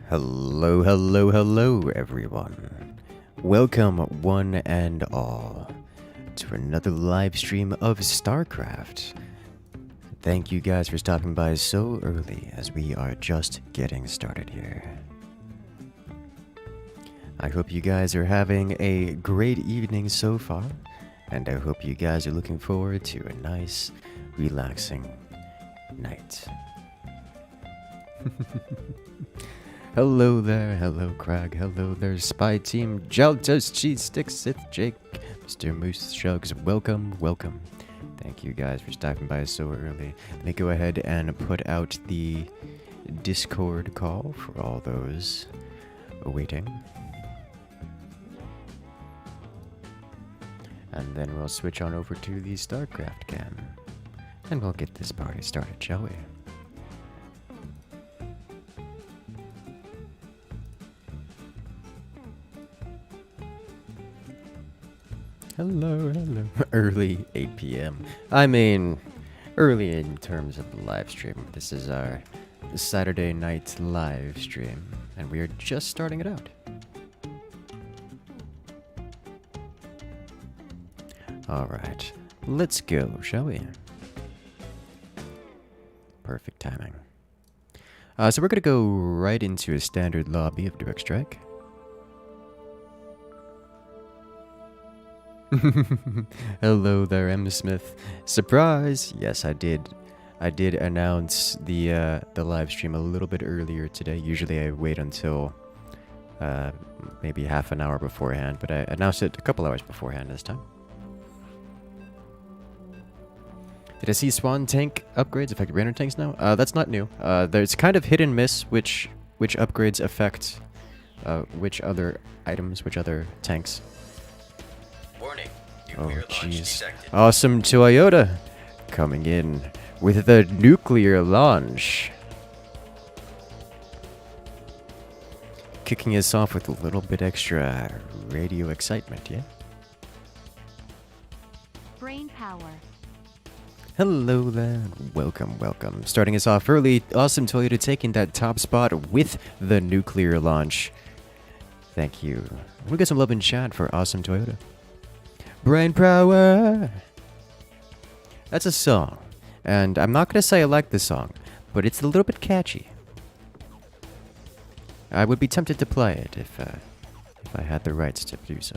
Hello, hello, hello, everyone. Welcome, one and all, to another live stream of StarCraft. Thank you guys for stopping by so early, as we are just getting started here. I hope you guys are having a great evening so far, and I hope you guys are looking forward to a nice, relaxing night. Hello there, hello Crag, hello there Spy Team, Jaltos, Cheese Stick, Sith Jake, Mr. Moose Shugs, welcome, welcome. Thank you guys for stopping by so early. Let me go ahead and put out the Discord call for all those awaiting. And then we'll switch on over to the StarCraft cam. And we'll get this party started, shall we? Hello, hello. Early 8 p.m. I mean, early in terms of the live stream. This is our Saturday night live stream, and we are just starting it out. Alright, let's go, shall we? Perfect timing. So we're gonna go right into a standard lobby of Direct Strike. Hello there, M. Smith. Surprise! Yes, I did. I did announce the live stream a little bit earlier today. Usually I wait until maybe half an hour beforehand, but I announced it a couple hours beforehand this time. Did I see Swan tank upgrades affect Rainer tanks now? That's not new. There's kind of hit and miss which upgrades affect which other items, which other tanks. Warning. Oh, jeez. Awesome Toyota coming in with the nuclear launch. Kicking us off with a little bit extra radio excitement, yeah? Brain power. Hello there, welcome, welcome. Starting us off early, Awesome Toyota taking that top spot with the nuclear launch. Thank you. We'll get some love in chat for Awesome Toyota. Brain power! That's a song, and I'm not going to say I like the song, but it's a little bit catchy. I would be tempted to play it if I had the rights to do so.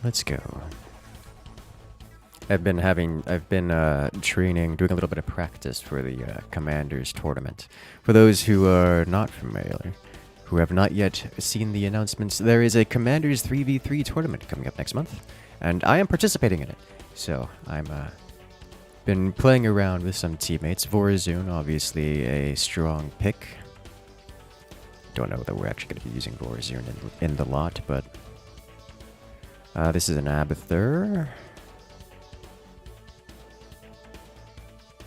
Let's go. I've been training, doing a little bit of practice for the Commanders tournament. For those who are not familiar, who have not yet seen the announcements, there is a Commanders 3v3 tournament coming up next month, and I am participating in it. So I'm been playing around with some teammates. Vorazun, obviously a strong pick. Don't know that we're actually going to be using Vorazun in the lot, but this is an Abathur.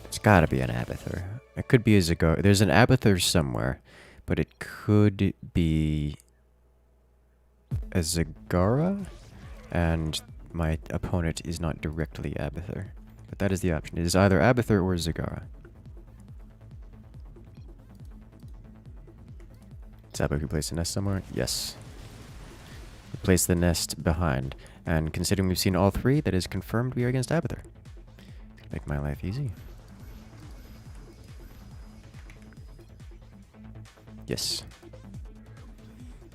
It's gotta be an Abathur. It could be a Zagara. There's an Abathur somewhere, but it could be a Zagara, and my opponent is not directly Abathur. But that is the option. It is either Abathur or Zagara. Is that who placed the nest somewhere? Yes. We placed the nest behind, and considering we've seen all three, that is confirmed we are against Abathur. Make my life easy. Yes.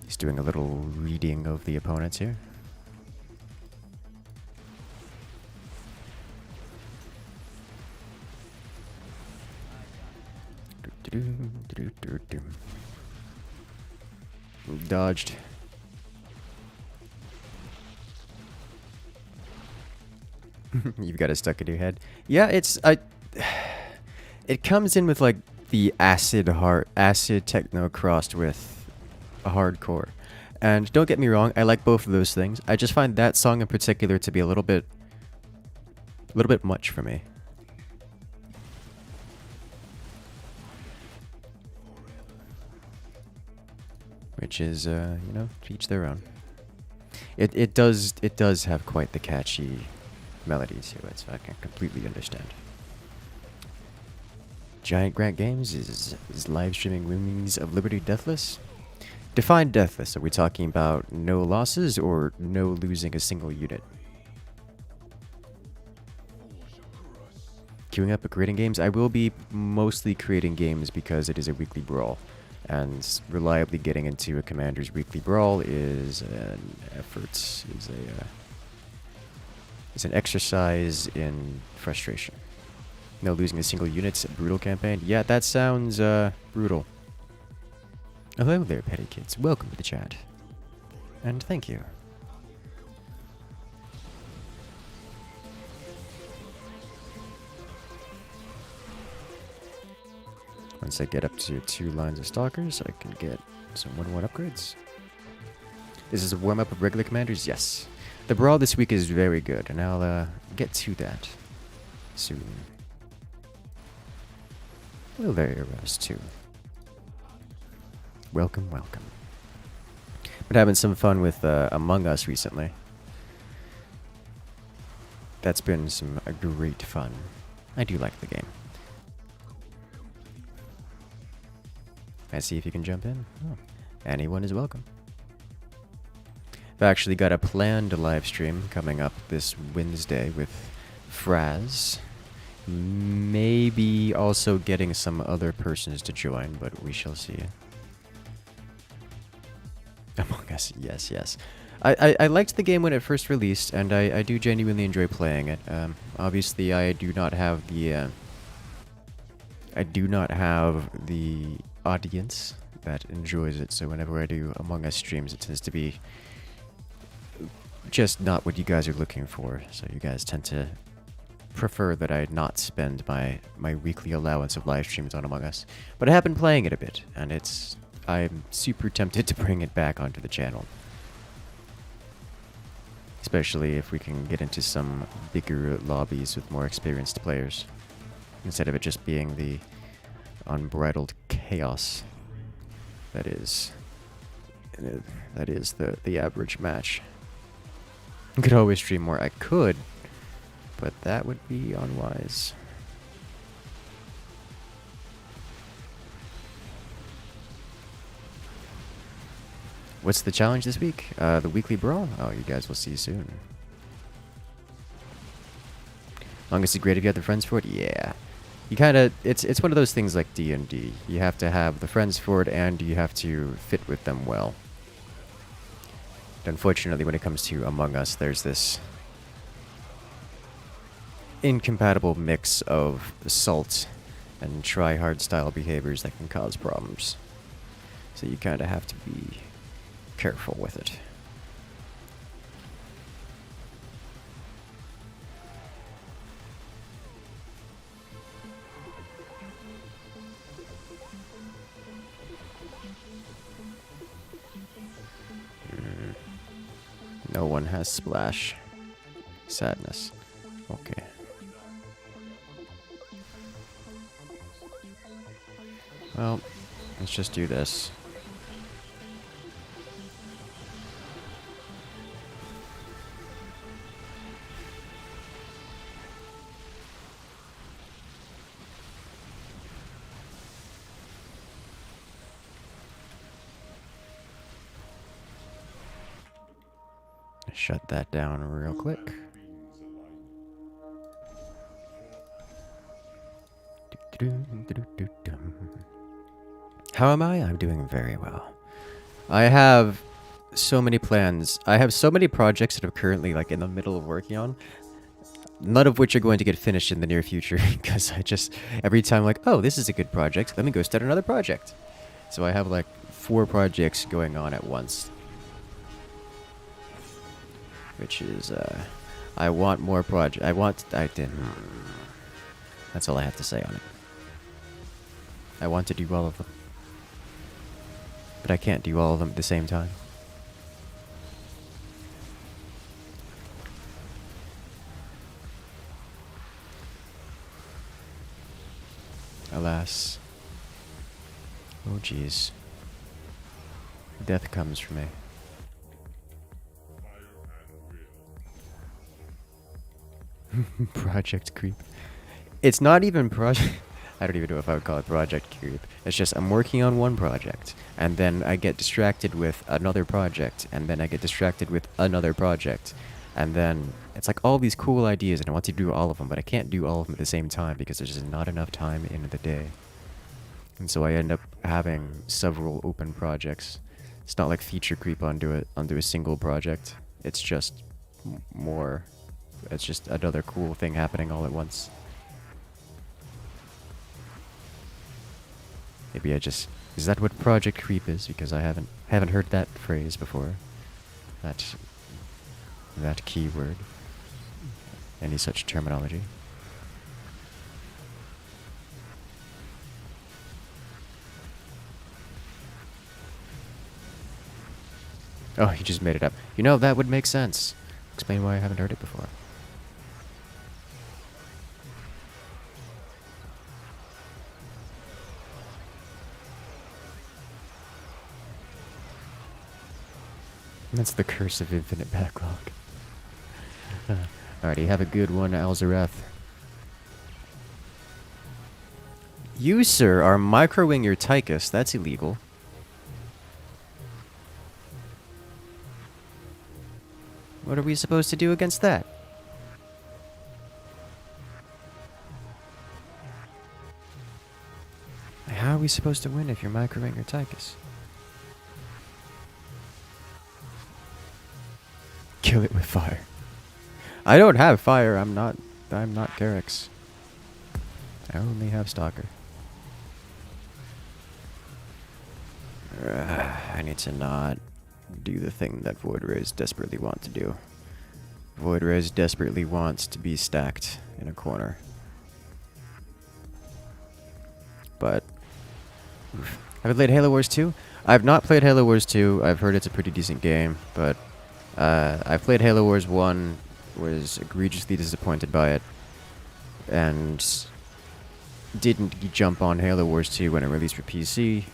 He's doing a little reading of the opponents here. Dodged. You've got it stuck in your head. Yeah, it comes in with like the acid techno crossed with a hardcore. And don't get me wrong, I like both of those things. I just find that song in particular to be a little bit much for me. Which is, you know, to each their own. It does have quite the catchy melody to it, so I can completely understand. Giant Grant Games is live streaming Wings of Liberty deathless? Define deathless. Are we talking about no losses or no losing a single unit? Queuing up and creating games? I will be mostly creating games because it is a weekly brawl. And reliably getting into a commander's weekly brawl is an effort, is an exercise in frustration. No losing a single unit, brutal campaign. Yeah, that sounds brutal. Hello there, petty kids. Welcome to the chat. And thank you. Once I get up to 2 lines of stalkers, I can get some 1-1 upgrades. This is a warm-up of regular commanders? Yes. The brawl this week is very good, and I'll get to that soon. Hello there, Eros, too. Welcome, welcome. Been having some fun with Among Us recently. That's been some great fun. I do like the game. Let's see if you can jump in. Oh, anyone is welcome. I've actually got a planned live stream coming up this Wednesday with Fraz. Maybe also getting some other persons to join, but we shall see. Among Us, yes, yes. I liked the game when it first released, and I do genuinely enjoy playing it. Obviously, I do not have the audience that enjoys it, so whenever I do Among Us streams, it tends to be just not what you guys are looking for. So you guys tend to prefer that I not spend my weekly allowance of live streams on Among Us. But I have been playing it a bit, and I'm super tempted to bring it back onto the channel. Especially if we can get into some bigger lobbies with more experienced players, instead of it just being the unbridled chaos that is the average match. I could always stream more. I could, but that would be unwise. What's the challenge this week? The weekly brawl? Oh, you guys will see soon. Longest is great if you have the friends for it? Yeah. You kind of, it's one of those things like D&D. You have to have the friends for it, and you have to fit with them well. Unfortunately, when it comes to Among Us, there's this incompatible mix of assault and try-hard style behaviors that can cause problems. So you kind of have to be careful with it. No one has splash. Sadness. Okay. Well, let's just do this. Shut that down real quick. How am I? I'm doing very well. I have so many plans. I have so many projects that I'm currently like in the middle of working on. None of which are going to get finished in the near future because I just every time like, oh, this is a good project. Let me go start another project. So I have like 4 projects going on at once. Which is, I want more project. I didn't. That's all I have to say on it. I want to do all of them. But I can't do all of them at the same time. Alas. Oh jeez. Death comes for me. Project creep. It's not even project. I don't even know if I would call it project creep. It's just I'm working on one project, and then I get distracted with another project, and then I get distracted with another project, and then it's like all these cool ideas, and I want to do all of them, but I can't do all of them at the same time because there's just not enough time in the day. And so I end up having several open projects. It's not like feature creep onto a single project. It's just more. It's just another cool thing happening all at once. Maybe I just... Is that what project creep is? Because I haven't heard that phrase before. That keyword. Any such terminology. Oh, he just made it up. You know, that would make sense. Explain why I haven't heard it before. That's the curse of infinite backlog. Alrighty, have a good one, Alzareth. You, sir, are microwing your Tychus. That's illegal. What are we supposed to do against that? How are we supposed to win if you're microwing your Tychus? Kill it with fire. I don't have fire. I'm not Garrix. I only have Stalker. I need to not do the thing that Void Rays desperately want to do. Void Rays desperately wants to be stacked in a corner. But have I played Halo Wars 2? I've not played Halo Wars 2. I've heard it's a pretty decent game, but I played Halo Wars 1, was egregiously disappointed by it, and didn't jump on Halo Wars 2 when it released for PC.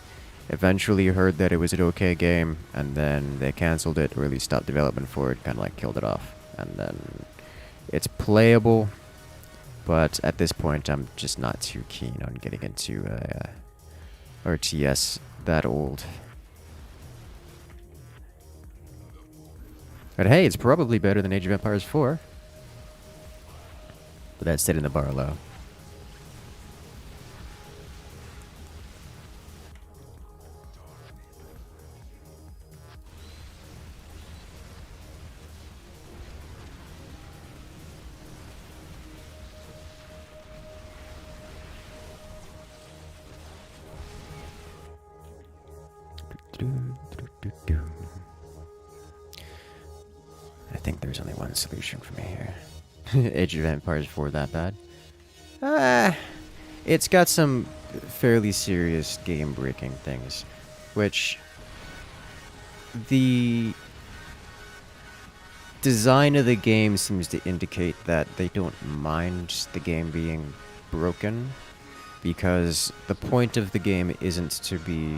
Eventually heard that it was an okay game, and then they cancelled it, or at least stopped development for it, kind of like killed it off. And then it's playable, but at this point I'm just not too keen on getting into RTS that old. But hey, it's probably better than Age of Empires 4. But that's setting the bar low. I think there's only one solution for me here. Age of Empires 4 that bad? It's got some fairly serious game-breaking things, which the design of the game seems to indicate that they don't mind the game being broken, because the point of the game isn't to be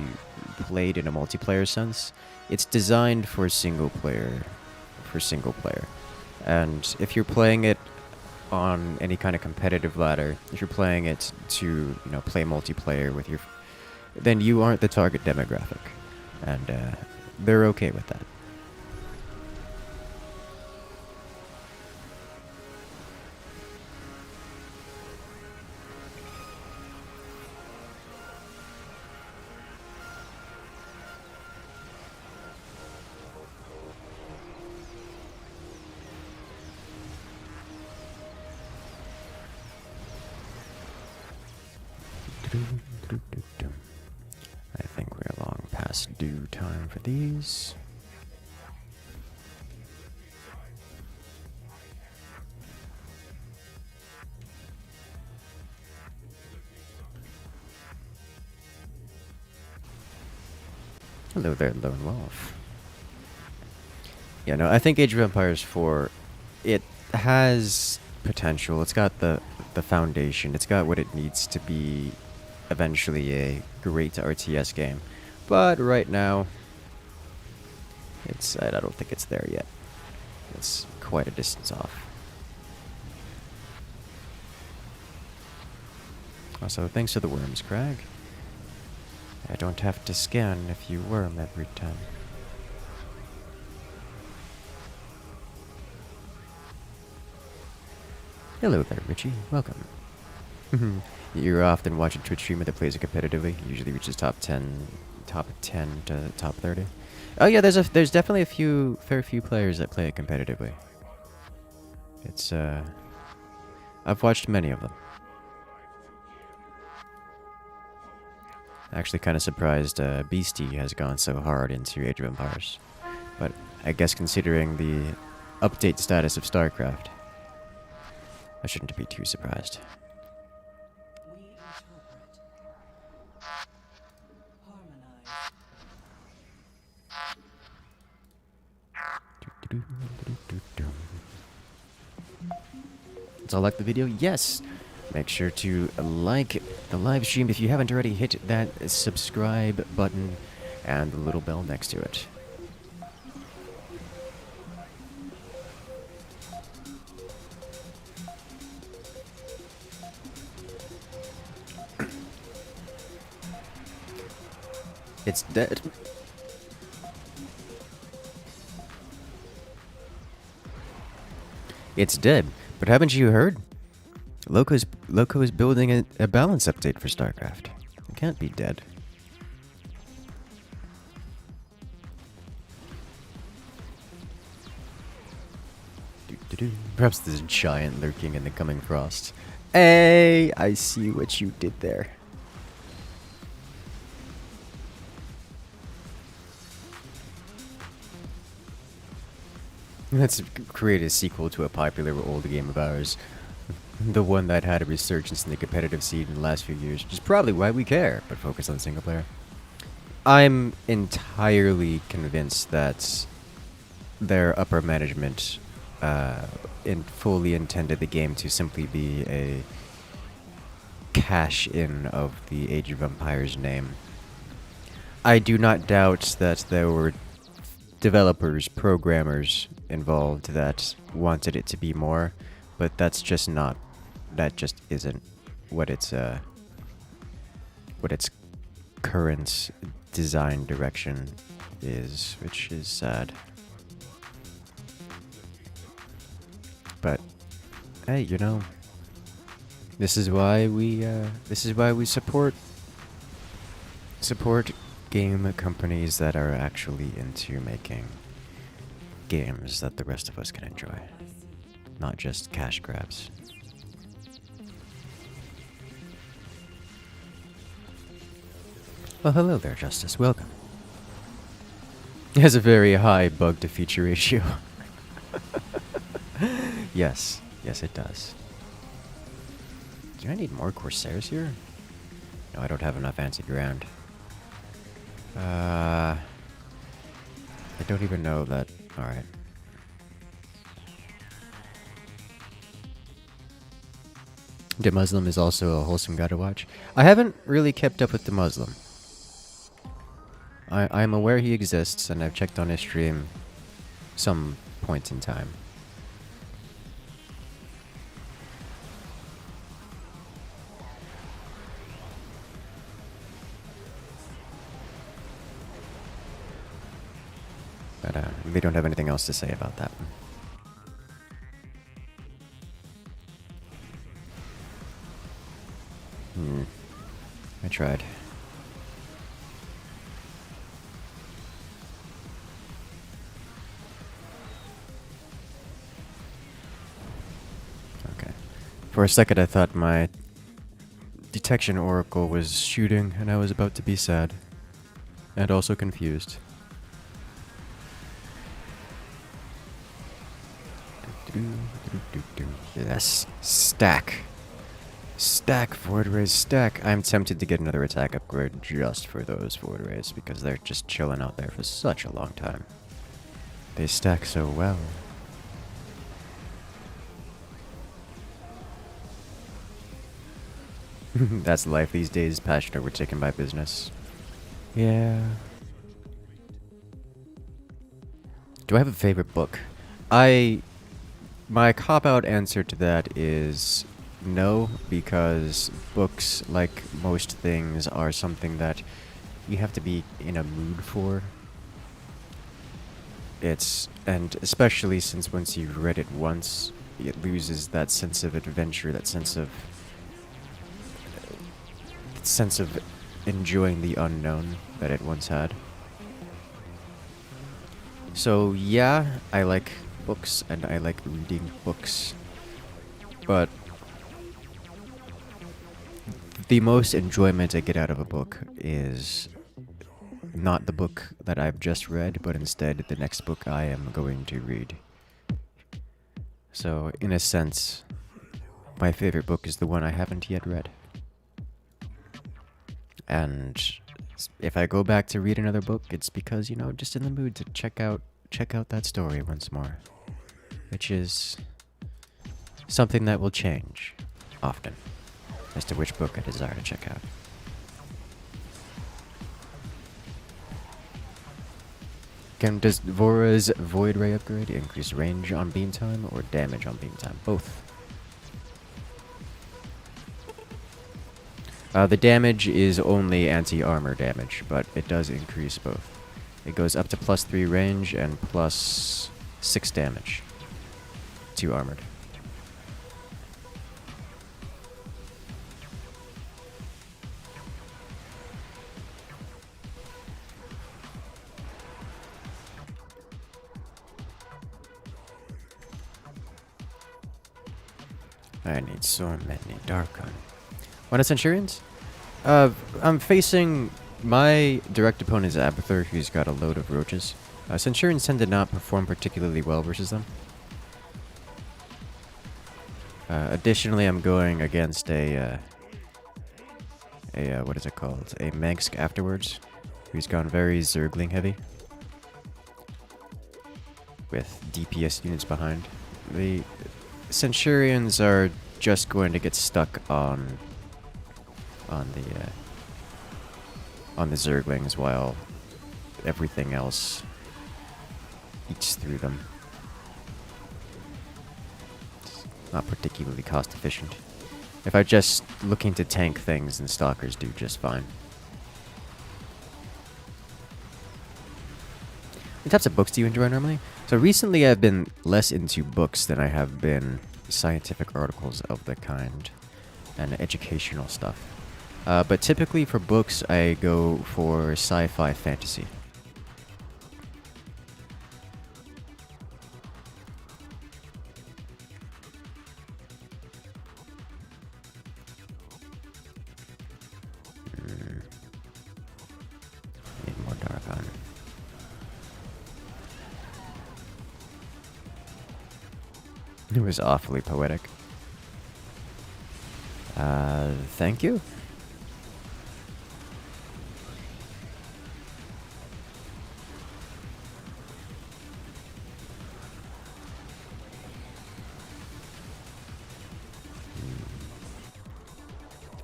played in a multiplayer sense. It's designed for single player. And if you're playing it on any kind of competitive ladder, if you're playing it to, play multiplayer with your... then you aren't the target demographic. And they're okay with that. I think we're long past due time for these. Hello there, Lone Wolf. Yeah, no, I think Age of Empires 4, it has potential. It's got the foundation. It's got what it needs to be eventually a great RTS game. But right now, I don't think it's there yet. It's quite a distance off. Also, thanks to the worms, Crag. I don't have to scan if you worm every time. Hello there, Richie. Welcome. You're often watching Twitch streamer that plays it competitively. Usually reaches top 10 to top 30. Oh yeah, there's definitely a fair few players that play it competitively. It's I've watched many of them. Actually, kind of surprised Beastie has gone so hard into Age of Empires, but I guess considering the update status of StarCraft, I shouldn't be too surprised. So like the video? Yes! Make sure to like the live stream if you haven't already. Hit that subscribe button and the little bell next to it. It's dead. It's dead. But haven't you heard? Loco is building a balance update for StarCraft. It can't be dead. Perhaps there's a giant lurking in the coming frost. Hey, I see what you did there. Let's create a sequel to a popular old game of ours. The one that had a resurgence in the competitive scene in the last few years, which is probably why we care, but focus on single player. I'm entirely convinced that their upper management fully intended the game to simply be a cash-in of the Age of Empires name. I do not doubt that there were developers, programmers involved that wanted it to be more, but that just isn't what its current design direction is, which is sad. But hey, you know, this is why we support game companies that are actually into making games that the rest of us can enjoy, not just cash grabs. Well, hello there, Justice. Welcome. It has a very high bug to feature ratio. Yes, it does. Do I need more Corsairs here? No, I don't have enough anti-ground. I don't even know that. Alright. The Muslim is also a wholesome guy to watch. I haven't really kept up with the Muslim. I'm aware he exists, and I've checked on his stream some point in time. But they don't have anything else to say about that. I tried. Okay. For a second I thought my detection oracle was shooting and I was about to be sad. And also confused. Yes. Stack. Stack forward raise, stack. I'm tempted to get another attack upgrade just for those forward raise because they're just chilling out there for such a long time. They stack so well. That's life these days, passion overtaken by business. Yeah. Do I have a favorite book? My cop-out answer to that is no, because books, like most things, are something that you have to be in a mood for. And especially since once you've read it once, it loses that sense of adventure, that sense of enjoying the unknown that it once had. So yeah, I like books and I like reading books, but the most enjoyment I get out of a book is not the book that I've just read, but instead the next book I am going to read. So, in a sense, my favorite book is the one I haven't yet read. And if I go back to read another book, it's because, just in the mood to check out that story once more. Which is something that will change often as to which book I desire to check out. Does Vora's Void Ray upgrade increase range on beam time or damage on beam time? Both. The damage is only anti-armor damage, but it does increase both. It goes up to +3 range and +6 damage to armored. I need so many Darkon. What are Centurions? I'm facing my direct opponent is Abathur, who's got a load of roaches. Centurions tend to not perform particularly well versus them. Additionally, I'm going against a what is it called? A Mengsk afterwards, who's gone very Zergling heavy with DPS units behind. The Centurions are just going to get stuck on the Zerglings while everything else eats through them. It's not particularly cost efficient. If I'm just looking to tank things, then Stalkers do just fine. What types of books do you enjoy normally? So recently I've been less into books than I have been scientific articles of the kind and educational stuff. But typically for books I go for sci-fi fantasy. Need more Darkon. It was awfully poetic. Thank you.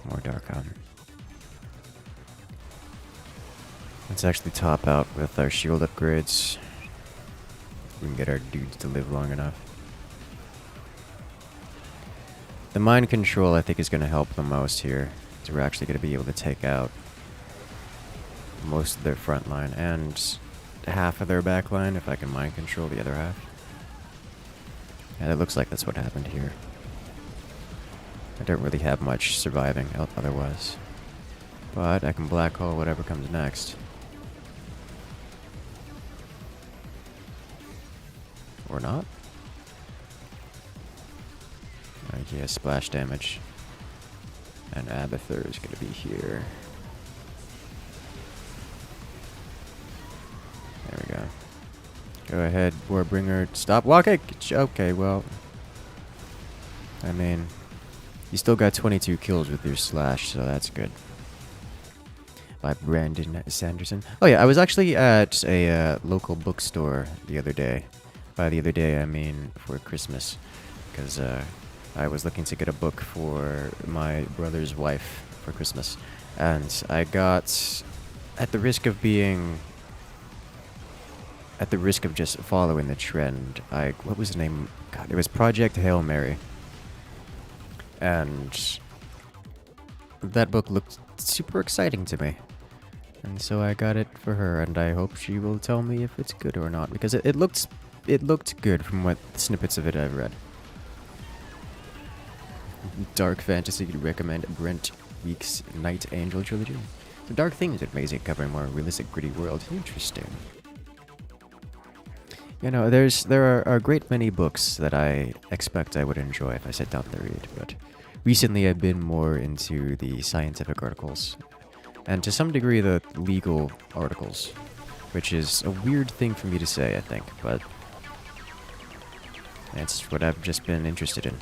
More Darkon. Let's actually top out with our shield upgrades. We can get our dudes to live long enough. The mind control, I think, is going to help the most here. So we're actually going to be able to take out most of their front line and half of their back line if I can mind control the other half. And it looks like that's what happened here. I don't really have much surviving otherwise. But I can black hole whatever comes next. Or not. Yeah, splash damage. And Abathur is going to be here. There we go. Go ahead, Warbringer. Stop walking! Okay, well. I mean, you still got 22 kills with your slash, so that's good. By Brandon Sanderson. Oh yeah, I was actually at a local bookstore the other day. By the other day, I mean for Christmas. Because, I was looking to get a book for my brother's wife for Christmas. And I got, at the risk of just following the trend, what was the name? God, it was Project Hail Mary. And that book looked super exciting to me. And so I got it for her, and I hope she will tell me if it's good or not, because it looked good from what snippets of it I've read. Dark fantasy to recommend Brent Week's Night Angel trilogy. The dark themes are amazing, covering more realistic, gritty world. Interesting. You know, there are a great many books that I expect I would enjoy if I sat down to read, but recently I've been more into the scientific articles, and to some degree the legal articles, which is a weird thing for me to say, I think, but it's what I've just been interested in.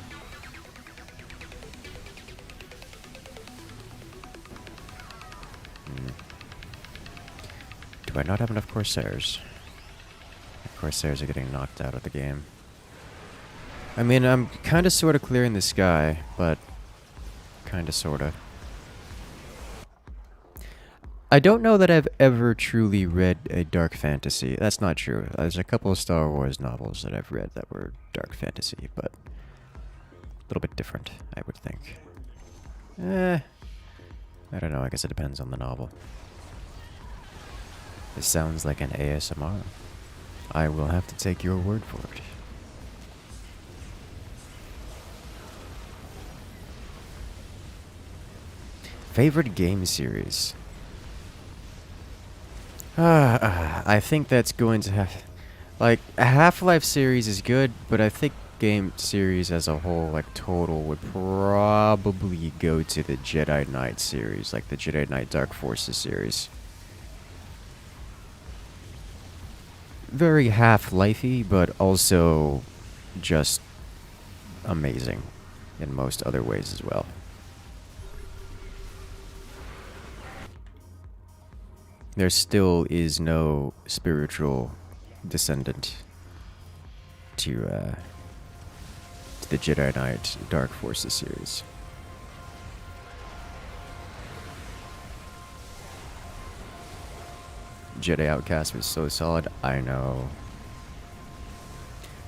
Do I not have enough Corsairs? Corsairs are getting knocked out of the game. I mean, I'm kinda sorta clearing the sky, but kinda sorta. I don't know that I've ever truly read a dark fantasy. That's not true. There's a couple of Star Wars novels that I've read that were dark fantasy, but a little bit different, I would think. I don't know, I guess it depends on the novel. This sounds like an ASMR. I will have to take your word for it. Favorite game series? I think that's going to have... Like, a Half-Life series is good, but I think game series as a whole, like total, would probably go to the Jedi Knight series, like the Jedi Knight Dark Forces series. Very Half-Lifey, but also just amazing in most other ways as well. There still is no spiritual descendant to the Jedi Knight Dark Forces series. Jedi Outcast was so solid, I know.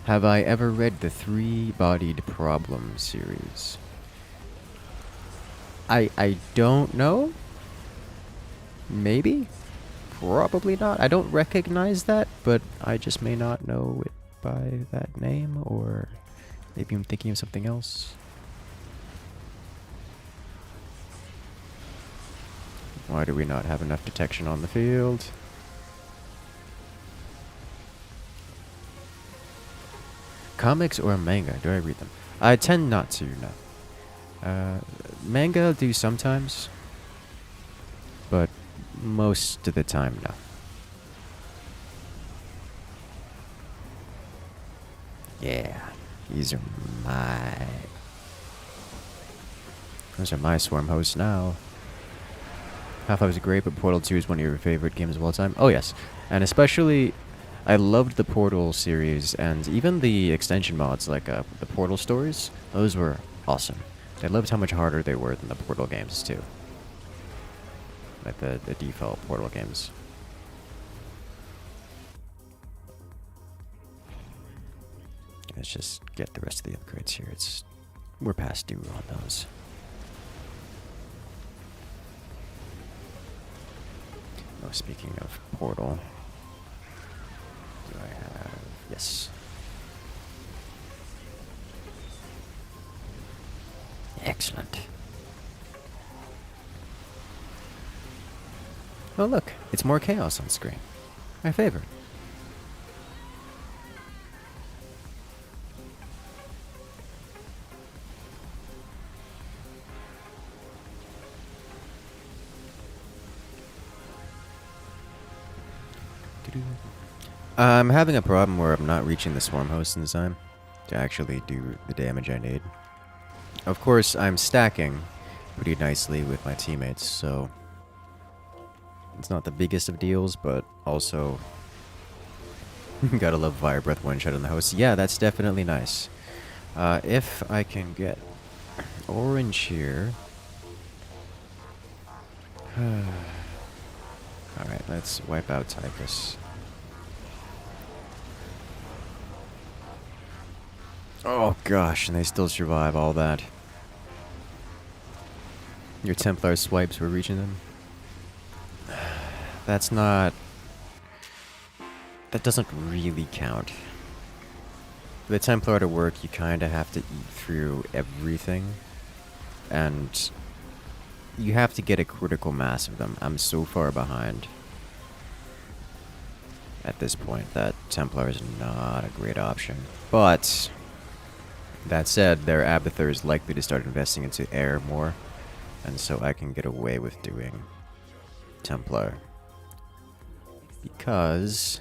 Have I ever read the Three-Bodied Problem series? I don't know. Maybe? Probably not. I don't recognize that, but I just may not know it by that name, or maybe I'm thinking of something else. Why do we not have enough detection on the field? Comics or manga? Do I read them? I tend not to, no. Manga I'll do sometimes, but most of the time, no. Yeah, those are my swarm hosts now. Half-Life is great, but Portal 2 is one of your favorite games of all time. Oh yes, and especially, I loved the Portal series, and even the extension mods, like the Portal stories. Those were awesome. I loved how much harder they were than the Portal games too. Like the default Portal games. Let's just get the rest of the upgrades here. We're past due on those. Oh, speaking of Portal, do I have... Yes. Excellent. Oh look, it's more chaos on screen. My favorite. I'm having a problem where I'm not reaching the swarm host in time to actually do the damage I need. Of course, I'm stacking pretty nicely with my teammates, so it's not the biggest of deals, but also gotta love Fire Breath one-shot on the host. Yeah, that's definitely nice. If I can get orange here. Alright, let's wipe out Tychus. Oh gosh, and they still survive all that. Your Templar swipes were reaching them. That's not... That doesn't really count. For the Templar to work, you kind of have to eat through everything. And you have to get a critical mass of them. I'm so far behind at this point that Templar is not a great option. But that said, their Abathur is likely to start investing into air more, and so I can get away with doing Templar. Because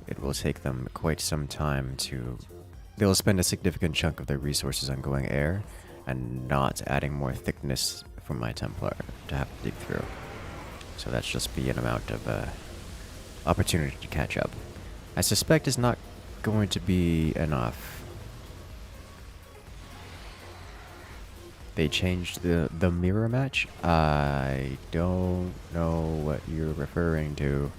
it will take them quite some time to... They'll spend a significant chunk of their resources on going air, and not adding more thickness from my Templar to have to dig through. So that's just be an amount of opportunity to catch up. I suspect is not going to be enough. They changed the mirror match? I don't know what you're referring to.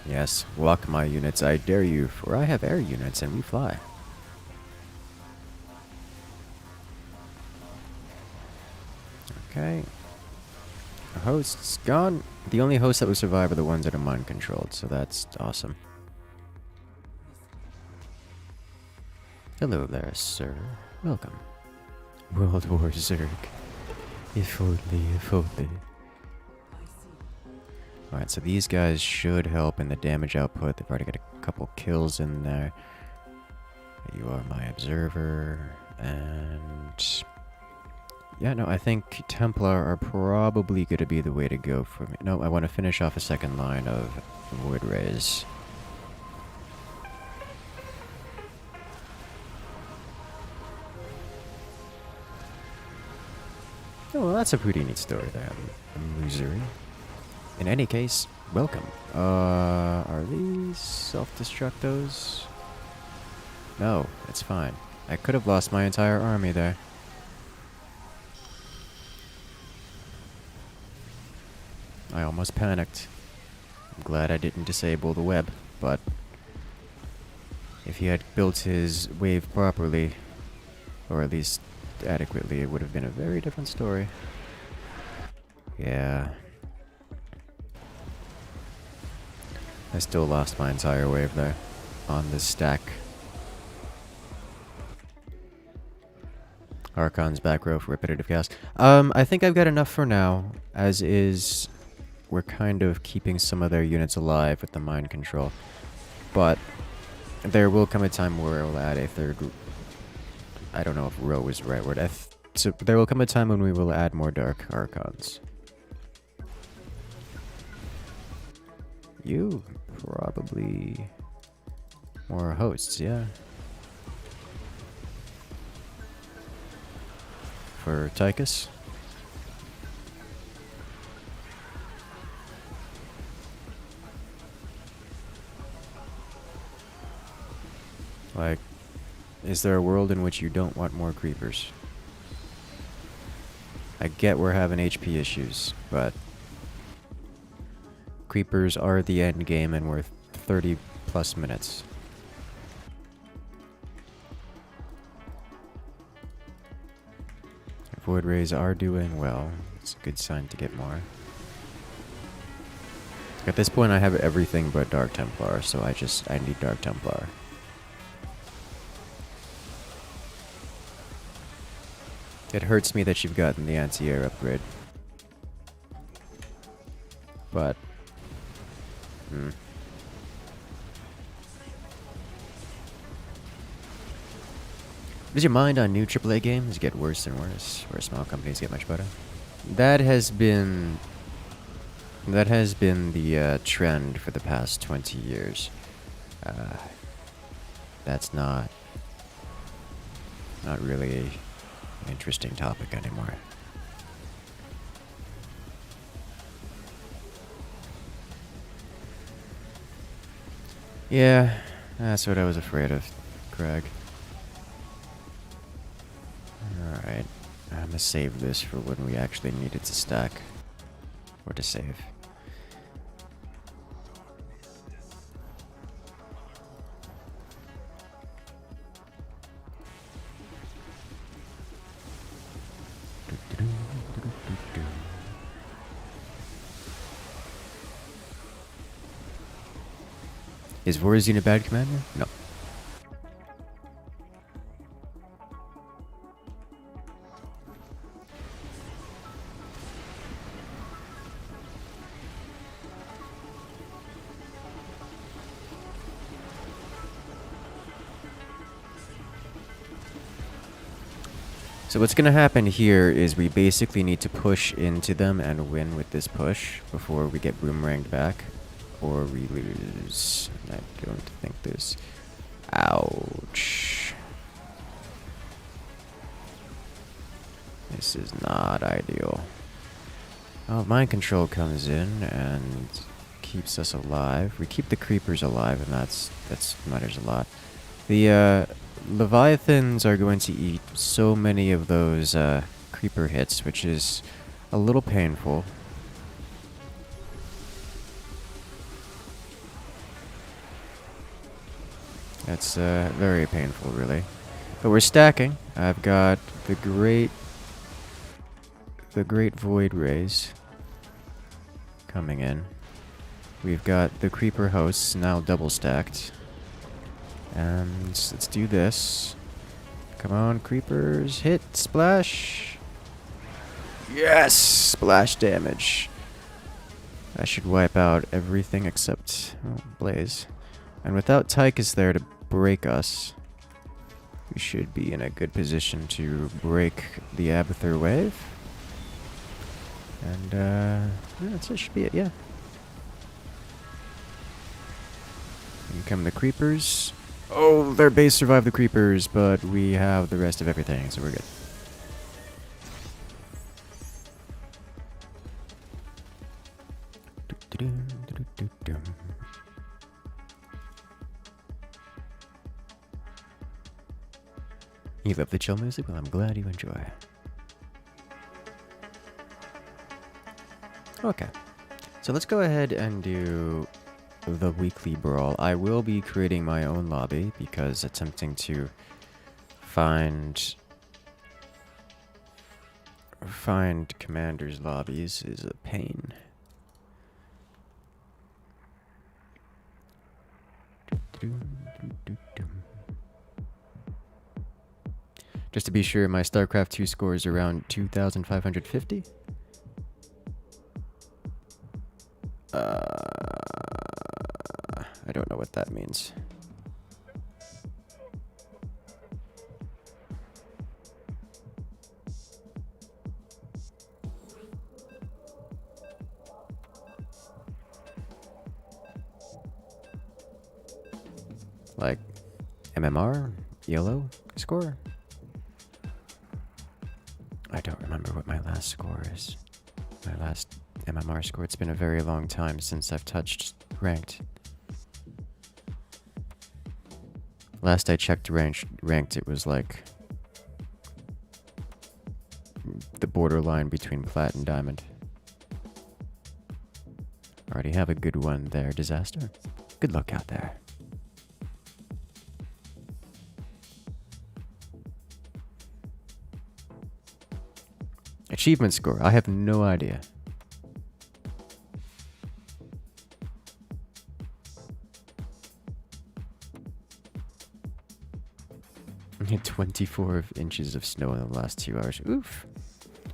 Yes, walk my units, I dare you, for I have air units and we fly. Okay. Our host's gone. The only hosts that will survive are the ones that are mind controlled, so that's awesome. Hello there, sir. Welcome. World War Zerg. If only, if only. Alright, so these guys should help in the damage output. They've already got a couple kills in there. You are my observer. And... yeah, no, I think Templar are probably going to be the way to go for me. No, I want to finish off a second line of Void Rays. Oh, well, that's a pretty neat story there. Illusory. In any case, welcome. Are these self-destructos? No, it's fine. I could have lost my entire army there. I almost panicked. I'm glad I didn't disable the web, but if he had built his wave properly, or at least adequately, it would have been a very different story. Yeah. I still lost my entire wave there on this stack. Archon's back row for repetitive chaos. I think I've got enough for now, as is we're kind of keeping some of their units alive with the mind control. But there will come a time where we'll add a third... I don't know if row is the right word. So there will come a time when we will add more Dark Archons. You probably more hosts, yeah. For Tychus. Like, is there a world in which you don't want more creepers? I get we're having HP issues, but creepers are the end game and we're 30 plus minutes. Void Rays are doing well. It's a good sign to get more. At this point I have everything but Dark Templar, so I need Dark Templar. It hurts me that you've gotten the anti-air upgrade. But... Does your mind on new AAA games get worse and worse, where small companies get much better? That has been the trend for the past 20 years. That's not really an interesting topic anymore. Yeah, that's what I was afraid of, Craig. I'm gonna save this for when we actually need it to stack. Or to save. Is Vorazine a bad commander? No. So what's going to happen here is we basically need to push into them and win with this push before we get boomeranged back. Or we lose. I don't think there's... Ouch. This is not ideal. Oh, mind control comes in and keeps us alive. We keep the creepers alive, and that's matters a lot. The Leviathans are going to eat so many of those creeper hits, which is a little painful. That's very painful, really. But we're stacking. I've got the great void rays coming in. We've got the creeper hosts now double stacked. And let's do this. Come on, creepers. Hit. Splash. Yes! Splash damage. That should wipe out everything except Blaze. And without Tychus there to break us, we should be in a good position to break the Abathur wave. And, yeah, that should be it, yeah. In come the creepers. Oh, their base survived the creepers, but we have the rest of everything, so we're good. You love the chill music? Well, I'm glad you enjoy. Okay. So let's go ahead and do the weekly brawl. I will be creating my own lobby because attempting to find commanders' lobbies is a pain. Just to be sure, my StarCraft II score is around 2,550. I don't know what that means. Like MMR? ELO score? I don't remember what my last score is. My last MMR score. It's been a very long time since I've touched ranked. Last I checked ranked, it was like the borderline between plat and diamond. Already have a good one there, Disaster. Good luck out there. Achievement score, I have no idea. I hit 24 inches of snow in the last 2 hours. Oof.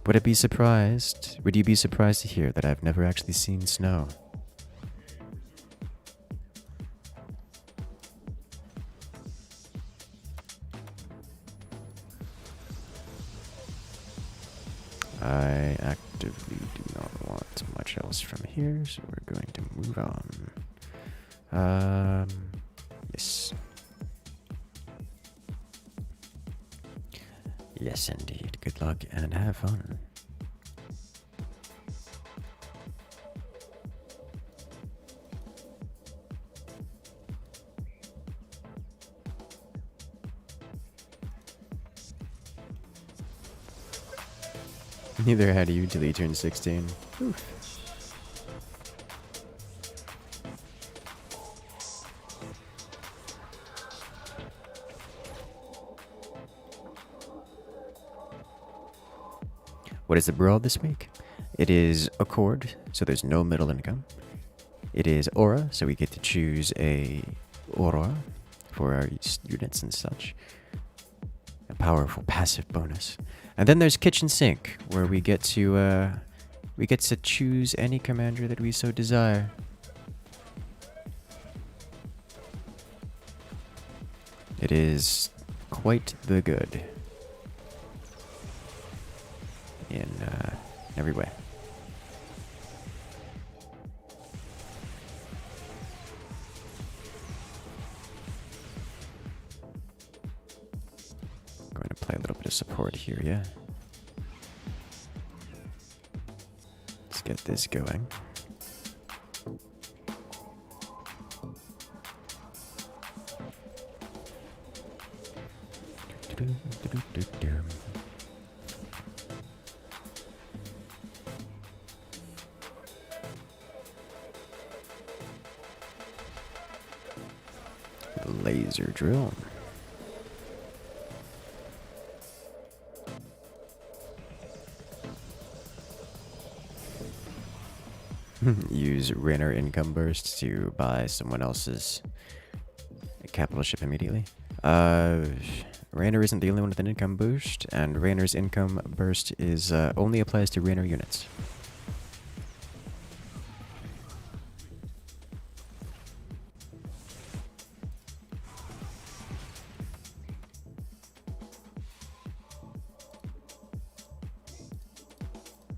Would you be surprised to hear that I've never actually seen snow? I actively do not want much else from here, so we're going to move on. Yes. Yes, indeed. Good luck and have fun. Neither had you till you turned 16. Oof. What is the brawl this week? It is Accord, so there's no middle income. It is Aura, so we get to choose a Aura for our units and such. A powerful passive bonus. And then there's Kitchen Sink, where we get to choose any commander that we so desire. It is quite the good in every way. Going to play a little bit of support here, yeah. Let's get this going. Laser drill. Use Rainer income burst to buy someone else's capital ship immediately. Rainer isn't the only one with an income boost, and Rainer's income burst is only applies to Rainer units.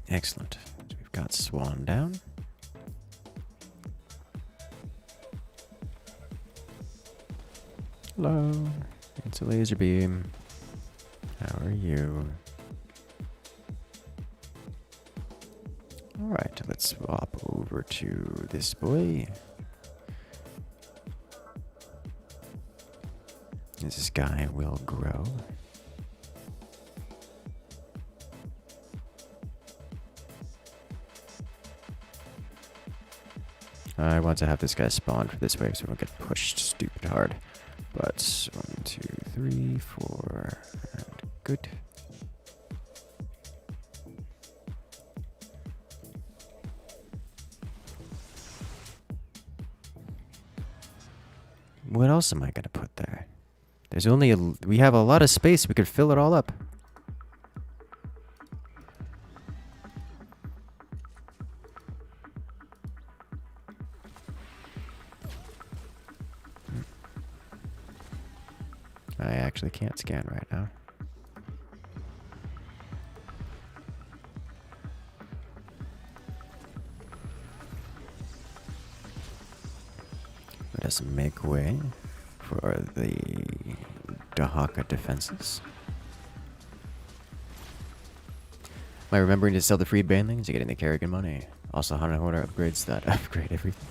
Excellent. So we've got Swan down. Hello. It's a laser beam. How are you? Alright, let's swap over to this boy. This guy will grow. I want to have this guy spawn for this wave so we don't get pushed stupid hard. But 1, 2, 3, 4, and good. What else am I gonna put there? There's only we have a lot of space. We could fill it all up. I actually can't scan right now. Let us make way for the Dahaka defenses. Am I remembering to sell the free banelings to get in the Kerrigan money? Also, Hana Horner upgrades that upgrade everything.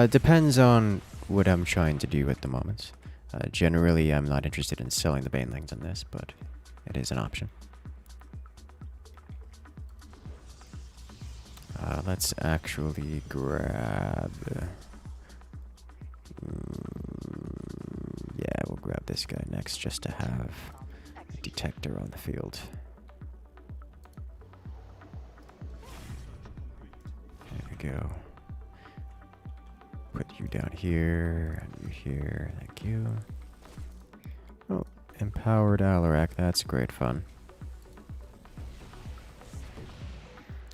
Depends on what I'm trying to do at the moment. Generally, I'm not interested in selling the banelings on this, but it is an option. Let's actually grab... yeah, we'll grab this guy next just to have a detector on the field. There we go. Put you down here, and you here, thank you. Oh, empowered Alarak, that's great fun.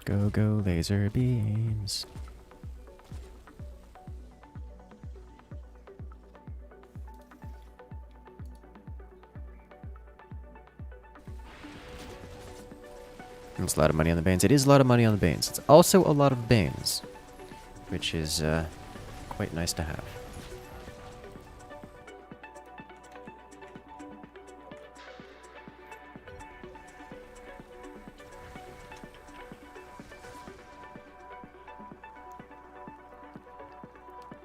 Go, go, laser beams. It's a lot of money on the Banes. It is a lot of money on the Banes. It's also a lot of Banes, which is quite nice to have.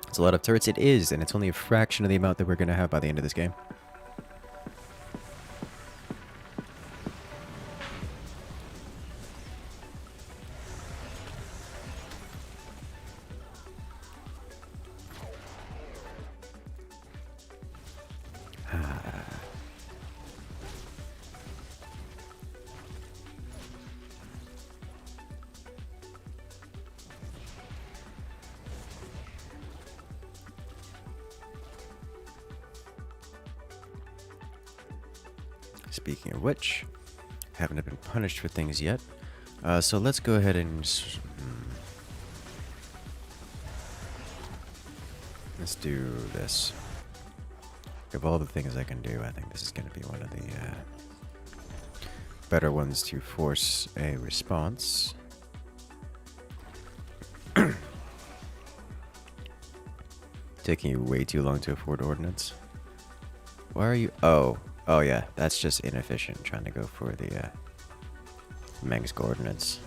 It's a lot of turrets. It is, and it's only a fraction of the amount that we're going to have by the end of this game. Speaking of which, haven't been punished for things yet. So let's go ahead and... let's do this. Of all the things I can do, I think this is going to be one of the better ones to force a response. Taking you way too long to afford ordnance. Why are you... Oh yeah, that's just inefficient, trying to go for the Mengsk ordnance.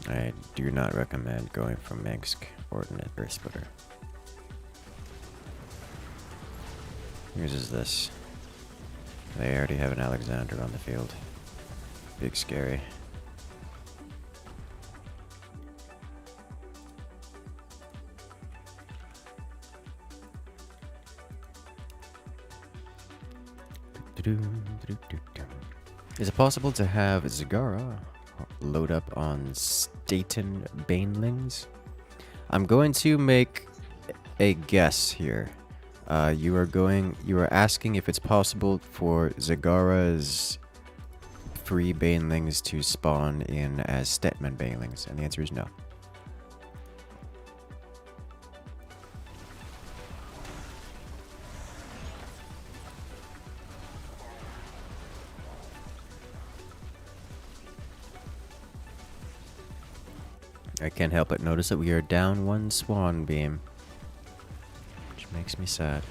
I do not recommend going for Mengsk ordnance or splitter. Whose is this? They already have an Alexander on the field. Big scary. Is it possible to have Zagara load up on Staten Banelings? I'm going to make a guess here. You are asking if it's possible for Zagara's free banelings to spawn in as Stetman banelings, and the answer is no. I can't help but notice that we are down one swan beam, which makes me sad.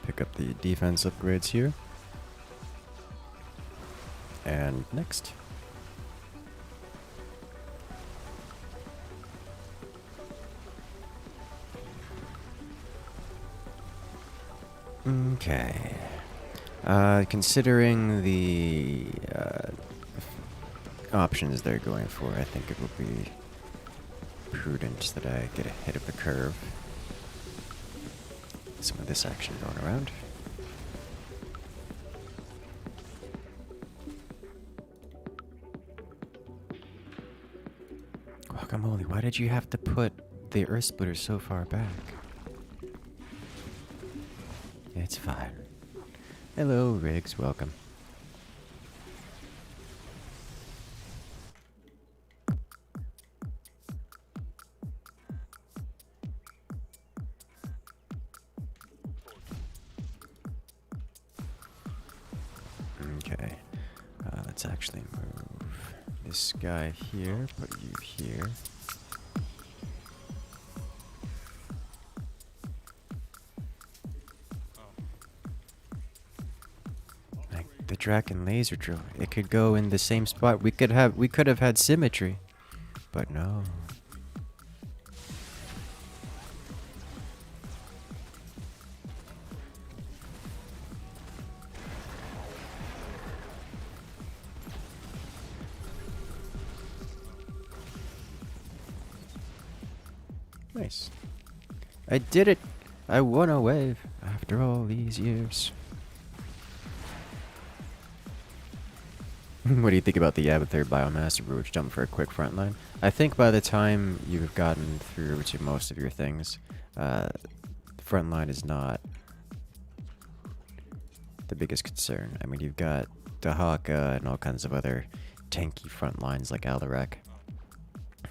Pick up the defense upgrades here. And next. Okay. Considering the options they're going for, I think it will be prudent that I get ahead of the curve. Some of this action going around. Guacamole, why did you have to put the Earth Splitter so far back? It's fine. Hello, Riggs, welcome. Okay, let's actually move this guy here, put you here. Like the Draken laser drill, it could go in the same spot. We could have had symmetry, but no. Nice. I did it! I won a wave after all these years. What do you think about the Abathur Biomass Roach jump for a quick frontline? I think by the time you've gotten through to most of your things, frontline is not the biggest concern. I mean, you've got Dahaka and all kinds of other tanky front lines like Alderac.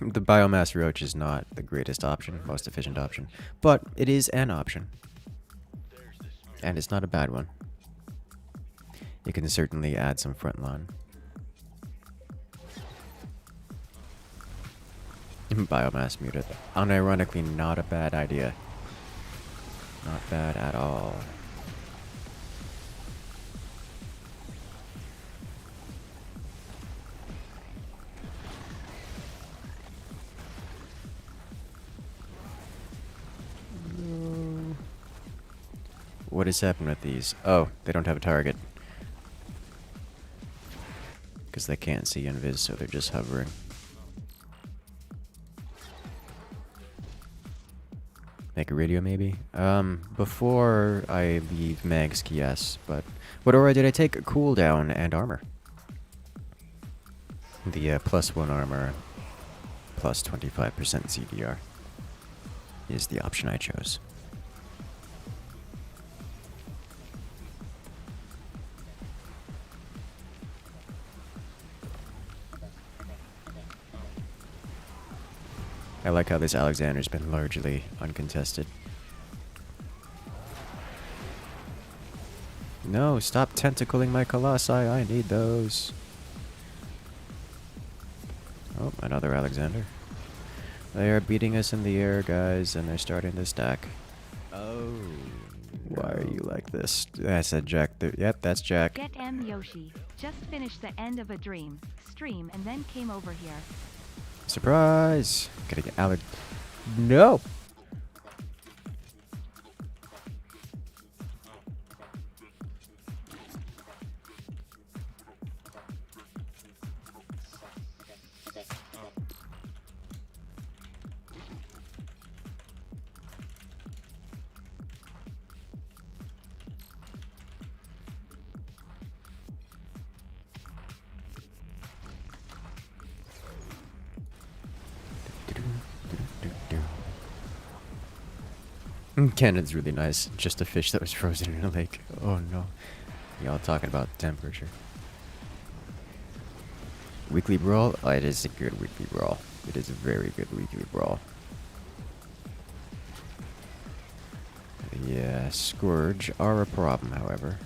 The Biomass Roach is not the greatest option, most efficient option, but it is an option. And it's not a bad one. You can certainly add some frontline. Biomass muted. Unironically, not a bad idea. Not bad at all. What has happened with these? Oh, they don't have a target. Because they can't see invis, so they're just hovering. Make a radio, maybe? Before I leave Magsk, yes, but what aura did I take? Cooldown and armor. The +1 armor, plus 25% CDR is the option I chose. I like how this Alexander's been largely uncontested. No, stop tentacling my colossi. I need those. Oh, another Alexander. They are beating us in the air, guys, and they're starting to stack. Oh. Why are you like this? I said Jack. Yep, that's Jack. Get M Yoshi. Just finished the end of a dream stream and then came over here. Surprise! Gotta get Alex. No! Cannon's really nice. Just a fish that was frozen in a lake. Oh no. Y'all talking about temperature. Weekly brawl? Oh, it is a good weekly brawl. It is a very good weekly brawl. Yeah, Scourge are a problem, however.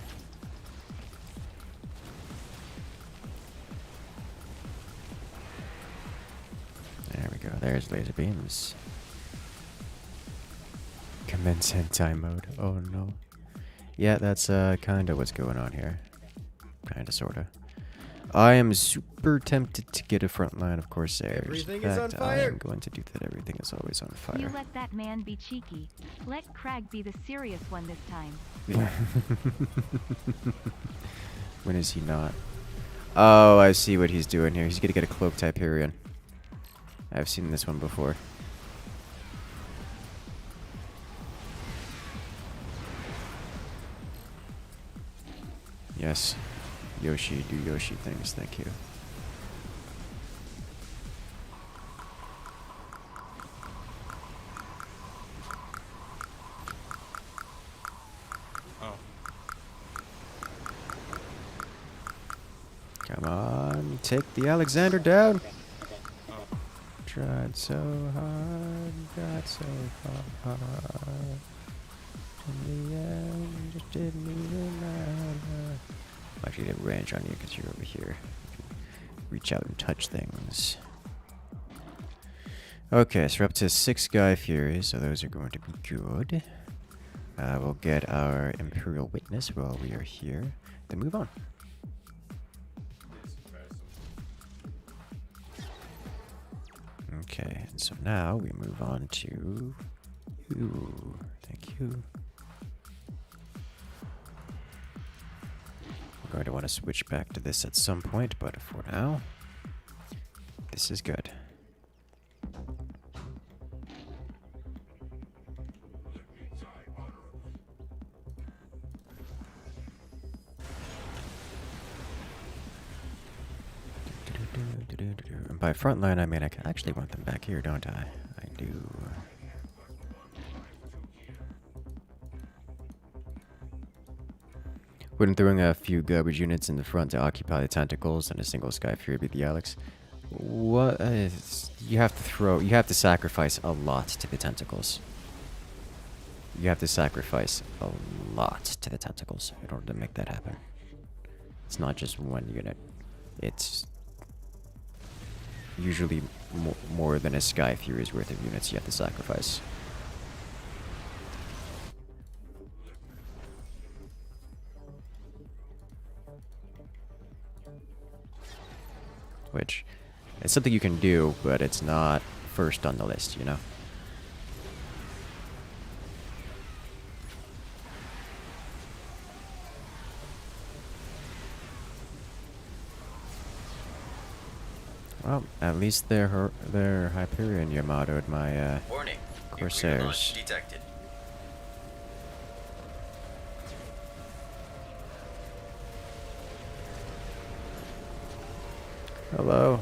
There we go. There's laser beams. Commence hentai mode. Oh no. Yeah, that's kinda what's going on here. Kinda, sorta. I am super tempted to get a front line of Corsairs. Everything In is fact, on fire. I am going to do that. Everything is always on fire. You let that man be cheeky. Let Crag be the serious one this time. When is he not? Oh, I see what he's doing here. He's gonna get a cloaked Hyperion. I've seen this one before. Yes. Yoshi, do Yoshi things, thank you. Oh. Come on, take the Alexander down. Oh. Tried so hard, got so far. In the end, just didn't even matter. Actually, didn't range on you because you're over here. Reach out and touch things. Okay, so we're up to 6 Sky Furies, so those are going to be good. We'll get our Imperial Witness while we are here, then move on. Okay, and so now we move on to you. Thank you. We're going to want to switch back to this at some point, but for now, this is good. And by frontline, I mean I actually want them back here, don't I? I do. Wouldn't throwing a few garbage units in the front to occupy the tentacles and a single Sky Fury be the Alex? What is, you have to sacrifice a lot to the tentacles. You have to sacrifice a lot to the tentacles in order to make that happen. It's not just one unit. It's usually more than a Sky Fury's worth of units you have to sacrifice. Which, it's something you can do, but it's not first on the list, you know? Well, at least their Hyperion Yamato'd my Warning. Corsairs. Launch detected. Hello.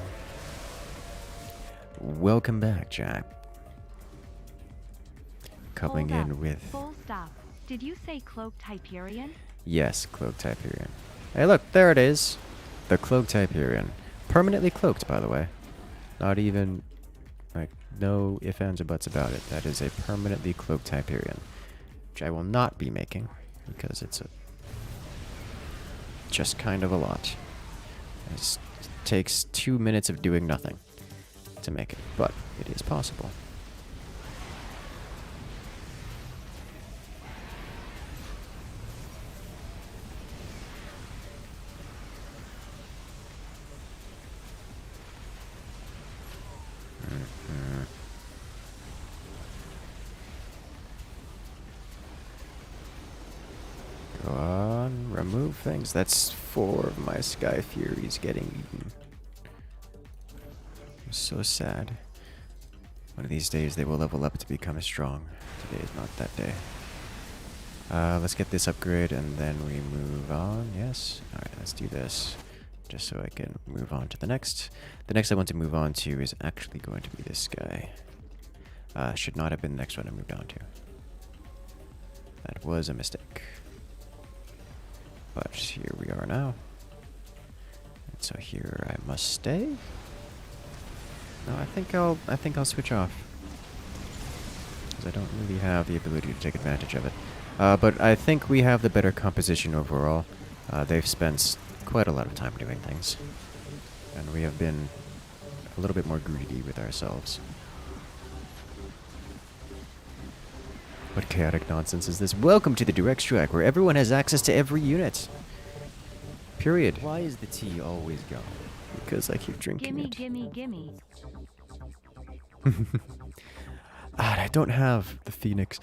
Welcome back, Jack. Coming Hold in up. with... Full stop. Did you say cloaked Hyperion? Yes, cloaked Hyperion. Hey look, there it is. The cloaked Hyperion. Permanently cloaked, by the way. Not even, like, no ifs, ands, or buts about it. That is a permanently cloaked Hyperion. Which I will not be making, because it's just kind of a lot. It takes 2 minutes of doing nothing to make it, but it is possible. Go on, remove things. That's 4 of my Sky Furies getting eaten. I'm so sad. One of these days they will level up to become strong. Today is not that day. Let's get this upgrade and then we move on. Yes. Alright, let's do this. Just so I can move on to the next. The next I want to move on to is actually going to be this guy. Should not have been the next one I moved on to. That was a mistake. But here we are now. And so here I must stay. No, I think I'll switch off. Because I don't really have the ability to take advantage of it. But I think we have the better composition overall. They've spent quite a lot of time doing things. And we have been a little bit more greedy with ourselves. What chaotic nonsense is this? Welcome to the Direct Strike, where everyone has access to every unit. Period. Why is the tea always gone? Because I keep drinking it. Gimme. I don't have the Phoenix.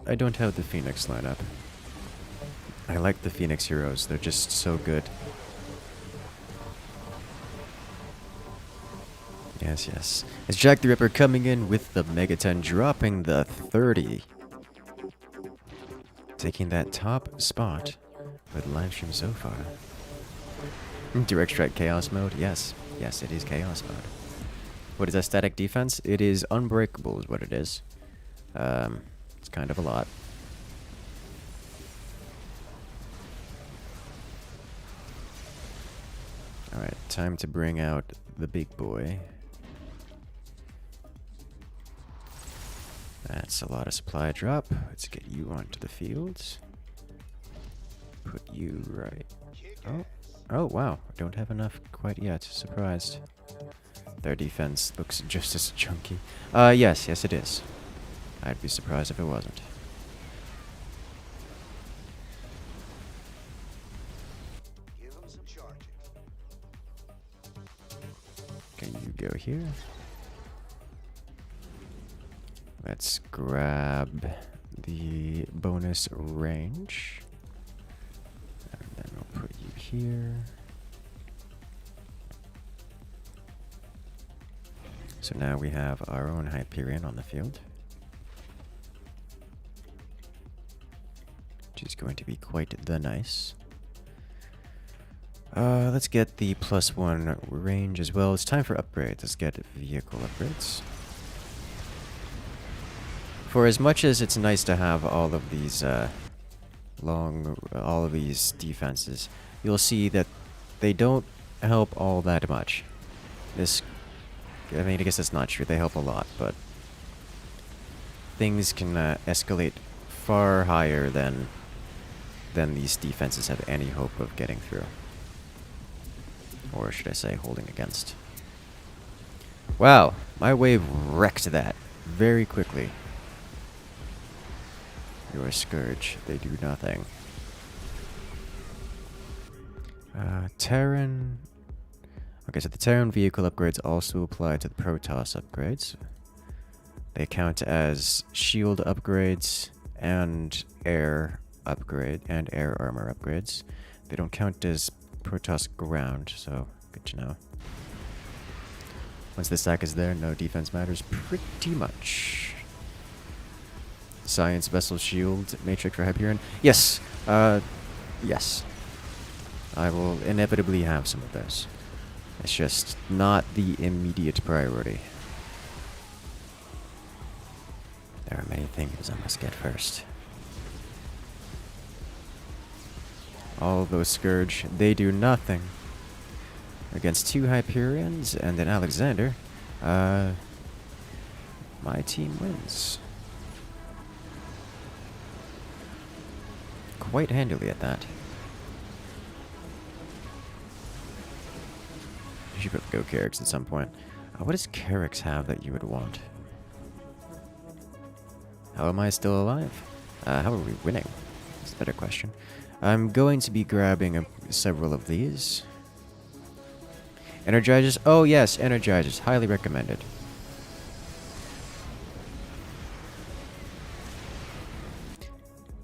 I don't have the Phoenix lineup. I like the Phoenix heroes. They're just so good. Yes. It's Jack the Ripper coming in with the Megaton, dropping the 30. Taking that top spot with Livestream so far. Direct Strike Chaos mode? Yes, it is Chaos mode. What is that, static defense? It is unbreakable is what it is. It's kind of a lot. Alright, time to bring out the big boy. That's a lot of supply drop. Let's get you onto the fields. Put you right. Oh wow. Don't have enough quite yet. Surprised. Their defense looks just as chunky. Yes it is. I'd be surprised if it wasn't. Okay, you go here. Let's grab the bonus range. And then we'll put you here. So now we have our own Hyperion on the field. Which is going to be quite the nice. Let's get the +1 range as well. It's time for upgrades. Let's get vehicle upgrades. For as much as it's nice to have all of these all of these defenses, you'll see that they don't help all that much. I mean, I guess that's not true. They help a lot, but things can escalate far higher than these defenses have any hope of getting through. Or should I say, holding against. Wow, my wave wrecked that very quickly. Your Scourge, they do nothing. Terran. Okay, so the Terran vehicle upgrades also apply to the Protoss upgrades. They count as shield upgrades and air upgrade and air armor upgrades. They don't count as Protoss ground, so good to know. Once the stack is there, no defense matters pretty much. Science Vessel Shield, Matrix for Hyperion. Yes! Yes. I will inevitably have some of those. It's just not the immediate priority. There are many things I must get first. All those Scourge, they do nothing. Against 2 Hyperions and an Alexander, my team wins. Quite handily at that. You should go Carrix at some point. What does Carrix have that you would want? How am I still alive? How are we winning? That's a better question. I'm going to be grabbing several of these. Energizers? Oh yes, Energizers. Highly recommended.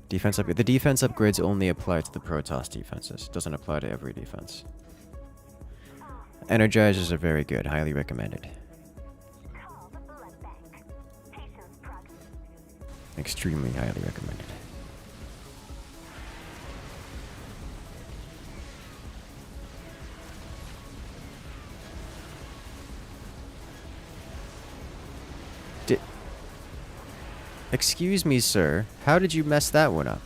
Defense upgrade. The defense upgrades only apply to the Protoss defenses. Doesn't apply to every defense. Energizers are very good. Highly recommended. Extremely highly recommended. Excuse me, sir. How did you mess that one up?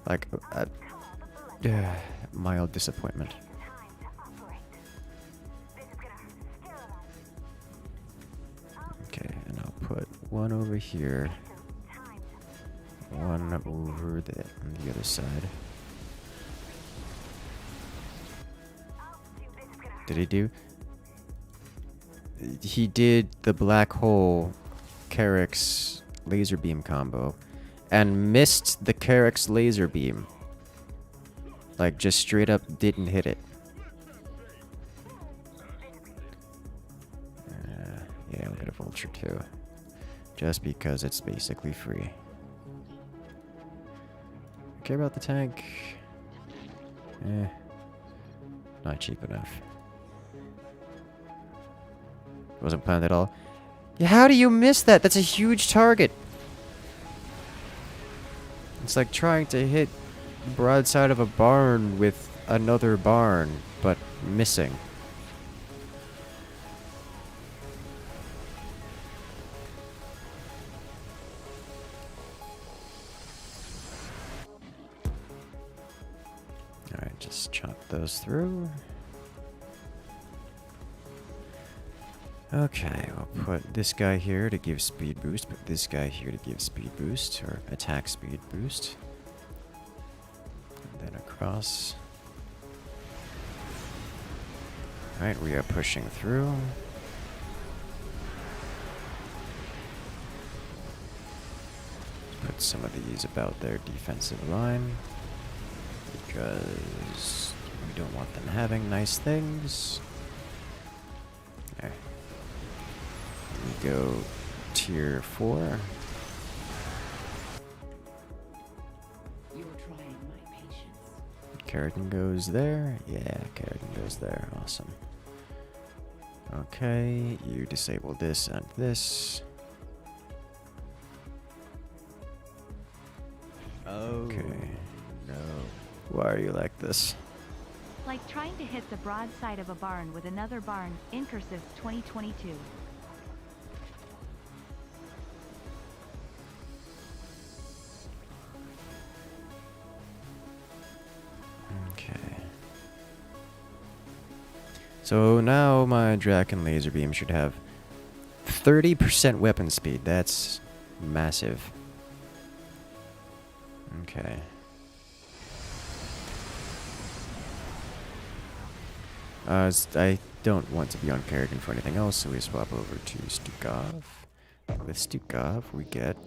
Like, mild disappointment. Okay, and I'll put one over here. One over there on the other side. Did he do? He did the black hole Carrix laser beam combo and missed the Carrix laser beam. Like, just straight up didn't hit it. Yeah, we'll get a Vulture too. Just because it's basically free. Care about the tank? Not cheap enough. Wasn't planned at all. Yeah, how do you miss that? That's a huge target. It's like trying to hit the broadside of a barn with another barn, but missing. Alright, just chop those through. Okay, we'll put this guy here to give speed boost, put this guy here to give speed boost, or attack speed boost. And then across. Alright, we are pushing through. Put some of these about their defensive line, because we don't want them having nice things. There. We go tier 4. You're trying my patience. Kerrigan goes there. Yeah, Kerrigan goes there. Awesome. Okay, you disable this and this. Okay. No. Why are you like this? Like trying to hit the broadside of a barn with another barn, Incursus 2022. Okay. So now my Draken laser beam should have 30% weapon speed. That's massive. Okay. I don't want to be on Kerrigan for anything else, so we swap over to Stukov. With Stukov, we get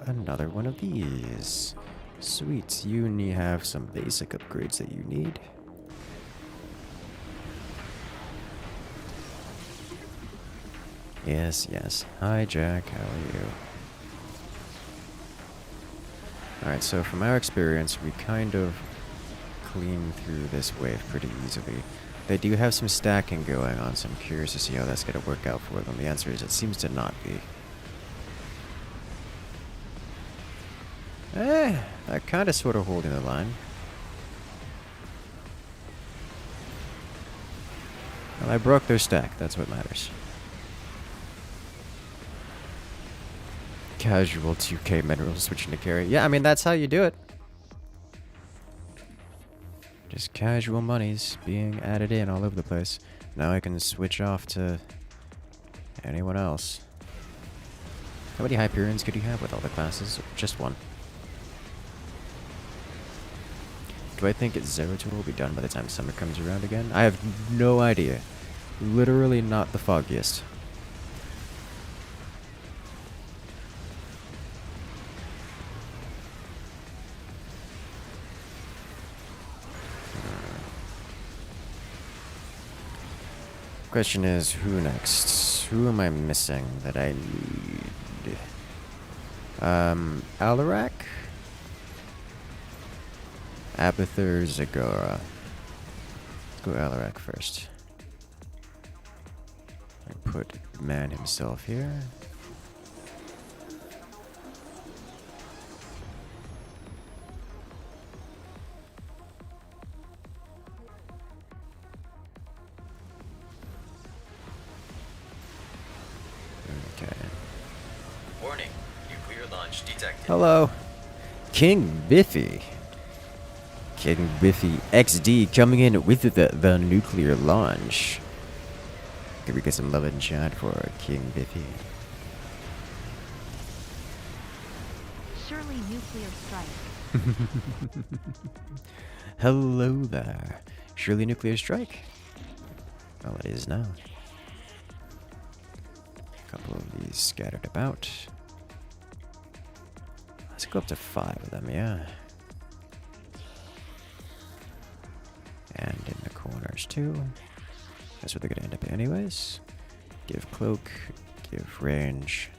another one of these. Sweet, you have some basic upgrades that you need. Yes, yes. Hi, Jack. How are you? Alright, so from our experience, we kind of clean through this wave pretty easily. They do have some stacking going on, so I'm curious to see how that's going to work out for them. The answer is it seems to not be. They're kind of sort of holding the line. Well, I broke their stack. That's what matters. Casual 2K minerals switching to carry. Yeah, I mean, that's how you do it. Just casual monies being added in all over the place. Now I can switch off to anyone else. How many Hyperions could you have with all the classes? Just one. Do I think Zeratul will be done by the time summer comes around again? I have no idea. Literally not the foggiest. Question is, who next? Who am I missing that I need? Alarak? Abathur, Zagara. Let's go Alarak first. I put man himself here. Okay. Warning. Nuclear launch detected. Hello. King Biffy. King Biffy XD coming in with the nuclear launch. Can we get some love and chat for King Biffy? Surely nuclear strike. Hello there. Surely nuclear strike. Well, it is now. A couple of these scattered about. Let's go up to 5 of them, yeah. And in the corners too. That's where they're gonna end up anyways. Give cloak, give range.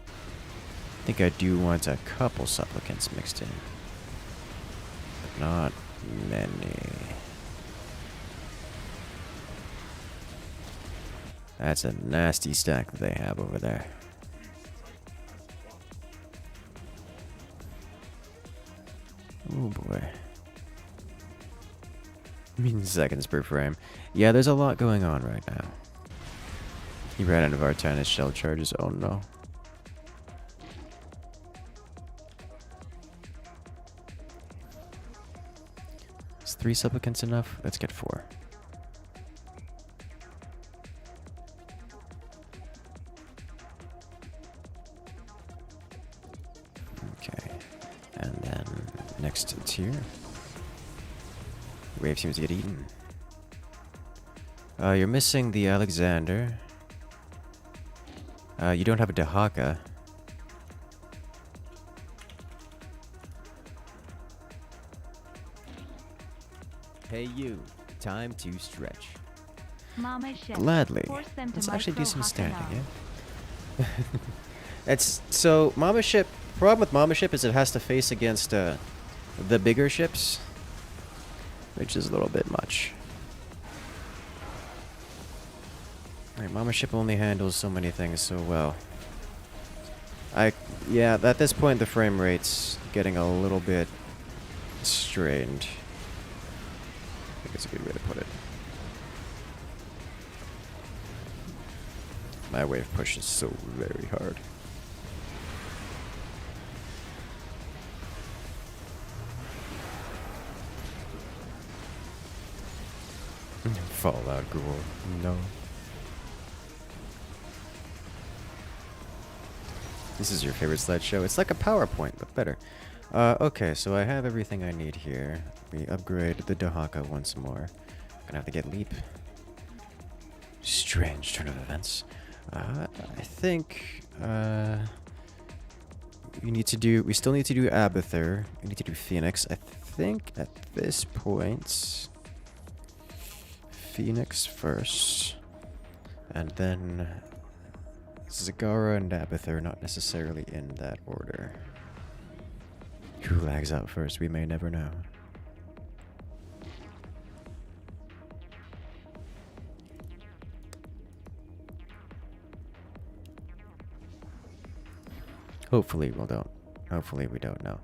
I think I do want a couple supplicants mixed in. But not many. That's a nasty stack that they have over there. Oh boy. I mean, seconds per frame. Yeah, there's a lot going on right now. He ran out of our tennis shell charges. Oh no. Is 3 supplicants enough? Let's get 4. Okay. And then next tier. Wave seems to get eaten. You're missing the Alexander. You don't have a Dahaka. Hey you, time to stretch. Mama ship. Gladly. Force them to Let's actually do some micro standing, yeah? It's so Mama ship. Problem with Mama ship is it has to face against the bigger ships, which is a little bit much. Alright, Mama ship only handles so many things so well. Yeah, at this point the frame rate's getting a little bit strained. I think it's a good way to put it. My wave pushes so very hard. Fallout Ghoul. No. This is your favorite slideshow. It's like a PowerPoint, but better. Okay, so I have everything I need here. We upgrade the Dahaka once more. Gonna have to get Leap. Strange turn of events. I think we still need to do Abathur. We need to do Phoenix. I think at this point, Phoenix first, and then Zagara and Abathur, not necessarily in that order. Who lags out first? We may never know. Hopefully we don't. Hopefully we don't know.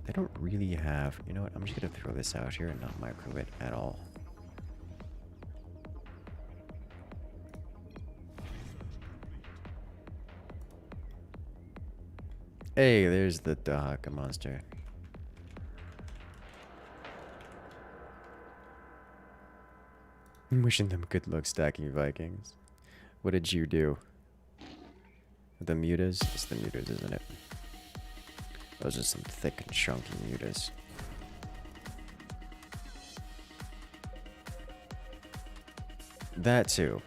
They don't really have... You know what? I'm just gonna throw this out here and not micro it at all. Hey, there's the Dahaka monster. I'm wishing them good luck stacking Vikings. What did you do? The mutas? It's the mutas, isn't it? Those are some thick and chunky mutas. That too.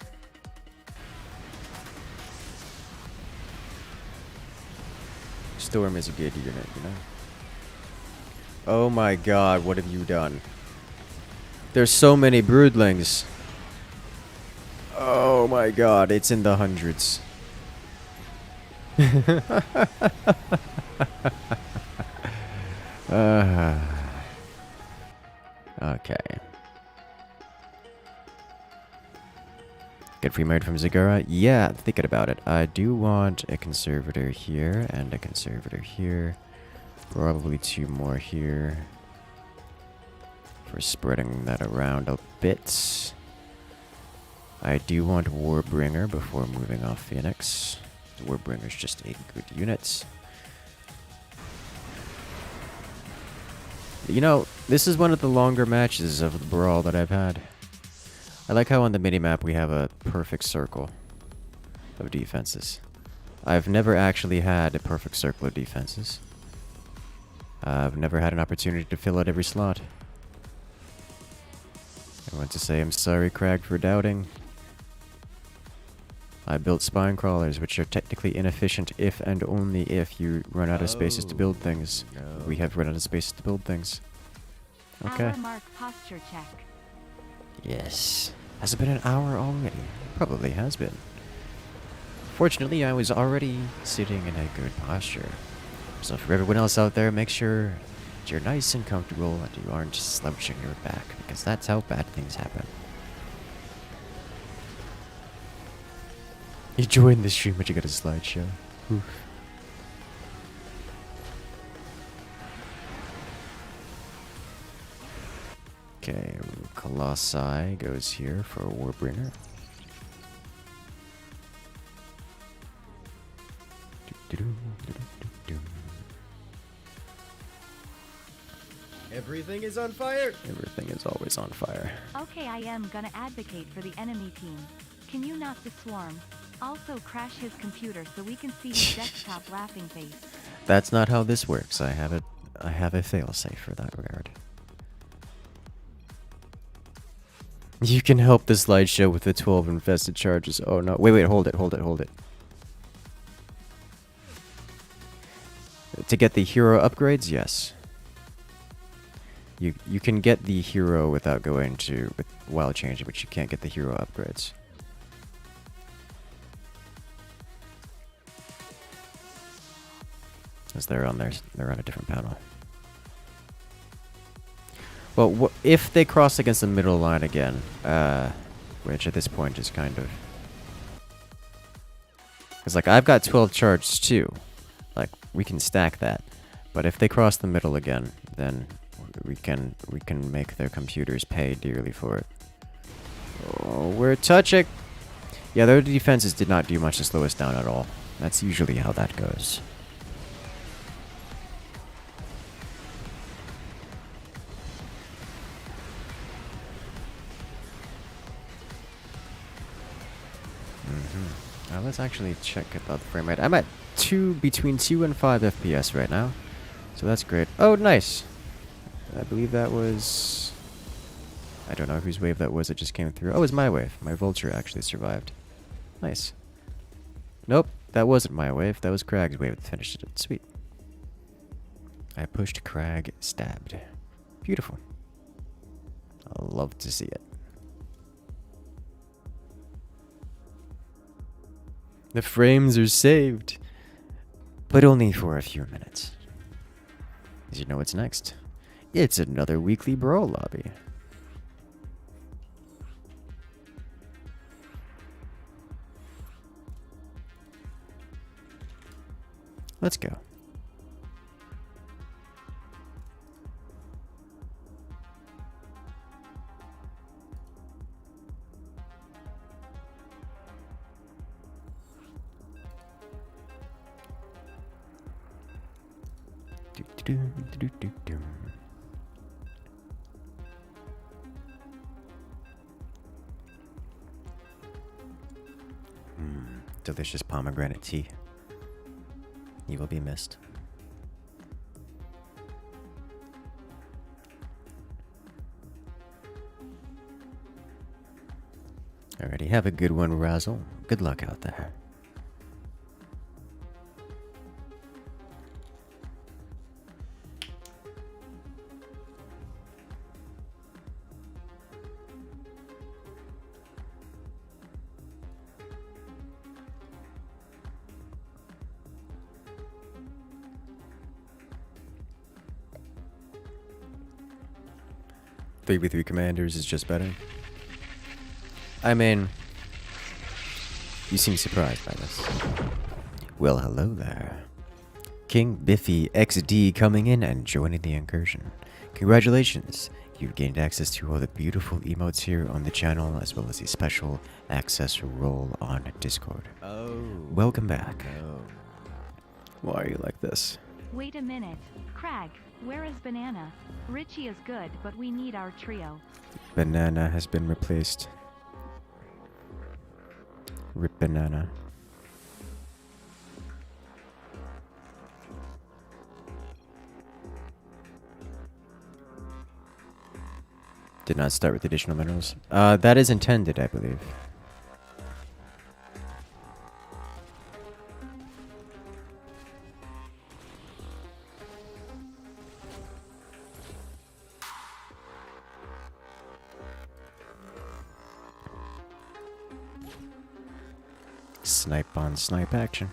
Storm is a good unit, you know? Oh my god, what have you done? There's so many broodlings. Oh my god, it's in the hundreds. Okay. Get free mode from Zagara? Yeah, thinking about it. I do want a conservator here and a conservator here. Probably 2 more here. For spreading that around a bit. I do want Warbringer before moving off Phoenix. Warbringer's just a good unit. You know, this is one of the longer matches of the Brawl that I've had. I like how on the minimap we have a perfect circle of defenses. I've never actually had a perfect circle of defenses. I've never had an opportunity to fill out every slot. I want to say I'm sorry, Crag, for doubting. I built spine crawlers, which are technically inefficient if and only if you run out of spaces to build things. No. We have run out of spaces to build things. Okay. Hour mark posture check. Yes. Has it been an hour already? Probably has been. Fortunately, I was already sitting in a good posture. So for everyone else out there, make sure that you're nice and comfortable and you aren't slouching your back, because that's how bad things happen. You joined the stream, but you got a slideshow. Oof. Okay, Colossi goes here for a Warbringer. Everything is on fire. Everything is always on fire. Okay, I am gonna advocate for the enemy team. Can you not the swarm? Also crash his computer so we can see his desktop laughing face. That's not how this works. I have a failsafe for that regard. You can help the slideshow with the 12 infested charges. Oh no. Wait, hold it. To get the hero upgrades, yes. You can get the hero without going to while changing, but you can't get the hero upgrades. As they're on a different panel. Well, if they cross against the middle line again, which at this point is kind of... Because, like, I've got 12 charges too. Like, we can stack that. But if they cross the middle again, then we can make their computers pay dearly for it. Oh, we're touching! Yeah, their defenses did not do much to slow us down at all. That's usually how that goes. Let's actually check about the frame rate. I'm at between 2 and 5 FPS right now, so that's great. Oh, nice. I believe that was... I don't know whose wave that was that just came through. Oh, it was my wave. My vulture actually survived. Nice. Nope, that wasn't my wave. That was Crag's wave that finished it. Sweet. I pushed Crag, stabbed. Beautiful. I love to see it. The frames are saved, but only for a few minutes. As you know what's next? It's another weekly Brawl lobby. Let's go. Do-do-do-do-do-do. Delicious pomegranate tea. You will be missed. Alrighty, have a good one, Razzle. Good luck out there. Three v three commanders is just better. I mean, you seem surprised by this. Well, hello there. King Biffy XD coming in and joining the incursion. Congratulations, you've gained access to all the beautiful emotes here on the channel, as well as a special access role on Discord. Oh. Welcome back. Oh. Why are you like this? Wait a minute. Crag, where is Banana? Richie is good, but we need our trio. Banana has been replaced. Rip Banana. Did not start with additional minerals. That is intended, I believe. Snipe on snipe action.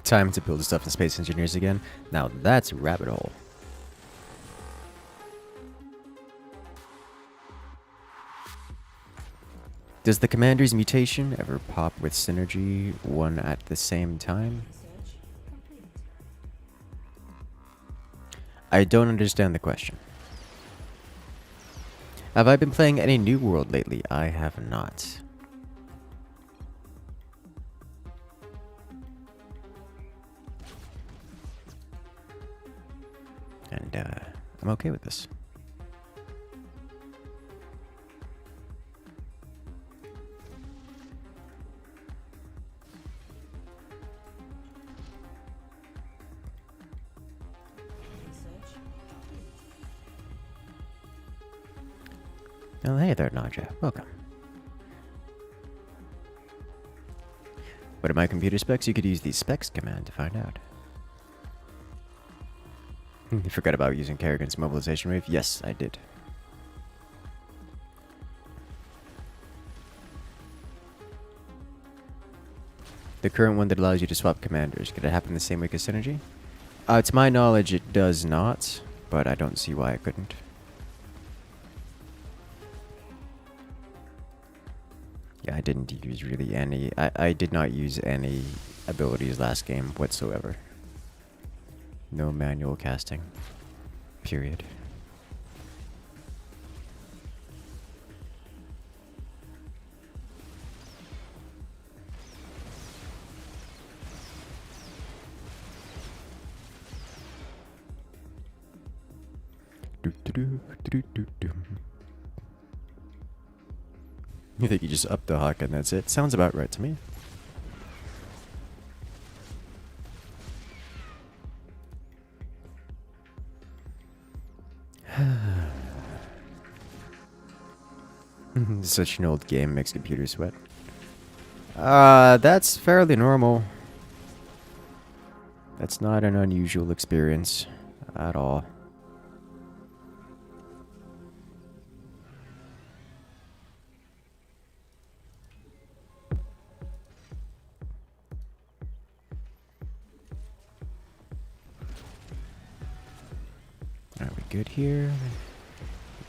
Time to build stuff in Space Engineers again. Now that's a rabbit hole. Does the commander's mutation ever pop with synergy one at the same time? I don't understand the question. Have I been playing any New World lately? I have not. And I'm okay with this. Oh, hey there, Naja. Welcome. What are my computer specs? You could use the specs command to find out. You forgot about using Kerrigan's mobilization wave? Yes, I did. The current one that allows you to swap commanders, could it happen the same week as Synergy? To my knowledge, it does not, but I don't see why it couldn't. Yeah, I didn't use really any. I did not use any abilities last game whatsoever. No manual casting. Period. You think you just up the hawk and that's it? Sounds about right to me. Such an old game makes computer sweat. That's fairly normal. That's not an unusual experience at all. Are we good here?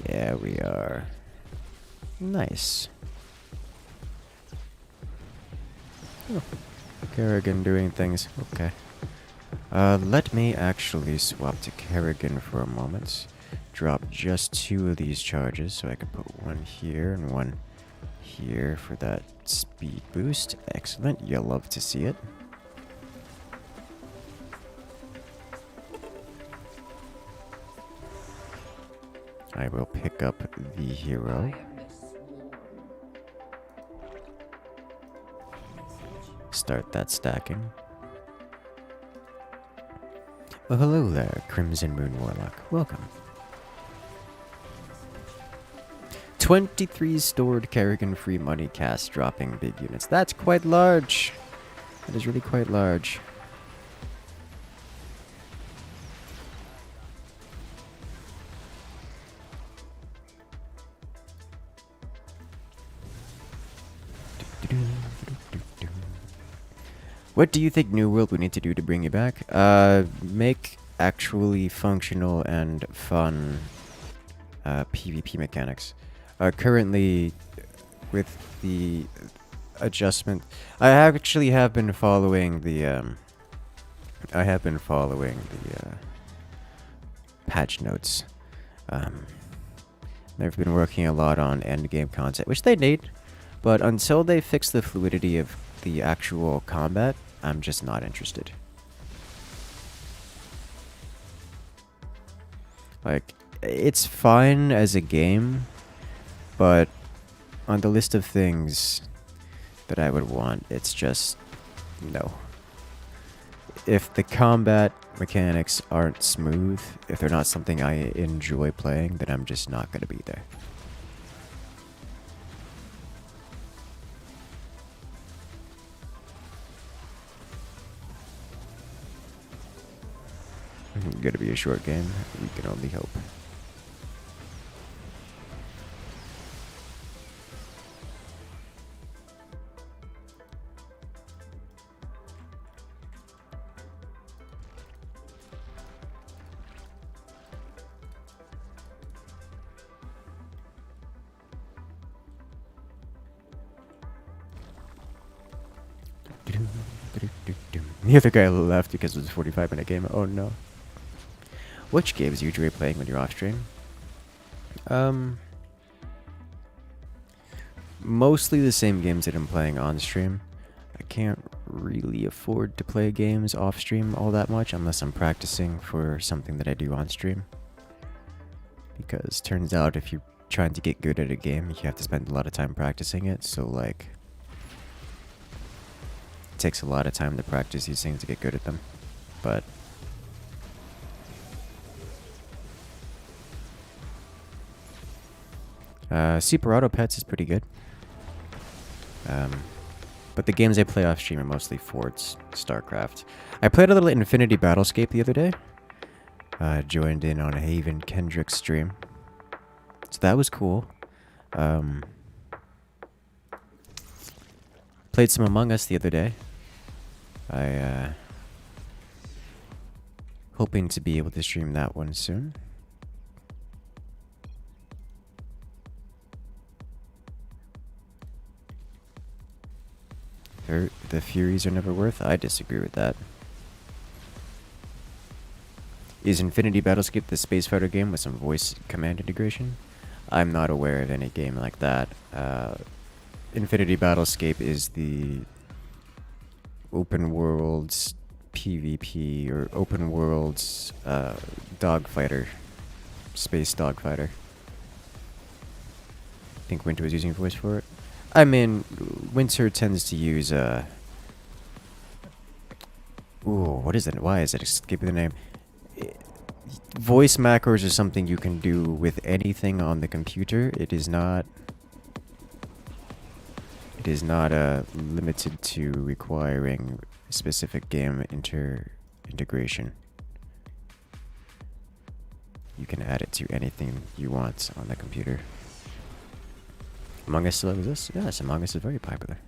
Yeah, we are. Nice. Kerrigan doing things. Okay. Let me actually swap to Kerrigan for a moment. Drop just 2 of these charges so I can put one here and one here for that speed boost. Excellent. You'll love to see it. I will pick up the hero. Start that stacking. Well, hello there, Crimson Moon Warlock. Welcome. 23 stored Kerrigan free money cast dropping big units. That's quite large. That is really quite large. What do you think, New World, we need to do to bring you back? Make actually functional and fun PvP mechanics. Currently, with the adjustment, I actually have been following the patch notes. They've been working a lot on endgame content, which they need, but until they fix the fluidity of the actual combat, I'm just not interested. Like, it's fine as a game, but on the list of things that I would want, it's just no. If the combat mechanics aren't smooth, if they're not something I enjoy playing, then I'm just not going to be there. Gonna be a short game, we can only hope. The other guy left because it was a 45-minute game. Oh no. Which games do you enjoy playing when you're off stream? Mostly the same games that I'm playing on stream. I can't really afford to play games off stream all that much unless I'm practicing for something that I do on stream. Because turns out if you're trying to get good at a game, you have to spend a lot of time practicing it, so like it takes a lot of time to practice these things to get good at them. But Super Auto Pets is pretty good. But the games I play off stream are mostly Forts, StarCraft. I played a little Infinity Battlescape the other day. Joined in on Haven Kendrick's stream. So that was cool. Played some Among Us the other day. Hoping to be able to stream that one soon. The Furies are never worth? I disagree with that. Is Infinity Battlescape the space fighter game with some voice command integration? I'm not aware of any game like that. Infinity Battlescape is the open world's PvP or open world's dogfighter, space dogfighter. I think Winter was using voice for it. I mean, Winter tends to use ooh, what is it? Why is it escaping the name? Voice macros is something you can do with anything on the computer. It is not limited to requiring specific game integration. You can add it to anything you want on the computer. Among Us still exists? Yes, Among Us is very popular.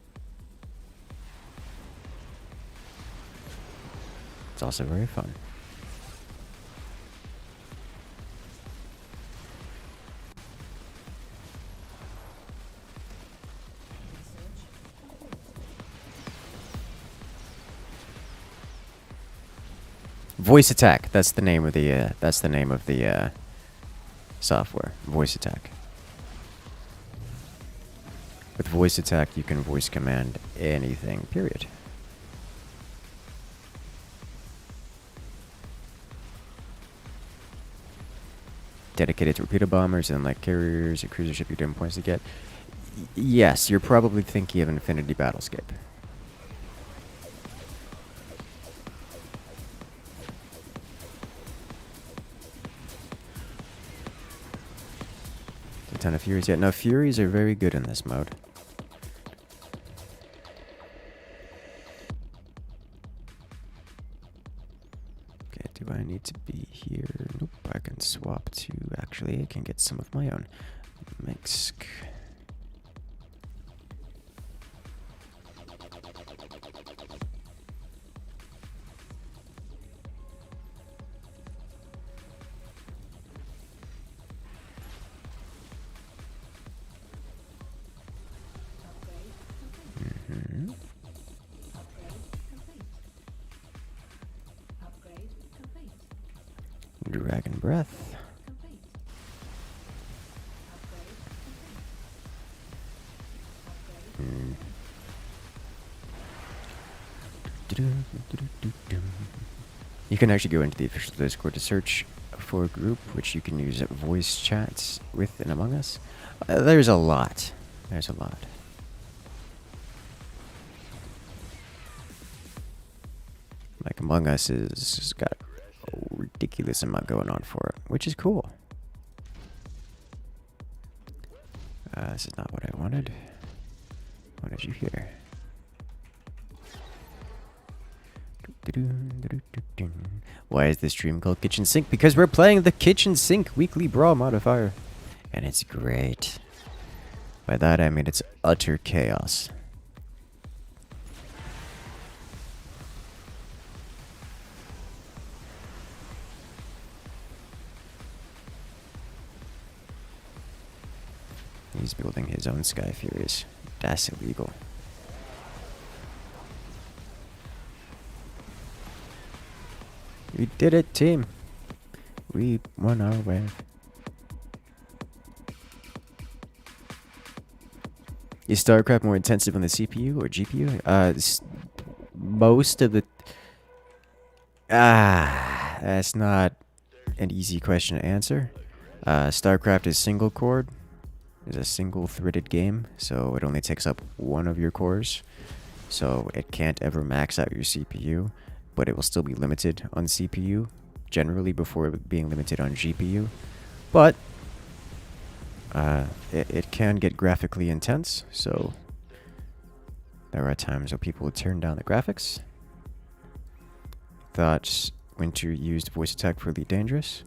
It's also very fun. Voice attack. That's the name of the software. Voice attack. With voice attack, you can voice command anything. Period. Dedicated torpedo bombers and like carriers, a cruiser ship, you're doing points to get. Yes, you're probably thinking of Infinity Battlescape. A ton of Furies yet. No, Furies are very good in this mode. Okay, do I need to be here? Nope, I can swap to... Actually, I can get some of my own. Mix. Dragon Breath. You can actually go into the official Discord to search for a group, which you can use voice chats with in Among Us. There's a lot. There's a lot. Like Among Us has got a ridiculous amount going on for it, which is cool. This is not what I wanted. What did you hear? Why is this stream called Kitchen Sink? Because we're playing the Kitchen Sink weekly brawl modifier. And it's great. By that I mean it's utter chaos. He's building his own Sky Furies. That's illegal. We did it, team. We won our wave. Is StarCraft more intensive on the CPU or GPU? Most of the... that's not an easy question to answer. StarCraft is single core. It's a single threaded game, so it only takes up one of your cores. So it can't ever max out your CPU, but it will still be limited on CPU, generally before being limited on GPU. But it can get graphically intense, so there are times where people would turn down the graphics. Thought Winter used voice attack for Elite Dangerous.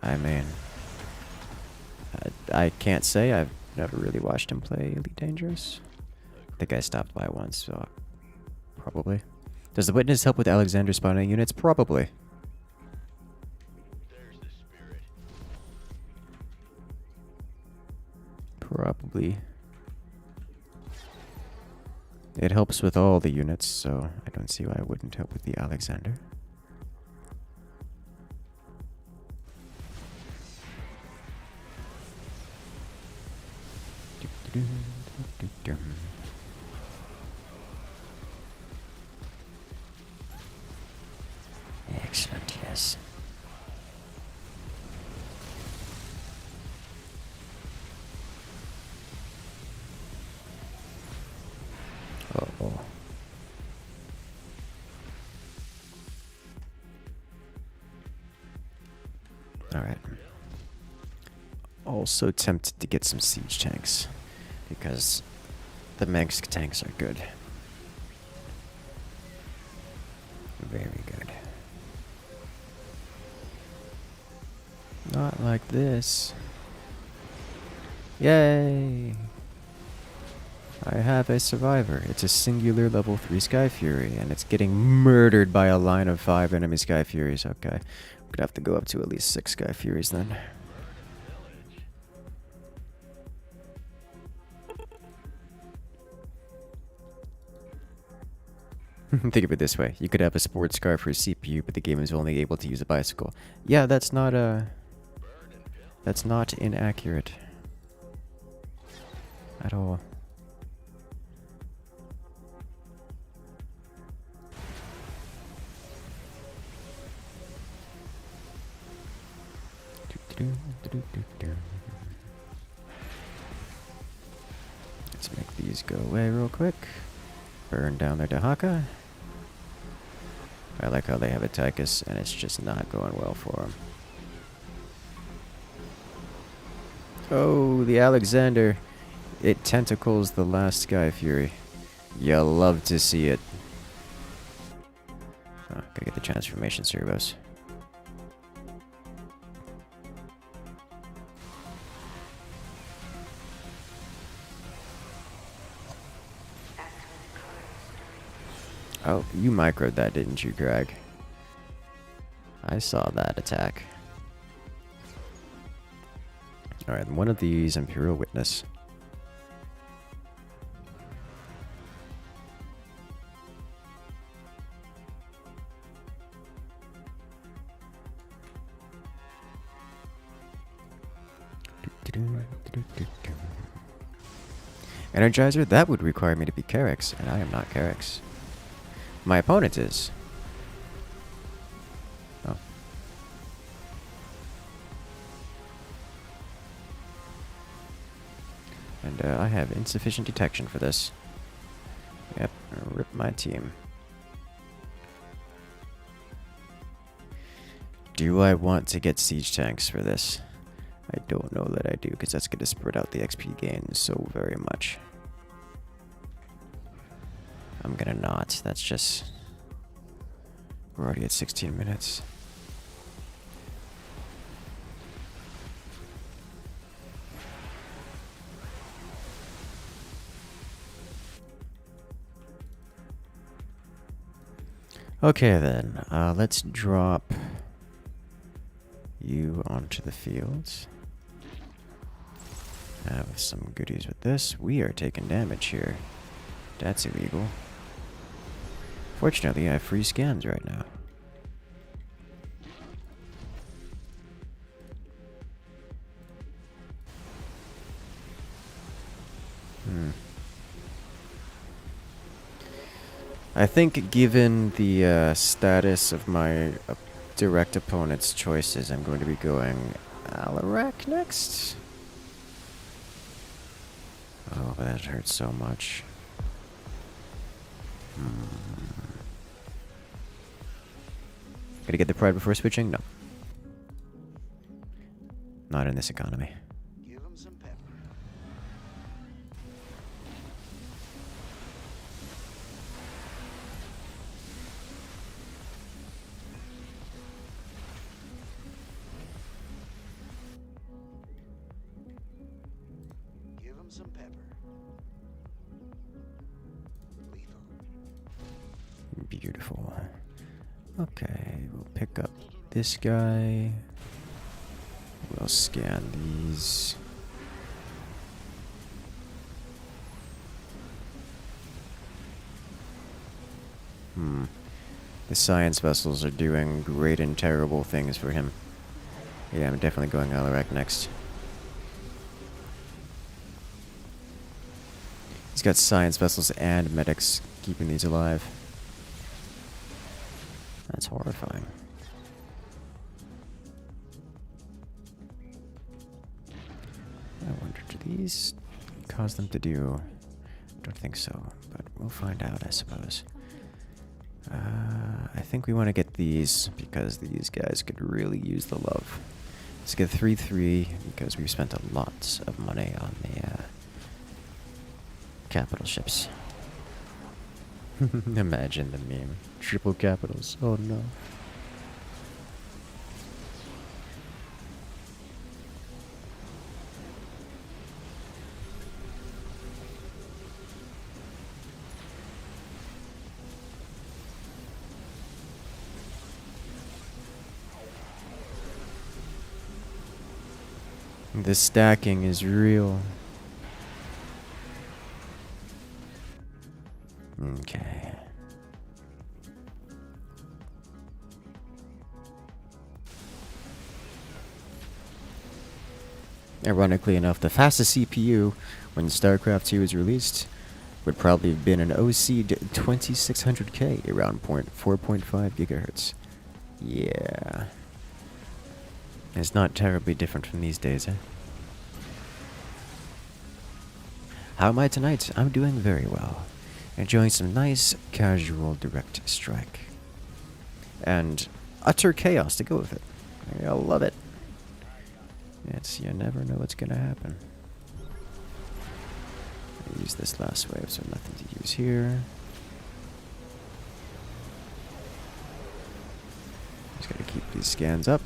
I mean, I can't say. I've never really watched him play Elite Dangerous. I think I stopped by once, so probably. Does the Witness help with Alexander spawning units? Probably. Probably. It helps with all the units, so I don't see why it wouldn't help with the Alexander. Excellent, yes. Uh-oh. Alright. Also tempted to get some siege tanks, because the Mengsk tanks are good. Very good. Not like this. Yay! I have a survivor. It's a singular level 3 Sky Fury, and it's getting murdered by a line of 5 enemy Sky Furies. Okay. I'm gonna have to go up to at least 6 Sky Furies then. Think of it this way. You could have a sports car for a CPU, but the game is only able to use a bicycle. Yeah, that's not inaccurate. At all. Let's make these go away real quick. Burn down their Dahaka. I like how they have a Tychus, and it's just not going well for them. Oh, the Alexander. It tentacles the last Sky Fury. You love to see it. Oh, gotta get the transformation servos. Oh, you microed that, didn't you, Greg? I saw that attack. Alright, one of these Imperial Witness. Energizer? That would require me to be Carex, and I am not Carex. My opponent is. Oh. And I have insufficient detection for this. Yep, rip my team. Do I want to get siege tanks for this? I don't know that I do, because that's going to spread out the XP gain so very much. I'm gonna not. That's just... We're already at 16 minutes. Okay then, let's drop you onto the fields. Have some goodies with this. We are taking damage here. That's illegal. Fortunately, I have free scans right now. I think given the status of my direct opponent's choices, I'm going to be going Alarak next. Oh, that hurts so much. Gotta get the pride before switching? No. Not in this economy. Give 'em some pepper. Give 'em some pepper. Lethal. Beautiful. Okay, we'll pick up this guy. We'll scan these. The science vessels are doing great and terrible things for him. Yeah, I'm definitely going Alarak next. He's got science vessels and medics keeping these alive. That's horrifying. I wonder, do these cause them to do... I don't think so, but we'll find out, I suppose. I think we want to get these because these guys could really use the love. Let's get 3-3 because we've spent a lot of money on the capital ships. Imagine the meme. Triple capitals. Oh no. The stacking is real. Okay. Ironically enough, the fastest CPU when StarCraft II was released would probably have been an OC 2600K, around 4.5 gigahertz. Yeah. It's not terribly different from these days, eh? How am I tonight? I'm doing very well. Enjoying some nice, casual, direct strike. And utter chaos to go with it. I love it. You never know what's gonna happen. I use this last wave, so nothing to use here. Just gotta keep these scans up.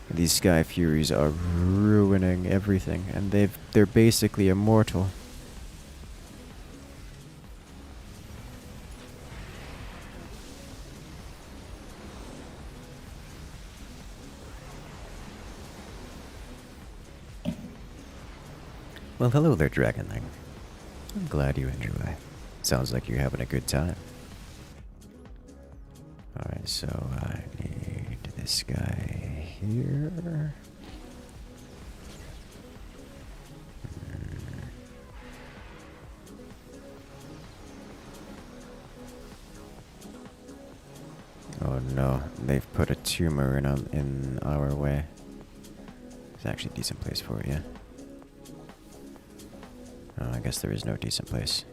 These Sky Furies are ruining everything, and they're basically immortal. Well, hello there, Dragon Thing. I'm glad you enjoy. Sounds like you're having a good time. Alright, so I need this guy here. Oh no, they've put a tumor in our way. It's actually a decent place for it, yeah. Oh, I guess there is no decent place.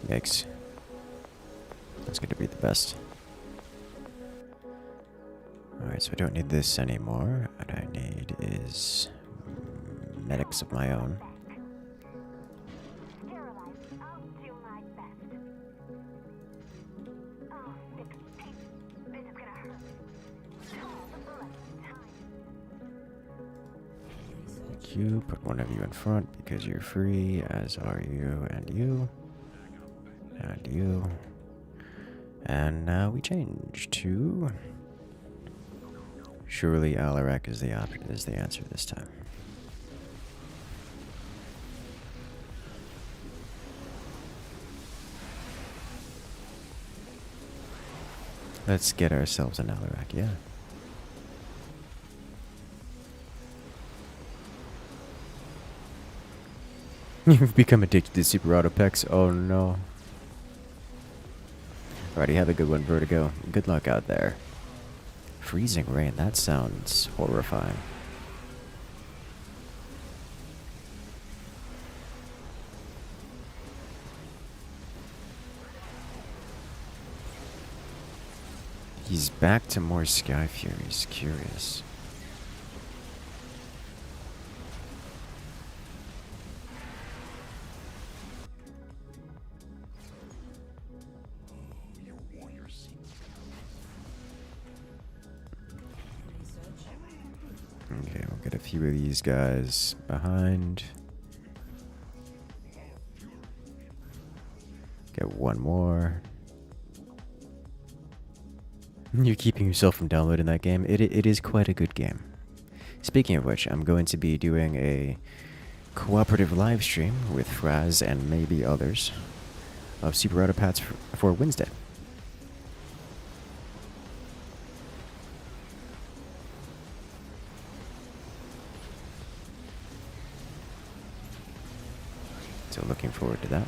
Yikes. That's going to be the best. Alright, so I don't need this anymore. What I need is medics of my own. You put one of you in front because you're free, as are you and you and you. And now we change to surely Alarak is the answer this time. Let's get ourselves an Alarak, yeah. You've become addicted to super auto pecs. Oh no. Alrighty, have a good one, Vertigo. Good luck out there. Freezing rain, that sounds horrifying. He's back to more Sky Furies. Curious. Okay, we'll get a few of these guys behind. Get one more. You're keeping yourself from downloading that game. It is quite a good game. Speaking of which, I'm going to be doing a cooperative live stream with Fraz and maybe others of Super Auto Pats for Wednesday. So looking forward to that.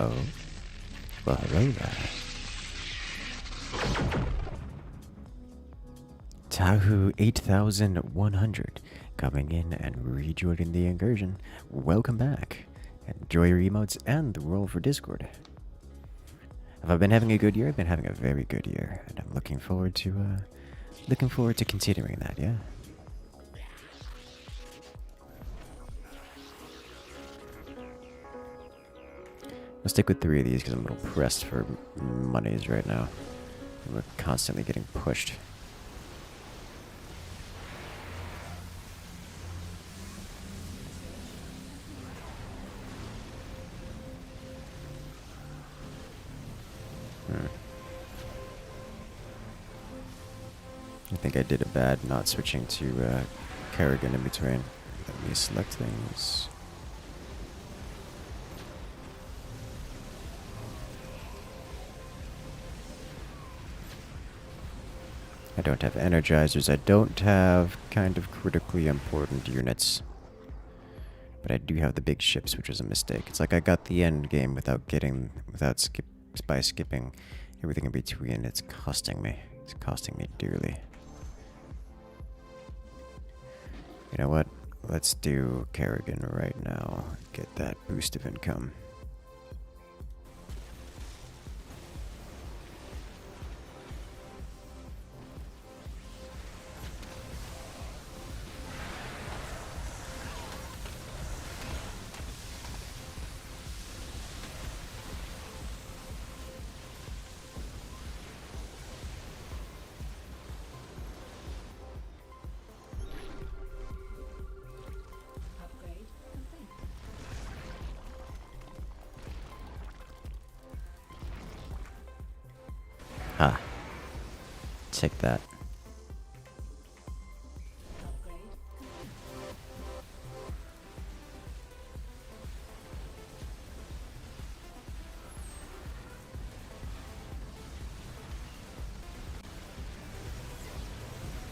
Oh. Well, hello there. Tahu 8100 coming in and rejoining the incursion. Welcome back. Enjoy your emotes and the roll for Discord. Have I been having a good year? I've been having a very good year, and I'm looking forward to continuing that, yeah. I'll stick with 3 of these because I'm a little pressed for monies right now. We're constantly getting pushed. I think I did a bad not switching to Kerrigan in between. Let me select things. I don't have energizers. I don't have kind of critically important units. But I do have the big ships, which is a mistake. It's like I got the end game by skipping everything in between. It's costing me. It's costing me dearly. You know what? Let's do Kerrigan right now. Get that boost of income. Ah. Take that.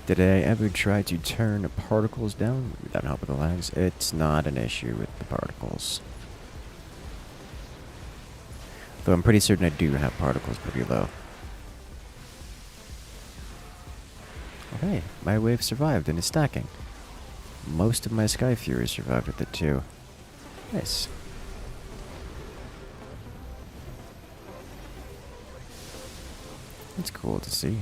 Did I ever try to turn particles down without help with the lags? It's not an issue with the particles. Though I'm pretty certain I do have particles pretty low. Hey, my wave survived and is stacking. Most of my Sky Fury survived with it too. Nice. That's cool to see.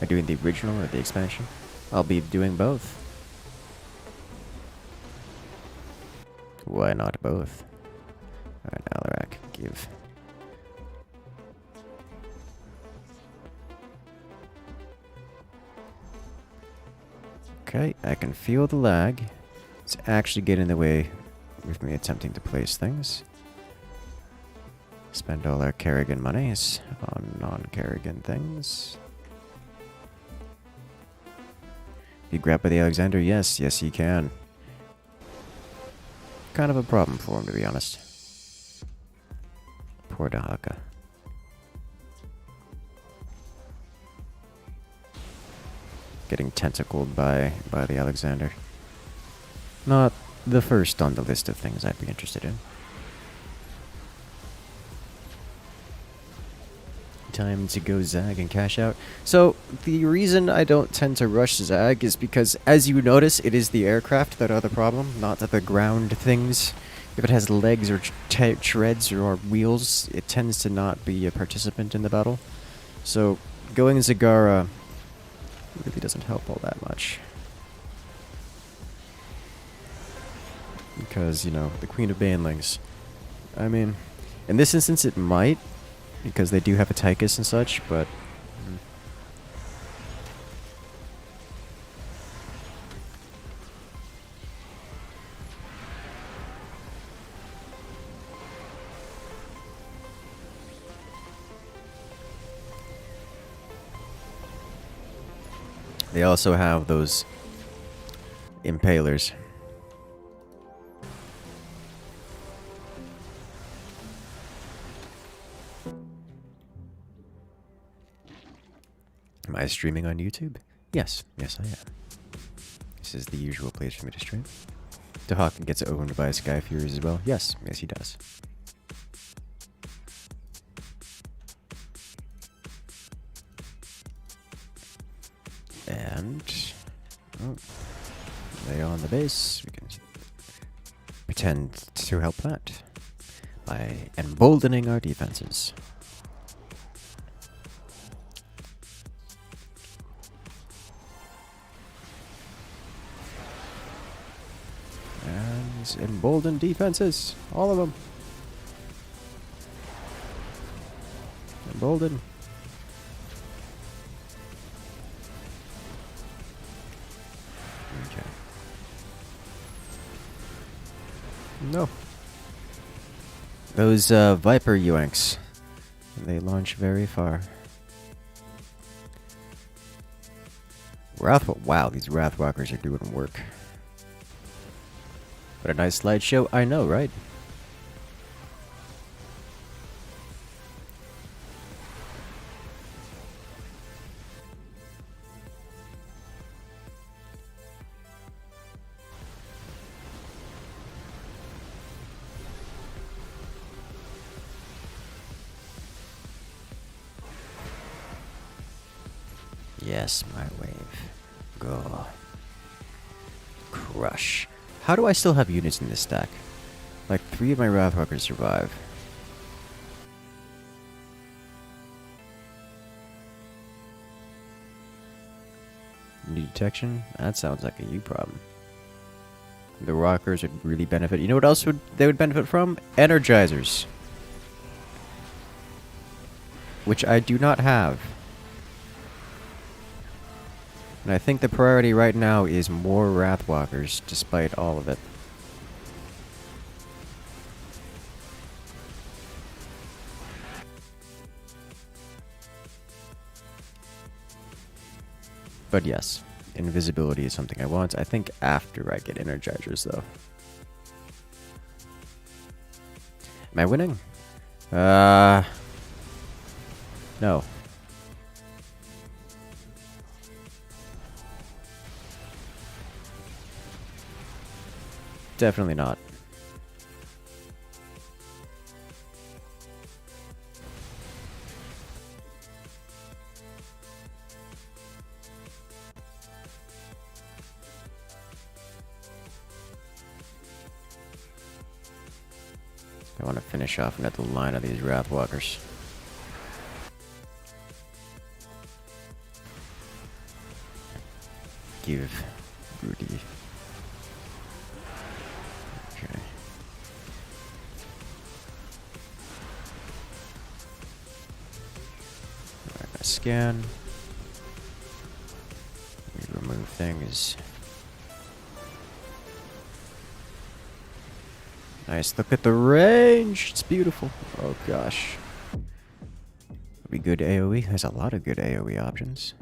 Are you doing the original or the expansion? I'll be doing both. Why not both? Alright, Alarak, give. Okay, I can feel the lag. It's actually getting in the way with me attempting to place things. Spend all our Kerrigan monies on non-Kerrigan things. You grab by the Alexander? Yes, yes you can. Kind of a problem for him, to be honest. Poor Dahaka. Getting tentacled by the Alexander. Not the first on the list of things I'd be interested in. Time to go Zag and cash out. So, the reason I don't tend to rush Zag is because, as you notice, it is the aircraft that are the problem, not the ground things. If it has legs or treads or wheels, it tends to not be a participant in the battle. So, going Zagara really doesn't help all that much. Because, you know, the Queen of Banelings. I mean, in this instance it might, because they do have a Tychus and such, but... They also have those impalers. Am I streaming on YouTube? Yes, yes I am. This is the usual place for me to stream. Dahaka gets owned by Sky Furies as well. Yes, yes he does. And they on the base. We can pretend to help that by emboldening our defenses. And embolden defenses, all of them. Embolden. No. Those Viper Uanks, they launch very far. Wow, these Wrathwalkers are doing work. What a nice slideshow, I know, right? Yes, my wave. Go. Crush. How do I still have units in this stack? Like, 3 of my Wrathwalkers survive. New detection? That sounds like a you problem. The rockers would really benefit. You know what else they would benefit from? Energizers. Which I do not have. And I think the priority right now is more Wrathwalkers, despite all of it. But yes, invisibility is something I want. I think after I get Energizers, though. Am I winning? No. Definitely not. I want to finish off another line of these Wrathwalkers. Give Rudy. Okay. Alright, I scan. We remove things. Nice, look at the range! It's beautiful. Oh gosh. Would be good AoE. There's a lot of good AoE options.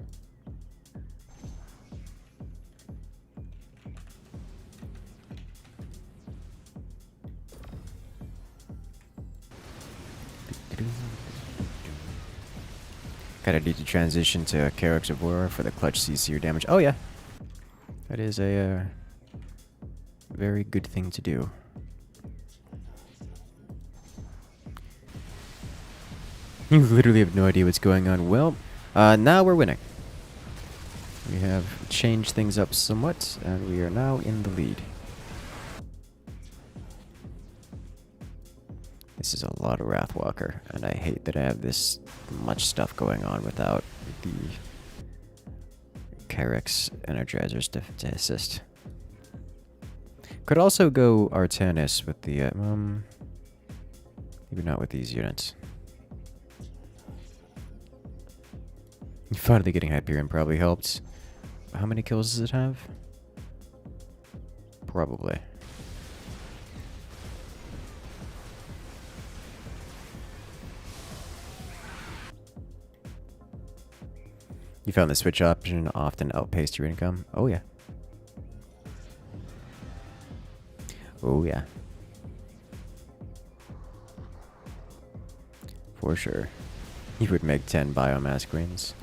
Kinda need to transition to Karak's Aurora for the clutch CC or damage. Oh yeah! That is a very good thing to do. You literally have no idea what's going on. Well, now we're winning. We have changed things up somewhat, and we are now in the lead. This is a lot of Wrathwalker, and I hate that I have this much stuff going on without the Karak's Energizers to assist. Could also go Artanis with the, maybe not with these units. Finally getting Hyperion probably helped. How many kills does it have? Probably. You found the switch option often outpaced your income? Oh yeah. Oh yeah. For sure. You would make 10 biomass queens.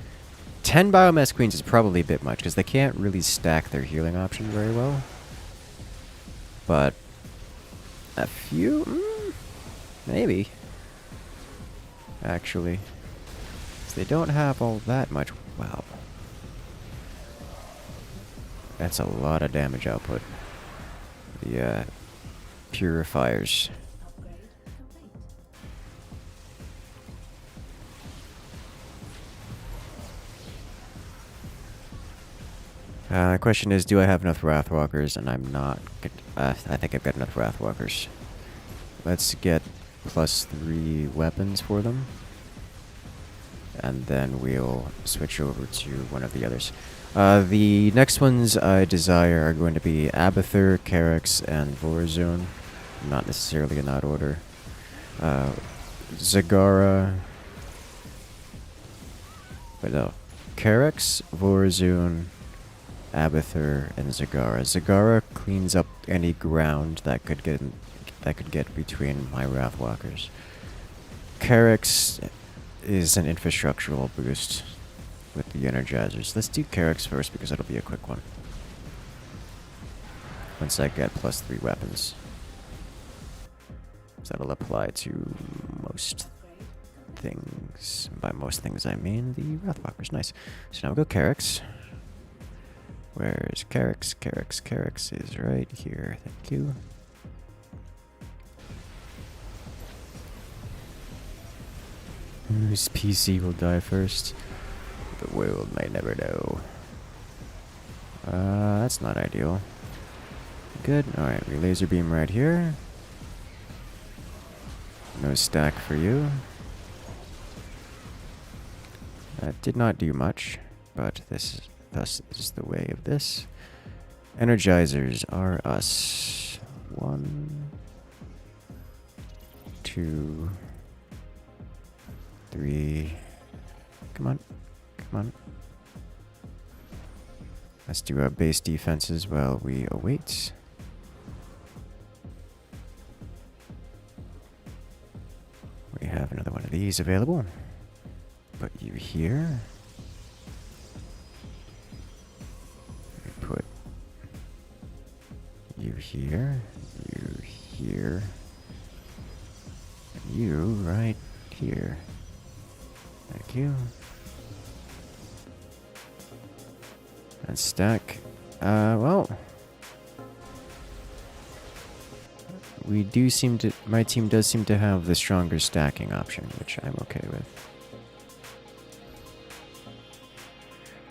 10 biomass queens is probably a bit much, because they can't really stack their healing option very well. But a few? Maybe. Actually. 'Cause they don't have all that much. Wow. That's a lot of damage output. The purifiers. The question is, do I have enough Wrathwalkers? And I'm not. I think I've got enough Wrathwalkers. Let's get +3 weapons for them. And then we'll switch over to one of the others. The next ones I desire are going to be Abathur, Karak's, and Vorazone. Not necessarily in that order. Zagara. But no. Karak's, Vorazone, Abathur, and Zagara. Zagara cleans up any ground that could get between my Wrathwalkers. Carix is an infrastructural boost with the Energizers. Let's do Carix first because it'll be a quick one. Once I get +3 weapons. So that'll apply to most things. By most things I mean the Wrathwalkers. Nice. So now we'll go Carix. Where's Carix? Carix is right here. Thank you. Whose PC will die first? The world may never know. That's not ideal. Good. Alright, we laser beam right here. No stack for you. That did not do much, but thus is the way of this. Energizers are us. 1, 2, 3. Come on. Come on. Let's do our base defenses while we await. We have another one of these available. Put you here. Put you here. You here. And you right here. Thank you. And stack. Well. We do seem to... My team does seem to have the stronger stacking option, which I'm okay with.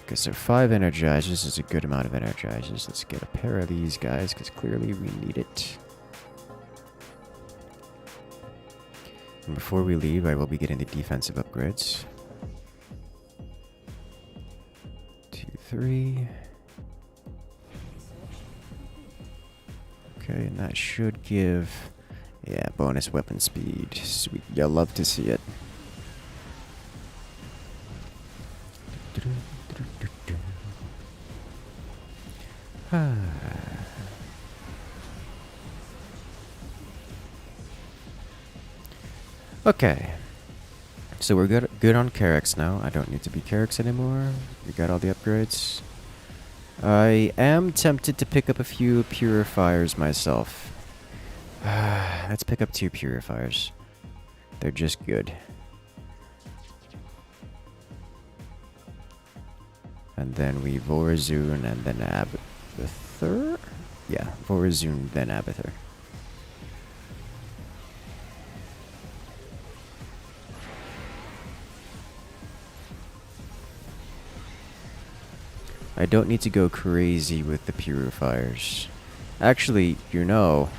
Okay, so 5 Energizers is a good amount of Energizers. Let's get a pair of these guys, because clearly we need it. And before we leave, I will be getting the defensive upgrades. 2, 3. Okay, and that should give... Yeah, bonus weapon speed. Sweet. You'll love to see it. Okay. So we're good on Carix now. I don't need to be Carix anymore. We got all the upgrades. I am tempted to pick up a few purifiers myself. Let's pick up 2 purifiers. They're just good. And then we Vorazun and then Abathur? Yeah, Vorazun, then Abathur. I don't need to go crazy with the purifiers. Actually, you know,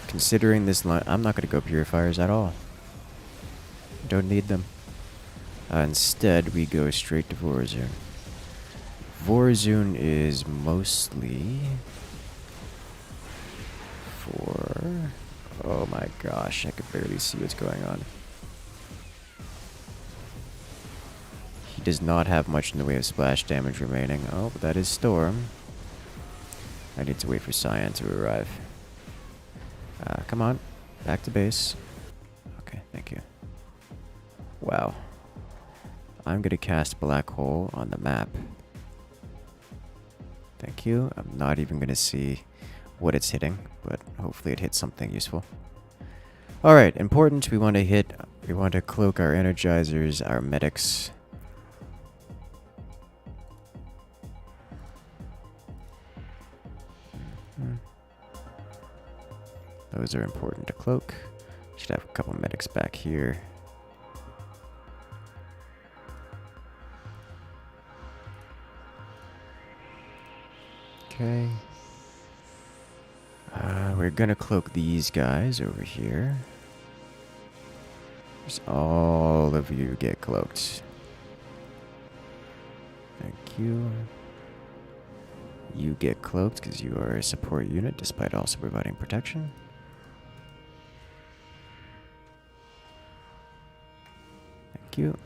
considering this line, I'm not going to go purifiers at all. Don't need them. Instead, we go straight to Vorazun. Vorazun is mostly for... Oh my gosh, I can barely see what's going on. He does not have much in the way of splash damage remaining. Oh, but that is Storm. I need to wait for Cyan to arrive. Come on. Back to base. Okay, thank you. Wow. I'm going to cast Black Hole on the map. Thank you. I'm not even going to see what it's hitting, but hopefully it hits something useful. Alright, important. We want to cloak our Energizers, our medics. Those are important to cloak. Should have a couple medics back here. Okay. We're gonna cloak these guys over here. Just all of you get cloaked. Thank you. You get cloaked because you are a support unit, despite also providing protection. Thank you.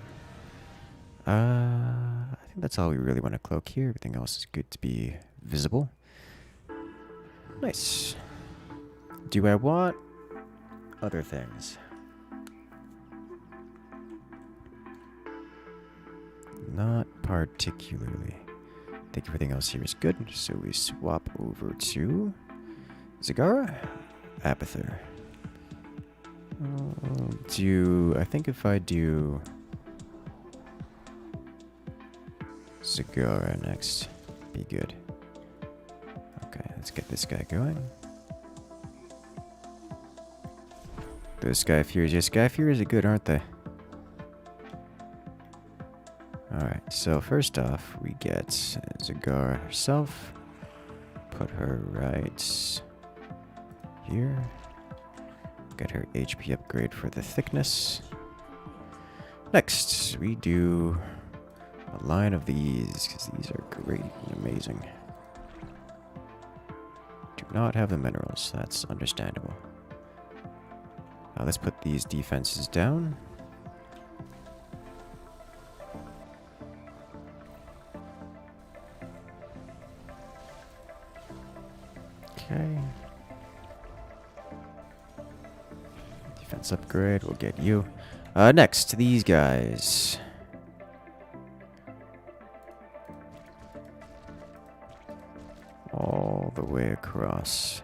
I think that's all we really want to cloak here. Everything else is good to be visible. Nice. Do I want other things? Not particularly. I think everything else here is good, so we swap over to Zagara, Abathur. I think if I do Zagara next, be good. Okay, let's get this guy going. Those Sky Furies, yeah, Sky Furies are good, aren't they? Alright, so first off, we get Zagara herself. Put her right here. Get her HP upgrade for the thickness. Next, we do a line of these, because these are great and amazing. Do not have the minerals, that's understandable. Let's put these defenses down. Okay. Defense upgrade, we'll get you. Next, these guys. All the way across.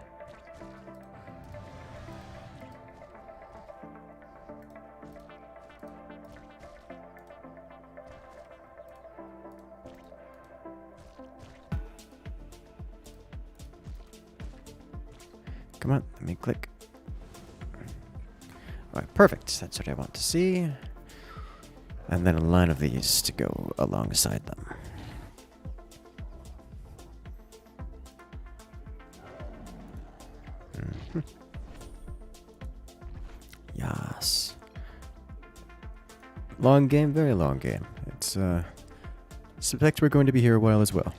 Come on, let me click. Alright, perfect. That's what I want to see. And then a line of these to go alongside them. Yes. Long game, very long game. It's, suspect we're going to be here a while as well.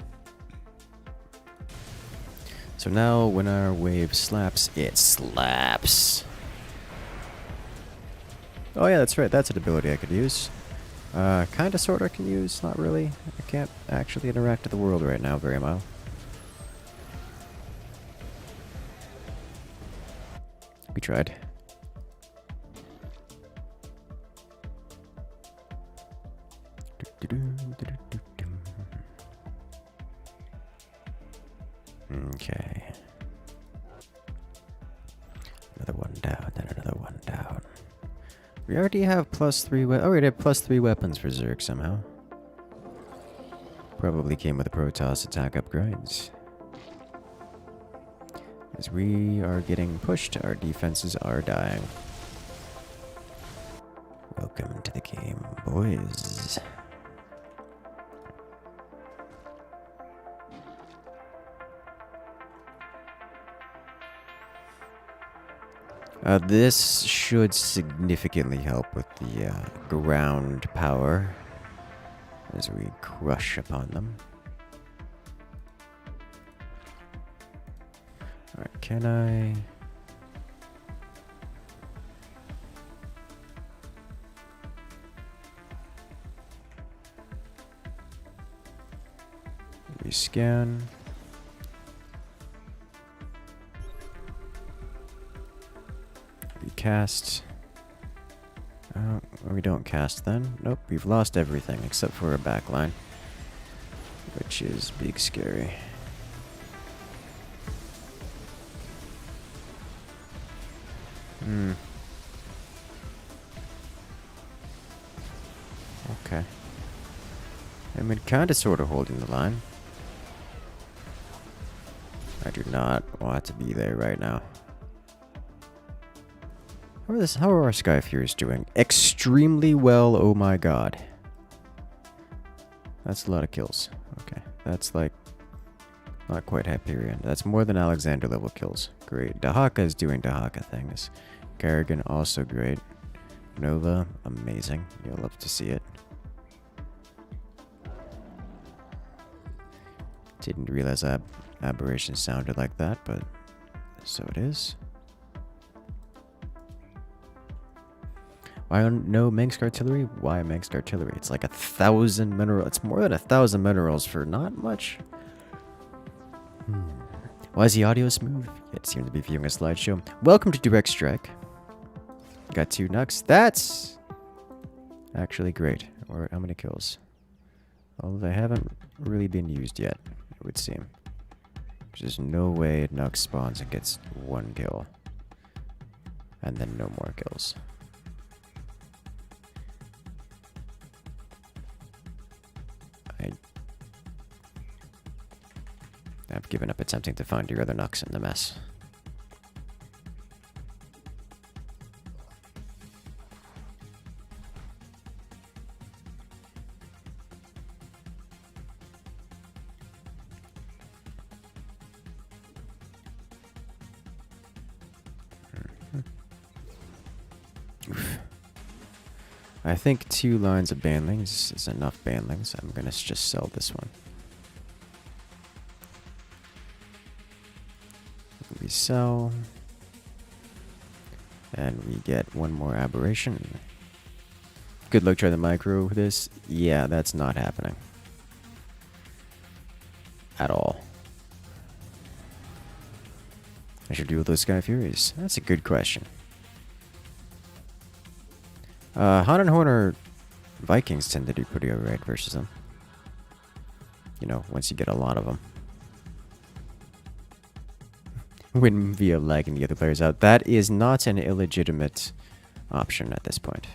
So now, when our wave slaps, it slaps. Oh yeah, that's right, that's an ability I could use. Kinda, sorta can use, not really. I can't actually interact with the world right now very well. We tried. Okay. Another one down, then another one down. We already have +3 we already have +3 weapons for Zerg somehow. Probably came with the Protoss attack upgrades. As we are getting pushed, our defenses are dying. Welcome to the game, boys. This should significantly help with the ground power as we crush upon them. Alright, can I... Rescan. Cast. We don't cast then. Nope, we've lost everything except for a backline, which is big scary. Okay. I mean, kinda sorta holding the line. I do not want to be there right now. How are our Sky Furies doing? Extremely well, oh my god. That's a lot of kills. Okay, that's like not quite Hyperion. That's more than Alexander level kills. Great. Dahaka is doing Dahaka things. Kerrigan, also great. Nova, amazing. You'll love to see it. Didn't realize Aberration sounded like that, but so it is. Why no Mengsk artillery? Why Mengsk artillery? It's like 1,000 mineral. It's more than 1,000 minerals for not much. Why is the audio smooth? It seems to be viewing a slideshow. Welcome to Direct Strike. Got 2 knocks. That's actually great. Or how many kills? Well, they haven't really been used yet, it would seem. There's no way Nux spawns and gets 1 kill. And then no more kills. I've given up attempting to find your other Nux in the mess. Oof. I think 2 lines of banlings is enough banlings. I'm gonna just sell this one. We sell. And we get 1 more aberration. Good luck trying to micro this. Yeah, that's not happening. At all. I should deal with those Sky Furies. That's a good question. Han and Horner Vikings tend to do pretty alright versus them. You know, once you get a lot of them. Win via lagging the other players out. That is not an illegitimate option at this point.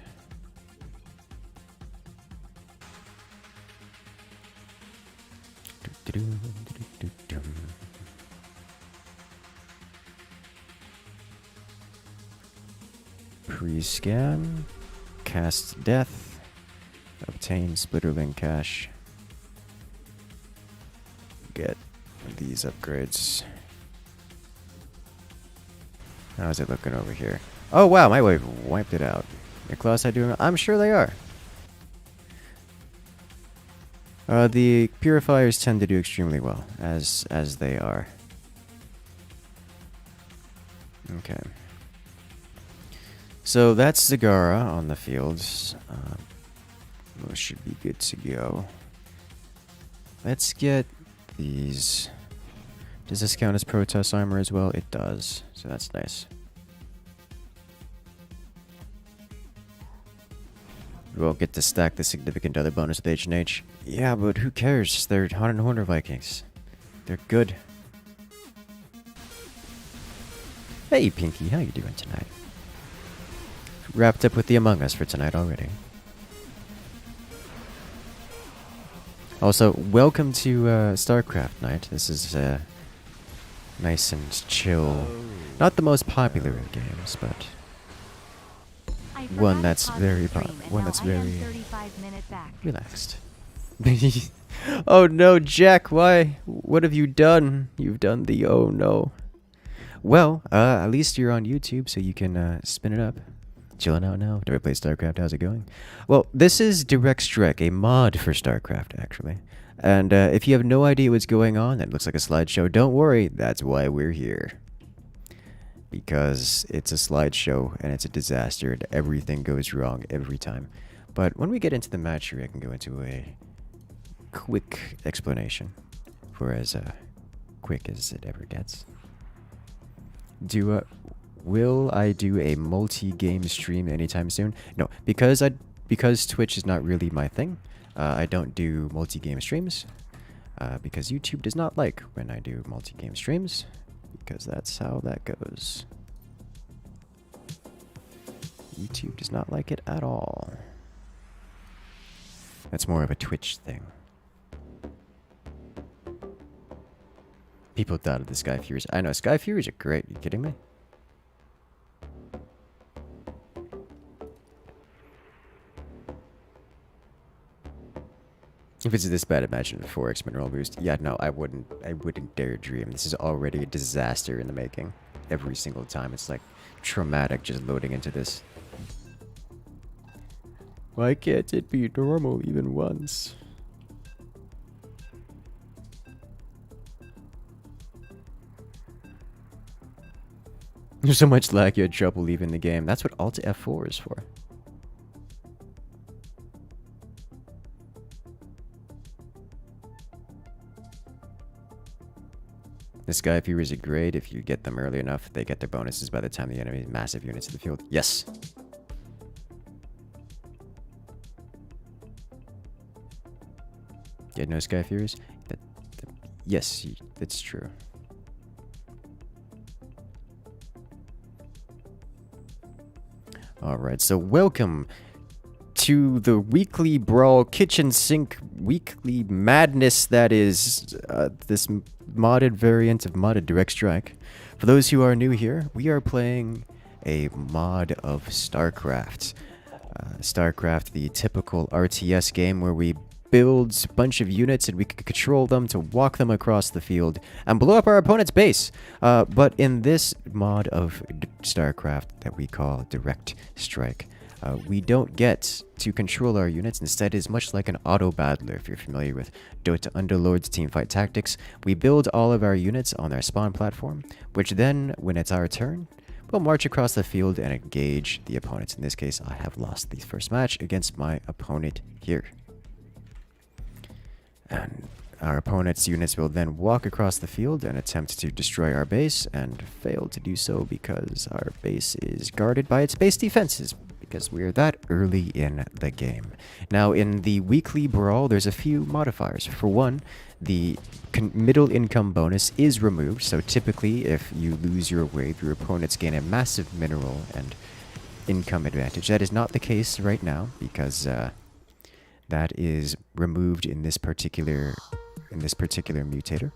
Pre-scan. Cast Death. Obtain Splitterling Cash. Get these upgrades. How's it looking over here? Oh wow, my wave wiped it out. Your class I doing? I'm sure they are. The purifiers tend to do extremely well, as they are. Okay. So that's Zagara on the fields. Those should be good to go. Let's get these. Does this count as Protoss armor as well? It does, so that's nice. We won't get to stack the significant other bonus with H&H. Yeah, but who cares? They're Han and Horner Vikings. They're good. Hey, Pinky, how you doing tonight? Wrapped up with the Among Us for tonight already. Also, welcome to StarCraft night. This is nice and chill. Not the most popular of games, but one that's very relaxed. Oh no, Jack! Why? What have you done? You've done the oh no. Well, at least you're on YouTube, so you can spin it up. Chilling out now. Never played StarCraft. How's it going? Well, this is Direct Strike, a mod for StarCraft, actually. And if you have no idea what's going on, and it looks like a slideshow, don't worry. That's why we're here. Because it's a slideshow, and it's a disaster, and everything goes wrong every time. But when we get into the match here, I can go into a quick explanation. For as quick as it ever gets. Will I do a multi-game stream anytime soon? No, because Twitch is not really my thing. I don't do multi-game streams. Because YouTube does not like when I do multi-game streams. Because that's how that goes. YouTube does not like it at all. That's more of a Twitch thing. People doubted the Sky Furies. I know, Sky Furies are great. Are you kidding me? If it's this bad, imagine a 4x mineral boost. Yeah, no, I wouldn't dare dream. This is already a disaster in the making. Every single time. It's like traumatic just loading into this. Why can't it be normal even once? There's so much lag you had trouble leaving the game. That's what Alt F4 is for. The Sky Furies are great. If you get them early enough, they get their bonuses by the time the enemy's massive units in the field. Yes. You had no Sky Furies? Yes, that's true. Alright, so welcome to the weekly Brawl Kitchen Sink weekly madness that is this modded variant of modded Direct Strike. For those who are new here, we are playing a mod of StarCraft. StarCraft, the typical RTS game where we build a bunch of units and we can control them to walk them across the field and blow up our opponent's base. But in this mod of StarCraft that we call Direct Strike, we don't get to control our units. Instead, it's much like an auto-battler, if you're familiar with Dota Underlord's teamfight tactics. We build all of our units on their spawn platform, which then, when it's our turn, we'll march across the field and engage the opponents. In this case, I have lost the first match against my opponent here. And our opponent's units will then walk across the field and attempt to destroy our base, and fail to do so because our base is guarded by its base defenses, because we're that early in the game. Now, in the weekly brawl, there's a few modifiers. For one, the middle income bonus is removed, so typically if you lose your wave, your opponents gain a massive mineral and income advantage. That is not the case right now, because that is removed in this particular mutator.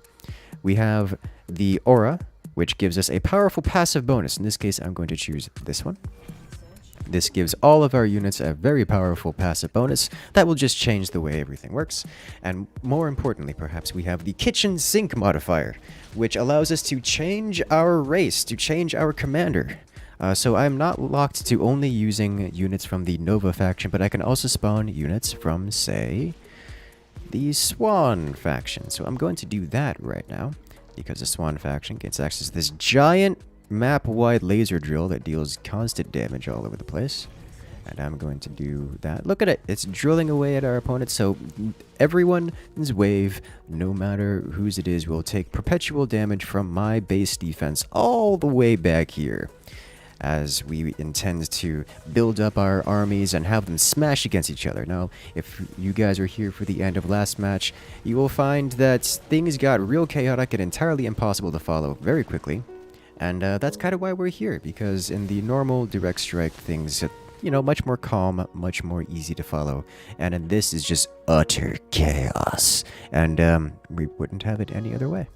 We have the aura, which gives us a powerful passive bonus. In this case, I'm going to choose this one. This gives all of our units a very powerful passive bonus that will just change the way everything works. And more importantly, perhaps, we have the kitchen sink modifier, which allows us to change our race, to change our commander. So I'm not locked to only using units from the Nova faction, but I can also spawn units from, say, the Swan faction. So I'm going to do that right now, because the Swan faction gets access to this giant map-wide laser drill that deals constant damage all over the place. And I'm going to do that. Look at it. It's drilling away at our opponents. So everyone's wave, no matter whose it is, will take perpetual damage from my base defense all the way back here, as we intend to build up our armies and have them smash against each other. Now, if you guys are here for the end of last match, you will find that things got real chaotic and entirely impossible to follow very quickly. And that's kind of why we're here, because in the normal Direct Strike, things, much more calm, much more easy to follow. And in this is just utter chaos. And we wouldn't have it any other way.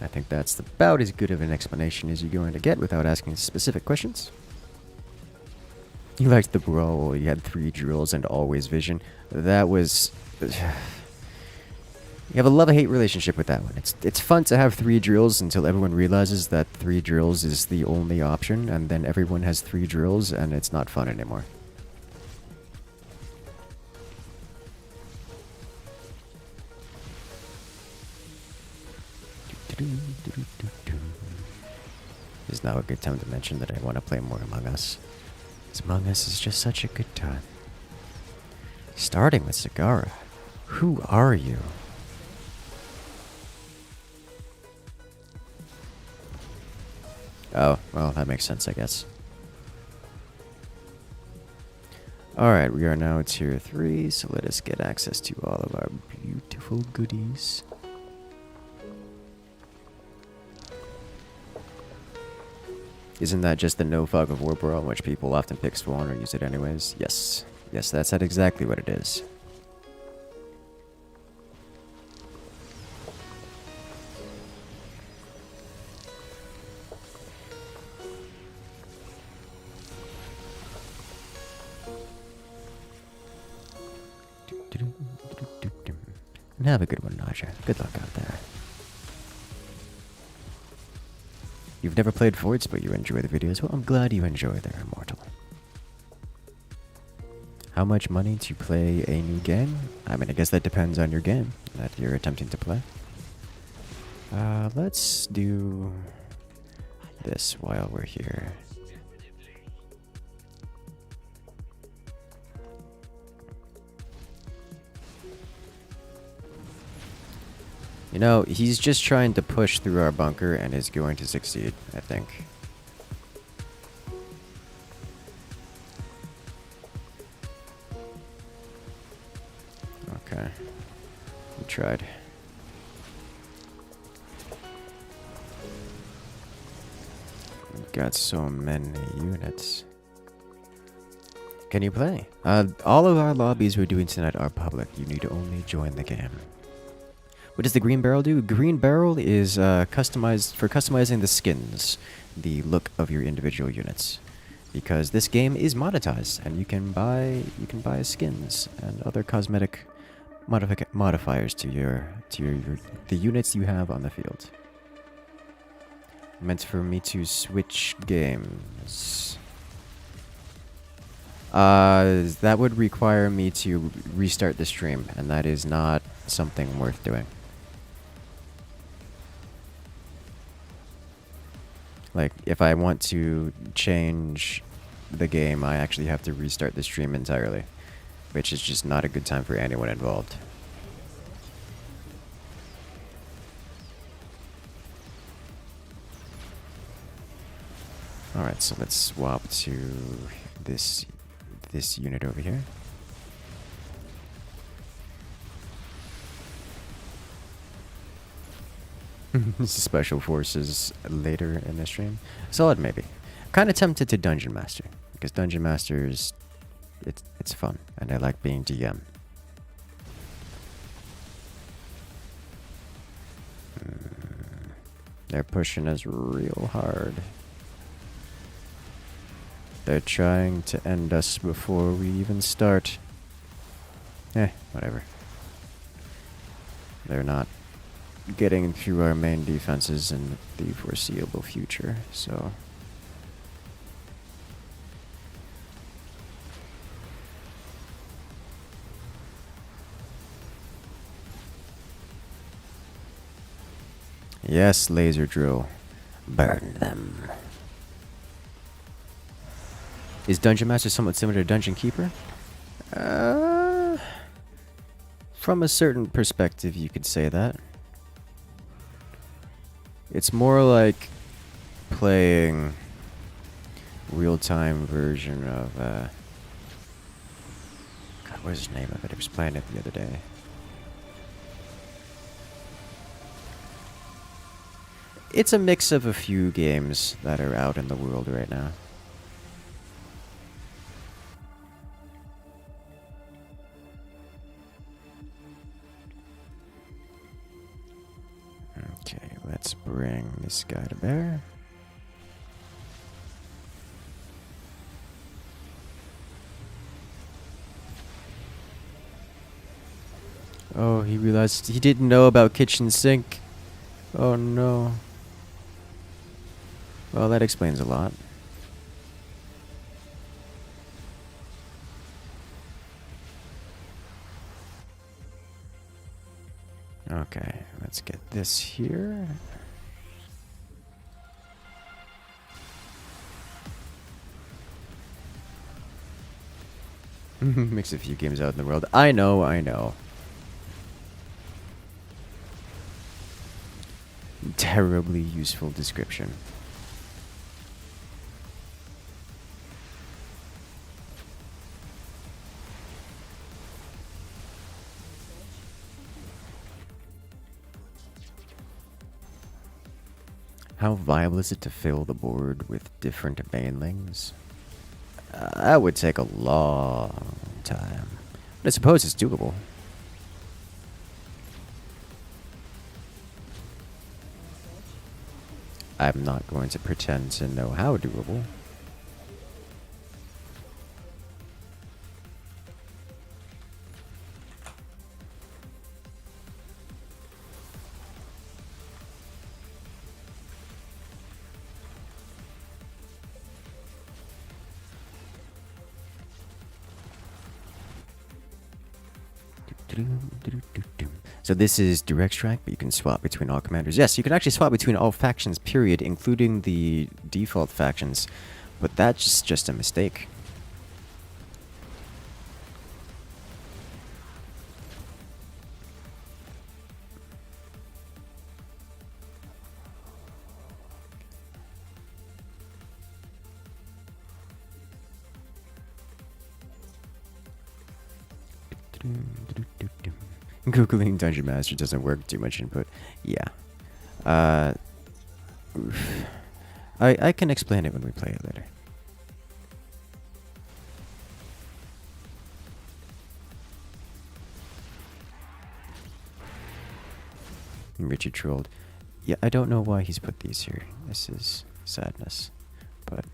I think that's about as good of an explanation as you're going to get without asking specific questions. You liked the brawl, you had 3 drills and always vision. That was... You have a love-hate relationship with that one. It's fun to have 3 drills until everyone realizes that 3 drills is the only option, and then everyone has 3 drills, and it's not fun anymore. Is now a good time to mention that I want to play more Among Us. Because Among Us is just such a good time. Starting with Sagara. Who are you? Oh, well, that makes sense, I guess. Alright, we are now tier 3, so let us get access to all of our beautiful goodies. Isn't that just the no fog of war brawl in which people often pick Swan or use it anyways? Yes. Yes, that's exactly what it is. And have a good one, Naja. Good luck out there. You've never played Voids, but you enjoy the videos. Well, I'm glad you enjoy their Immortal. How much money to play a new game? I mean, I guess that depends on your game that you're attempting to play. Let's do this while we're here. You know, he's just trying to push through our bunker and is going to succeed, I think. Okay. We tried. We've got so many units. Can you play? All of our lobbies we're doing tonight are public. You need to only join the game. What does the green barrel do? Green barrel is customized for customizing the skins, the look of your individual units, because this game is monetized, and you can buy skins and other cosmetic modifiers to the units you have on the field. Meant for me to switch games. That would require me to restart the stream, and that is not something worth doing. Like, if I want to change the game, I actually have to restart the stream entirely, which is just not a good time for anyone involved. Alright, so let's swap to this unit over here. Special forces later in the stream. Solid maybe. Kind of tempted to Dungeon Master, because Dungeon Master is it's fun, and I like being DM. They're pushing us real hard. They're trying to end us before we even start. Whatever. They're not getting through our main defenses in the foreseeable future, so... Yes, laser drill. Burn them. Is Dungeon Master somewhat similar to Dungeon Keeper? From a certain perspective, you could say that. It's more like playing real-time version of, God, what's the name of it? I was playing it the other day. It's a mix of a few games that are out in the world right now. Okay, let's bring this guy to bear. Oh, he realized he didn't know about kitchen sink. Oh no. Well, that explains a lot. Okay, let's get this here. Mix a few games out in the world. I know, I know. Terribly useful description. How viable is it to fill the board with different banelings? That would take a long time. But I suppose it's doable. I'm not going to pretend to know how doable. So this is direct strike, but you can swap between all commanders. Yes, you can actually swap between all factions, period, including the default factions. But that's just a mistake. Googling Dungeon Master doesn't work, too much input. Yeah. Oof. I can explain it when we play it later. Richard trolled. Yeah, I don't know why he's put these here. This is sadness. But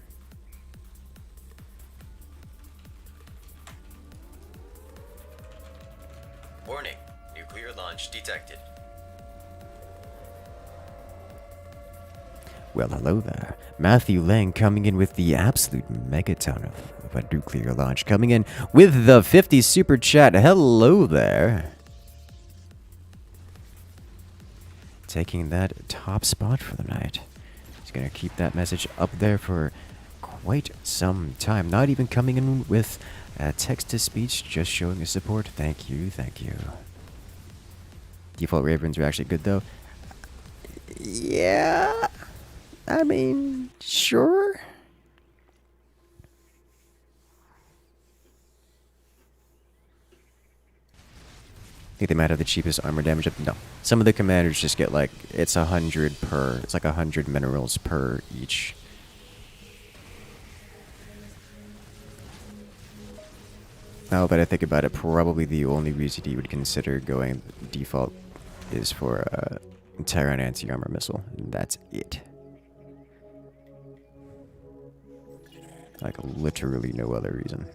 Warning. Nuclear launch detected. well, hello there. Matthew Lang coming in with the absolute megaton of a nuclear launch. Coming in with the 50 super chat. Hello there. Taking that top spot for the night. He's going to keep that message up there for quite some time. Not even coming in with text-to-speech, just showing his support. Thank you, thank you. Default Ravens are actually good, though. Yeah, I mean, sure. I think they might have the cheapest armor damage up. No. Some of the commanders just get like, it's 100 per, it's like 100 minerals per each. Now that I think about it, probably the only reason you would consider going default is for Terran anti-armor missile. And that's it. Like, literally no other reason.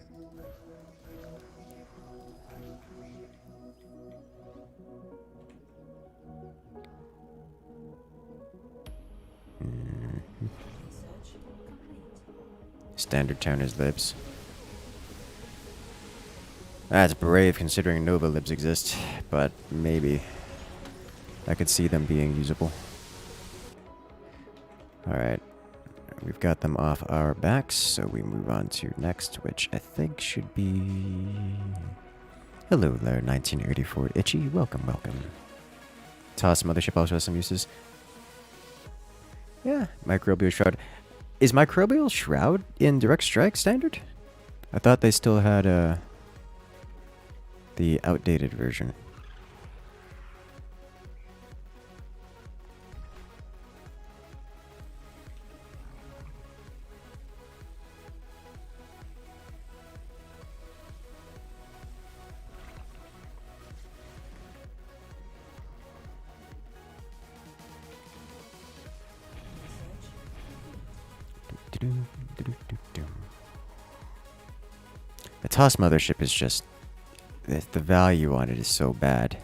Standard town is libs. That's brave considering Nova libs exist, but maybe I could see them being usable. Alright, we've got them off our backs, so we move on to next, which I think should be... Hello there, 1984 Itchy. Welcome, welcome. Toss Mothership also has some uses. Yeah, Microbial Shroud. Is Microbial Shroud in Direct Strike standard? I thought they still had the outdated version. The Toss Mothership is just... The value on it is so bad.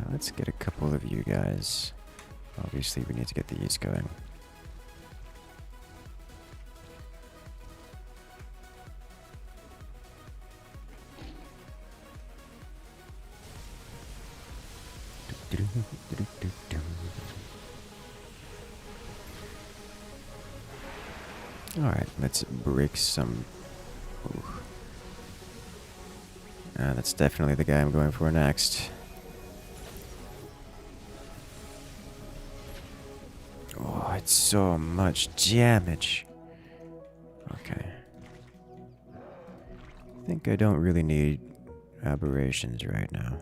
Let's get a couple of you guys. Obviously, we need to get these going. Alright, let's break some... that's definitely the guy I'm going for next. Oh, it's so much damage. Okay. I think I don't really need aberrations right now.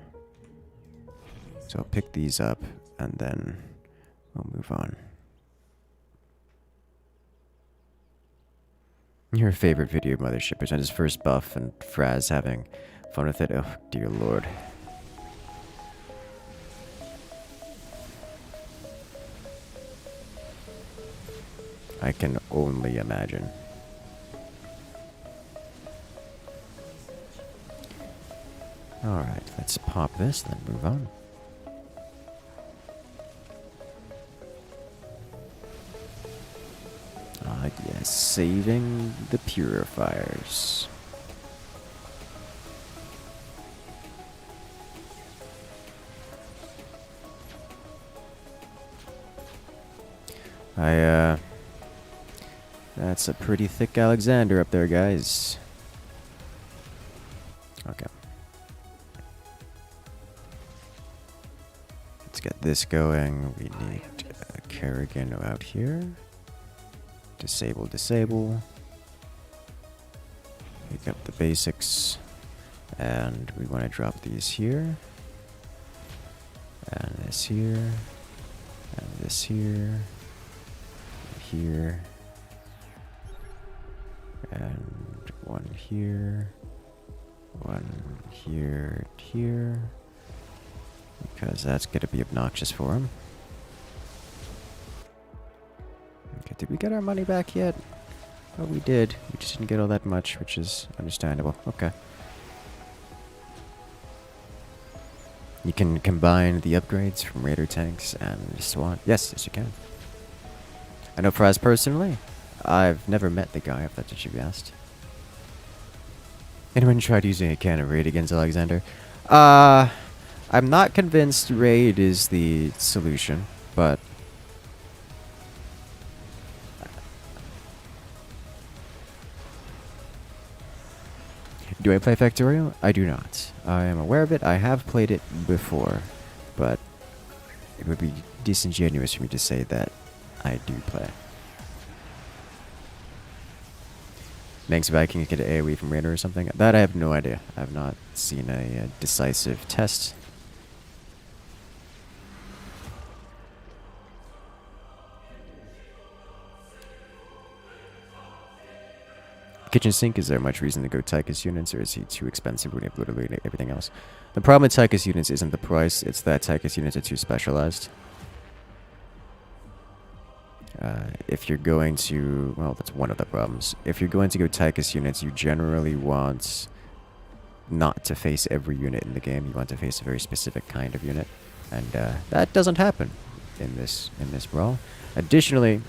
So I'll pick these up, and then we'll move on. Your favorite video Mothership is on his first buff, and Fraz having fun with it. Oh, dear lord. I can only imagine. Alright, let's pop this, then move on. Ah, yes, saving the purifiers. That's a pretty thick Alexander up there, guys. Okay. Let's get this going. We need a Kerrigan out here. Disable, disable. We pick up the basics. And we want to drop these here. And this here. And this here. Here. And one here. One here, here. Because that's going to be obnoxious for him. Okay, did we get our money back yet? Oh, we did. We just didn't get all that much, which is understandable. Okay. You can combine the upgrades from Raider tanks and SWAT. Yes, yes you can. I know for us personally, I've never met the guy, if that's what you asked. Anyone tried using a cannon raid against Alexander? I'm not convinced raid is the solution, but... Do I play Factorio? I do not. I am aware of it. I have played it before, but it would be disingenuous for me to say that I do play. Manx Viking get an AoE from Raider or something? That I have no idea. I have not seen a decisive test. Kitchen sink, is there much reason to go Tychus units, or is he too expensive when you have literally everything else? The problem with Tychus units isn't the price, it's that Tychus units are too specialized. If you're going to... Well, that's one of the problems. If you're going to go Tychus units, you generally want not to face every unit in the game. You want to face a very specific kind of unit. And that doesn't happen in this brawl. Additionally,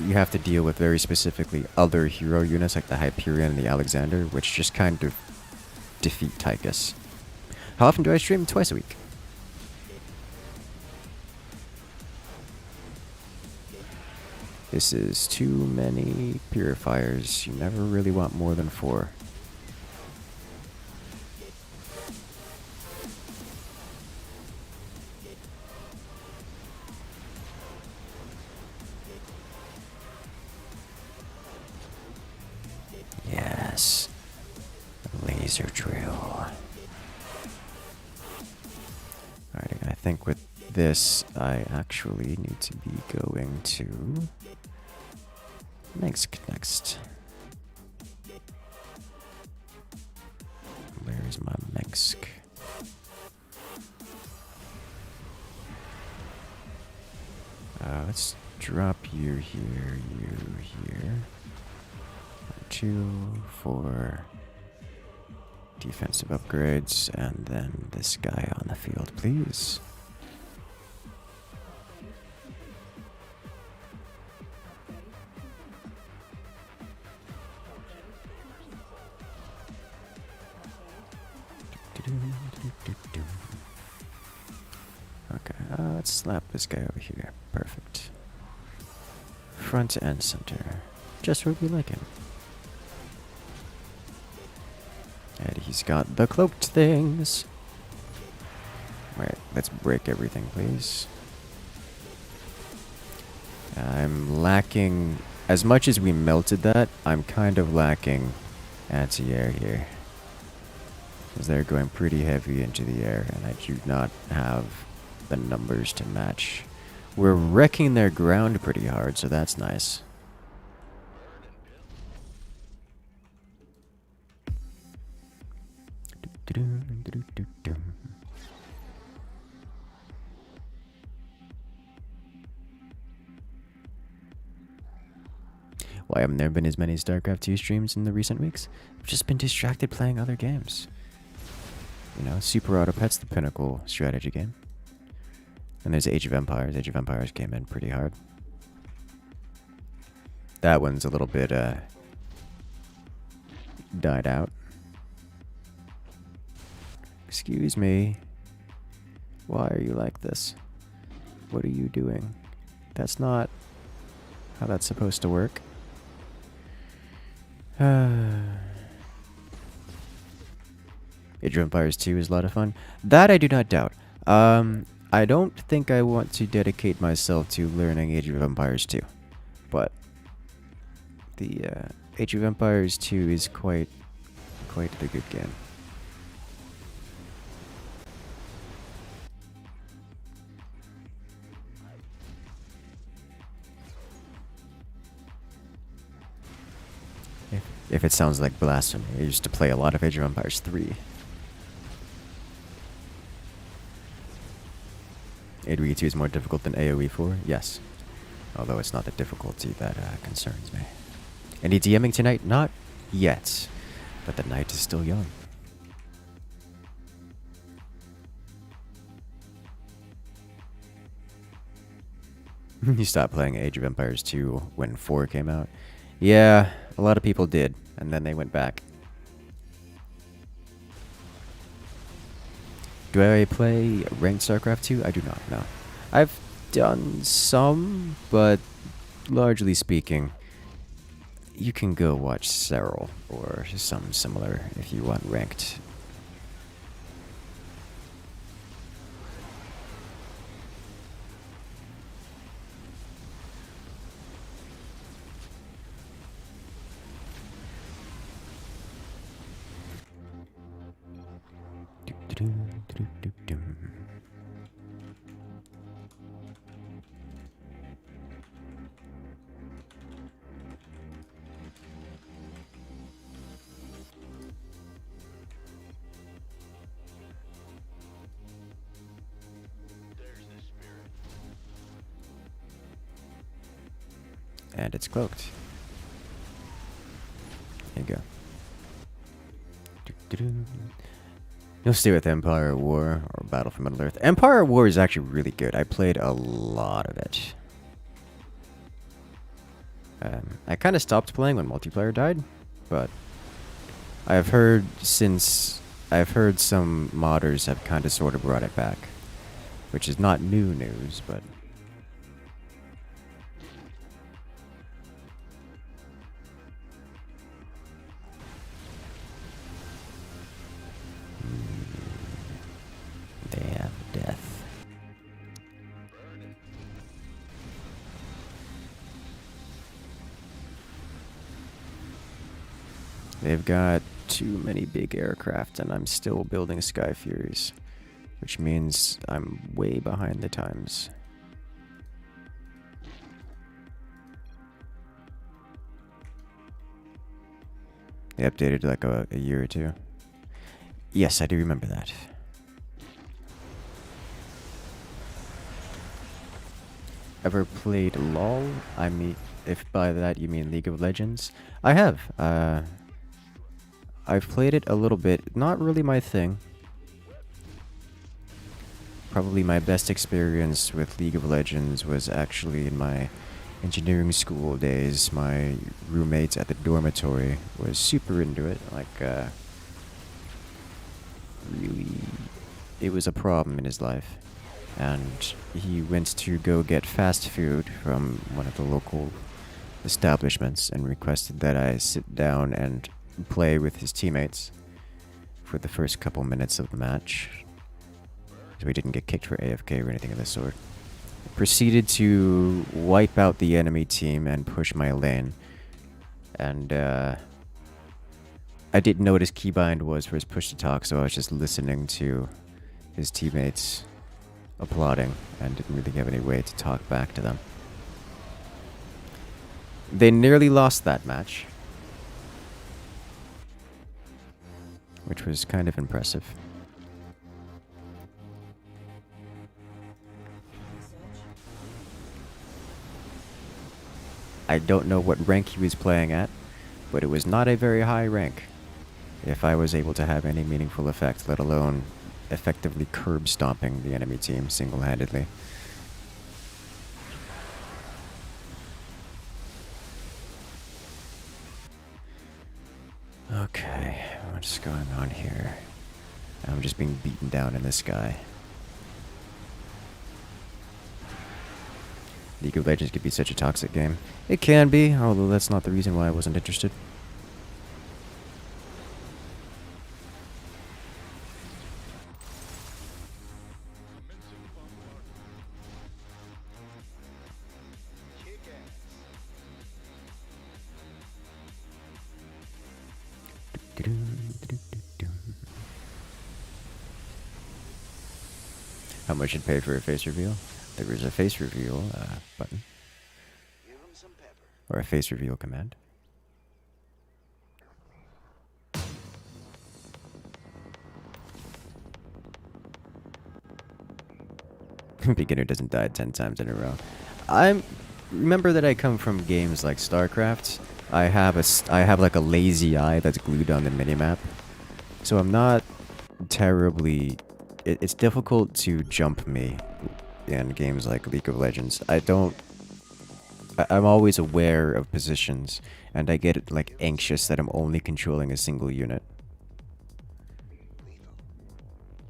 you have to deal with very specifically other hero units like the Hyperion and the Alexander, which just kind of defeat Tychus. How often do I stream? Twice a week. This is too many purifiers. You never really want more than 4. Yes. Laser drill. Alright, I think with this, I actually need to be going to Minsk next. Where is my Minsk? Let's drop you here, you here. 2 for defensive upgrades, and then this guy on the field, please. Okay, let's slap this guy over here. Perfect. Front and center. Just where we like him. And he's got the cloaked things. Alright, let's break everything, please. I'm lacking... As much as we melted that, I'm kind of lacking anti-air here. Because they're going pretty heavy into the air, and I do not have the numbers to match. We're wrecking their ground pretty hard, so that's nice. Why haven't there been as many StarCraft II streams in the recent weeks? I've just been distracted playing other games. You know, Super Auto Pet's the pinnacle strategy game. And there's Age of Empires. Age of Empires came in pretty hard. That one's a little bit, died out. Excuse me. Why are you like this? What are you doing? That's not how that's supposed to work. Age of Empires 2 is a lot of fun. That I do not doubt. I don't think I want to dedicate myself to learning Age of Empires 2. But The Age of Empires 2 is quite the good game. If it sounds like blasphemy, I used to play a lot of Age of Empires 3. AoE 2 is more difficult than AoE 4? Yes. Although it's not the difficulty that concerns me. Any DMing tonight? Not yet. But the night is still young. You stopped playing Age of Empires 2 when 4 came out? Yeah, a lot of people did, and then they went back. Do I play ranked StarCraft II? I do not, no. I've done some, but largely speaking, you can go watch Serral or something similar if you want ranked. And it's cloaked. There you go. You'll stay with Empire War or Battle for Middle Earth. Empire War is actually really good. I played a lot of it. I kind of stopped playing when multiplayer died, but I've heard some modders have kind of sort of brought it back, which is not new news, but they have death. They've got too many big aircraft, and I'm still building Sky Furies, which means I'm way behind the times. They updated like a year or two. Yes, I do remember that. Ever played LOL? I mean, if by that you mean League of Legends, I have. I've played it a little bit. Not really my thing. Probably my best experience with League of Legends was actually in my engineering school days. My roommate at the dormitory was super into it. Like, really, it was a problem in his life. And he went to go get fast food from one of the local establishments and requested that I sit down and play with his teammates for the first couple minutes of the match, so we didn't get kicked for AFK or anything of the sort. Proceeded to wipe out the enemy team and push my lane, and I didn't know what his keybind was for his push to talk, so I was just listening to his teammates applauding and didn't really have any way to talk back to them. They nearly lost that match, which was kind of impressive. I don't know what rank he was playing at, but it was not a very high rank. If I was able to have any meaningful effect, let alone effectively curb stomping the enemy team single-handedly. Okay, what's going on here? I'm just being beaten down in the sky. League of Legends could be such a toxic game. It can be, although that's not the reason why I wasn't interested. How much you'd pay for a face reveal? There is a face reveal button. Give him some pepper. Or a face reveal command. Beginner doesn't die 10 times in a row. Remember that I come from games like StarCraft. I have like a lazy eye that's glued on the minimap. So I'm not terribly... It's difficult to jump me in games like League of Legends. I'm always aware of positions, and I get like anxious that I'm only controlling a single unit.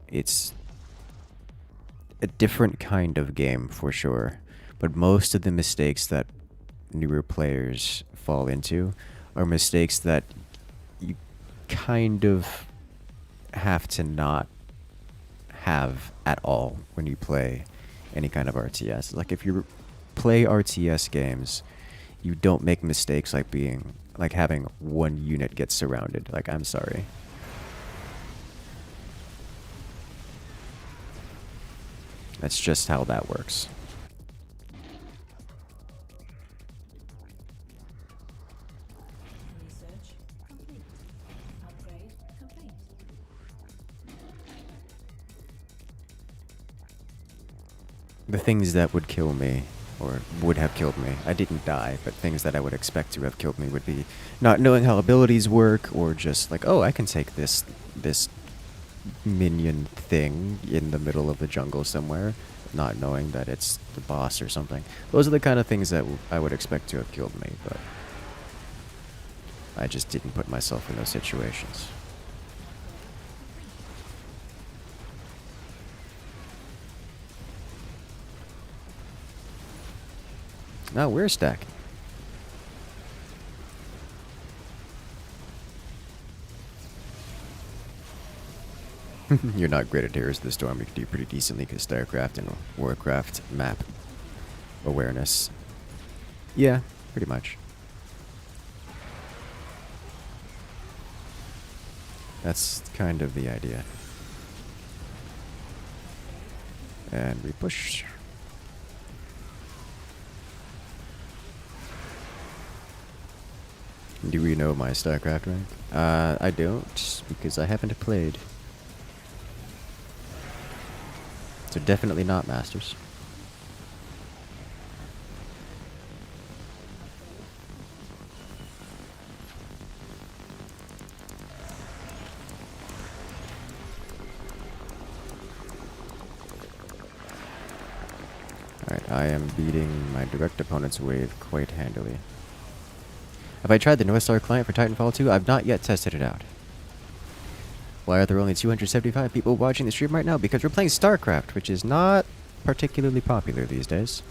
It's a different kind of game for sure, but most of the mistakes that newer players fall into are mistakes that you kind of have to not have at all when you play any kind of RTS. Like if you play RTS games, you don't make mistakes like having one unit get surrounded. Like, I'm sorry. That's just how that works. Research complete. Upgrade complete. The things that would kill me, or would have killed me, I didn't die, but things that I would expect to have killed me would be not knowing how abilities work, or just like, oh, I can take this minion thing in the middle of the jungle somewhere, not knowing that it's the boss or something. Those are the kind of things that I would expect to have killed me, but I just didn't put myself in those situations. Now we're stacking. You're not great at Heroes of the Storm. You can do pretty decently because StarCraft and Warcraft map awareness. Yeah, pretty much. That's kind of the idea. And we push. Do we know my StarCraft rank? I don't, because I haven't played. So definitely not Masters. Alright, I am beating my direct opponent's wave quite handily. Have I tried the North Star client for Titanfall 2? I've not yet tested it out. Why are there only 275 people watching the stream right now? Because we're playing StarCraft, which is not particularly popular these days.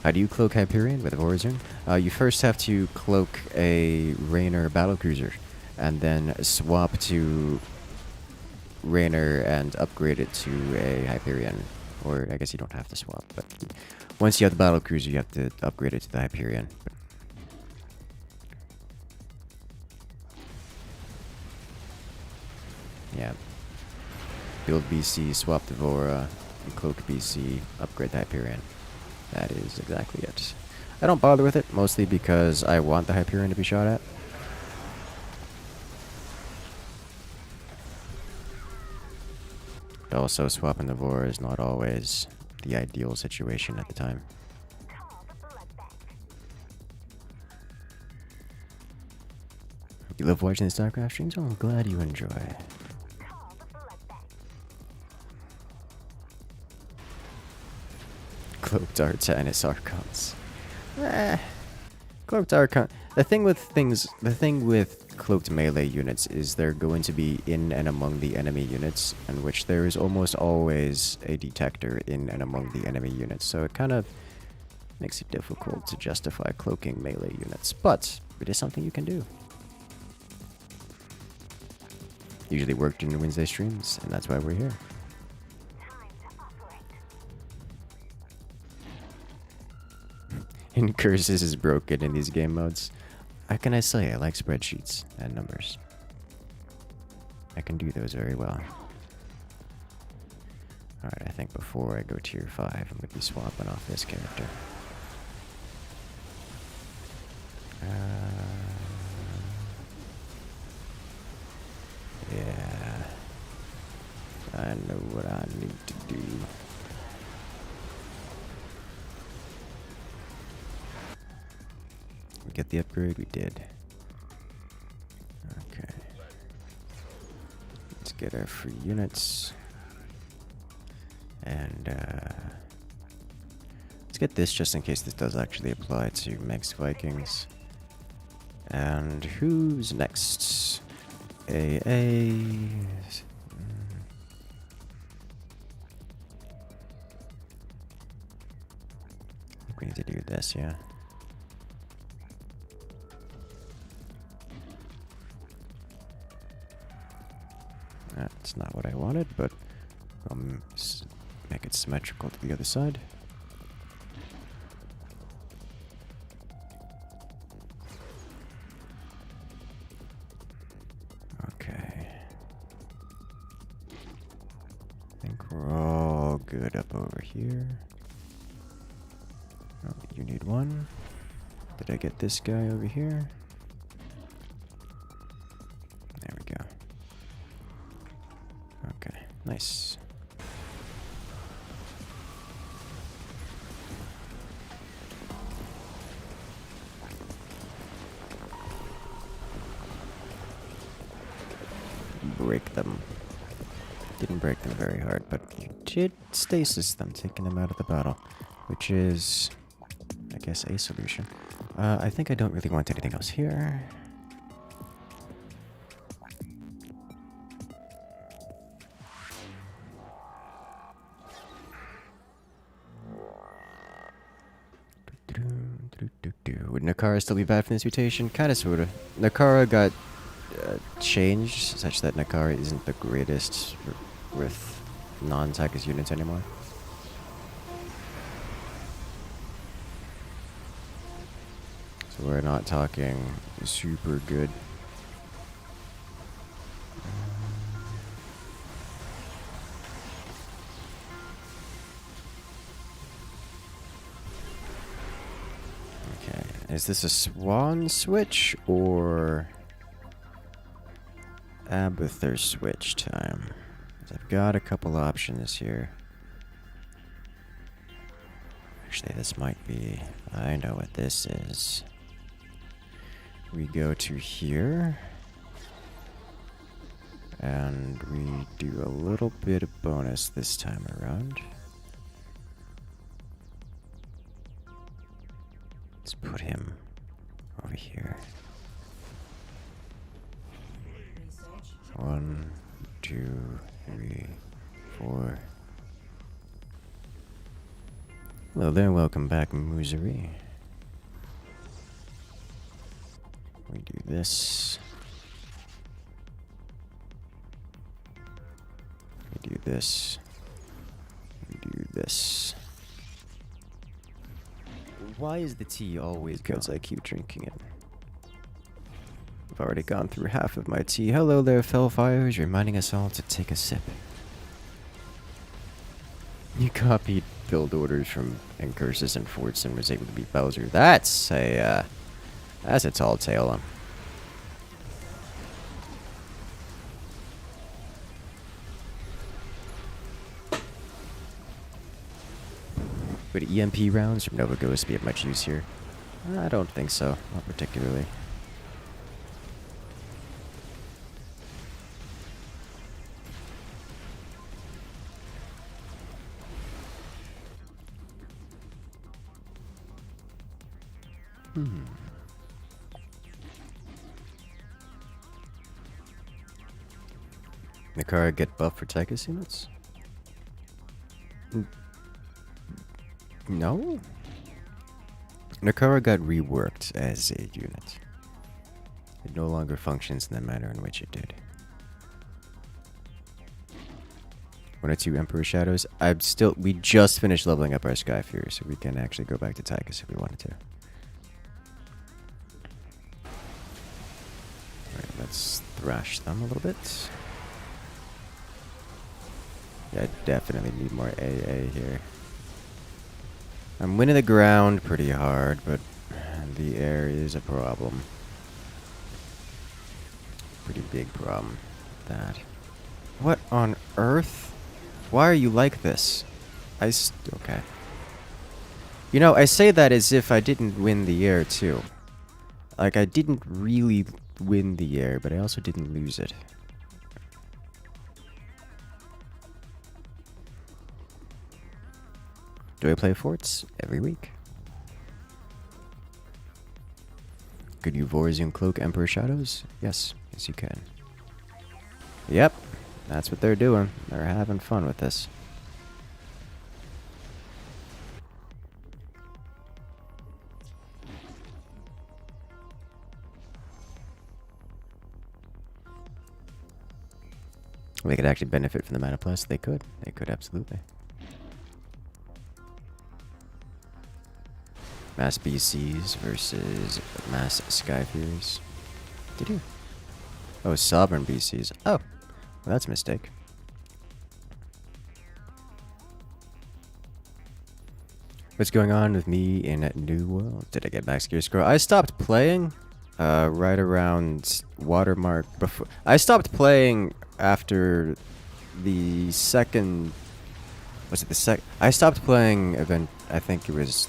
How do you cloak Hyperion with Horizon? You first have to cloak a Raynor battlecruiser, and then swap to Raynor and upgrade it to a Hyperion. Or I guess you don't have to swap, but once you have the battlecruiser, you have to upgrade it to the Hyperion. Yeah. Build BC, swap Devora, cloak BC, upgrade the Hyperion. That is exactly it. I don't bother with it, mostly because I want the Hyperion to be shot at. But also, swapping the Devora is not always the ideal situation at the time. You love watching the StarCraft streams? Oh, I'm glad you enjoy. Cloaked Arcanus Archons. Cloaked Archon. The thing with cloaked melee units is they're going to be in and among the enemy units, in which there is almost always a detector in and among the enemy units. So it kind of makes it difficult to justify cloaking melee units, but it is something you can do. Usually work during Wednesday streams, and that's why we're here. Incursus is broken in these game modes. how can I say? I like spreadsheets and numbers. I can do those very well. Alright, I think before I go tier 5, I'm going to be swapping off this character. Yeah. I know what I need to do. We get the upgrade? We did. Okay. Let's get our free units. And, let's get this just in case this does actually apply to Meg's Vikings. And who's next? AA. We need to do this, yeah. That's not what I wanted, but make it symmetrical to the other side. Okay. I think we're all good up over here. Oh, you need one. Did I get this guy over here? There we go. Okay, nice. Break them. Didn't break them very hard, but you did stasis them, taking them out of the battle, which is, I guess, a solution. I think I don't really want anything else here. Would Nakara still be bad for this mutation? Kinda, sorta. Nakara got changed such that Nakara isn't the greatest with non-Takis units anymore. So we're not talking super good. Okay, is this a swan switch or Abathur switch time? 'Cause I've got a couple options here. Actually, this might be... I know what this is. We go to here. And we do a little bit of bonus this time around. Let's put him over here. 1, 2, 3, 4. Hello there, welcome back, Moozeri. We do this. We do this. We do this. Why is the tea always gone? Because I keep drinking it. I've already gone through half of my tea. Hello there, Fellfires, reminding us all to take a sip. You copied build orders from Incursus and Forts and was able to beat Bowser. That's a tall tale. Would EMP rounds from Nova Ghost be of much use here? I don't think so, not particularly. Nakara get buff for Takis units? No? Nakara got reworked as a unit. It no longer functions in the manner in which it did. 1 or 2 Emperor Shadows. We just finished leveling up our Sky Fury, so we can actually go back to Takis if we wanted to. let's thrash them a little bit. Yeah, I definitely need more AA here. I'm winning the ground pretty hard, but the air is a problem. Pretty big problem with that. What on earth? Why are you like this? Okay. You know, I say that as if I didn't win the air, too. Like, I didn't really win the air, but I also didn't lose it. Do I play forts? Every week. Could you Vorzium cloak Emperor Shadows? Yes. Yes, you can. Yep. That's what they're doing. They're having fun with this. They could actually benefit from the mana plus. They could. They could, absolutely. Mass BCs versus Mass Skyfuries. Did you? Oh, Sovereign BCs. Oh, well, that's a mistake. What's going on with me in New World? Did I get back Gear Scroll? I stopped playing right around Watermark before. I stopped playing after the second. Was it the second? I stopped playing event. I think it was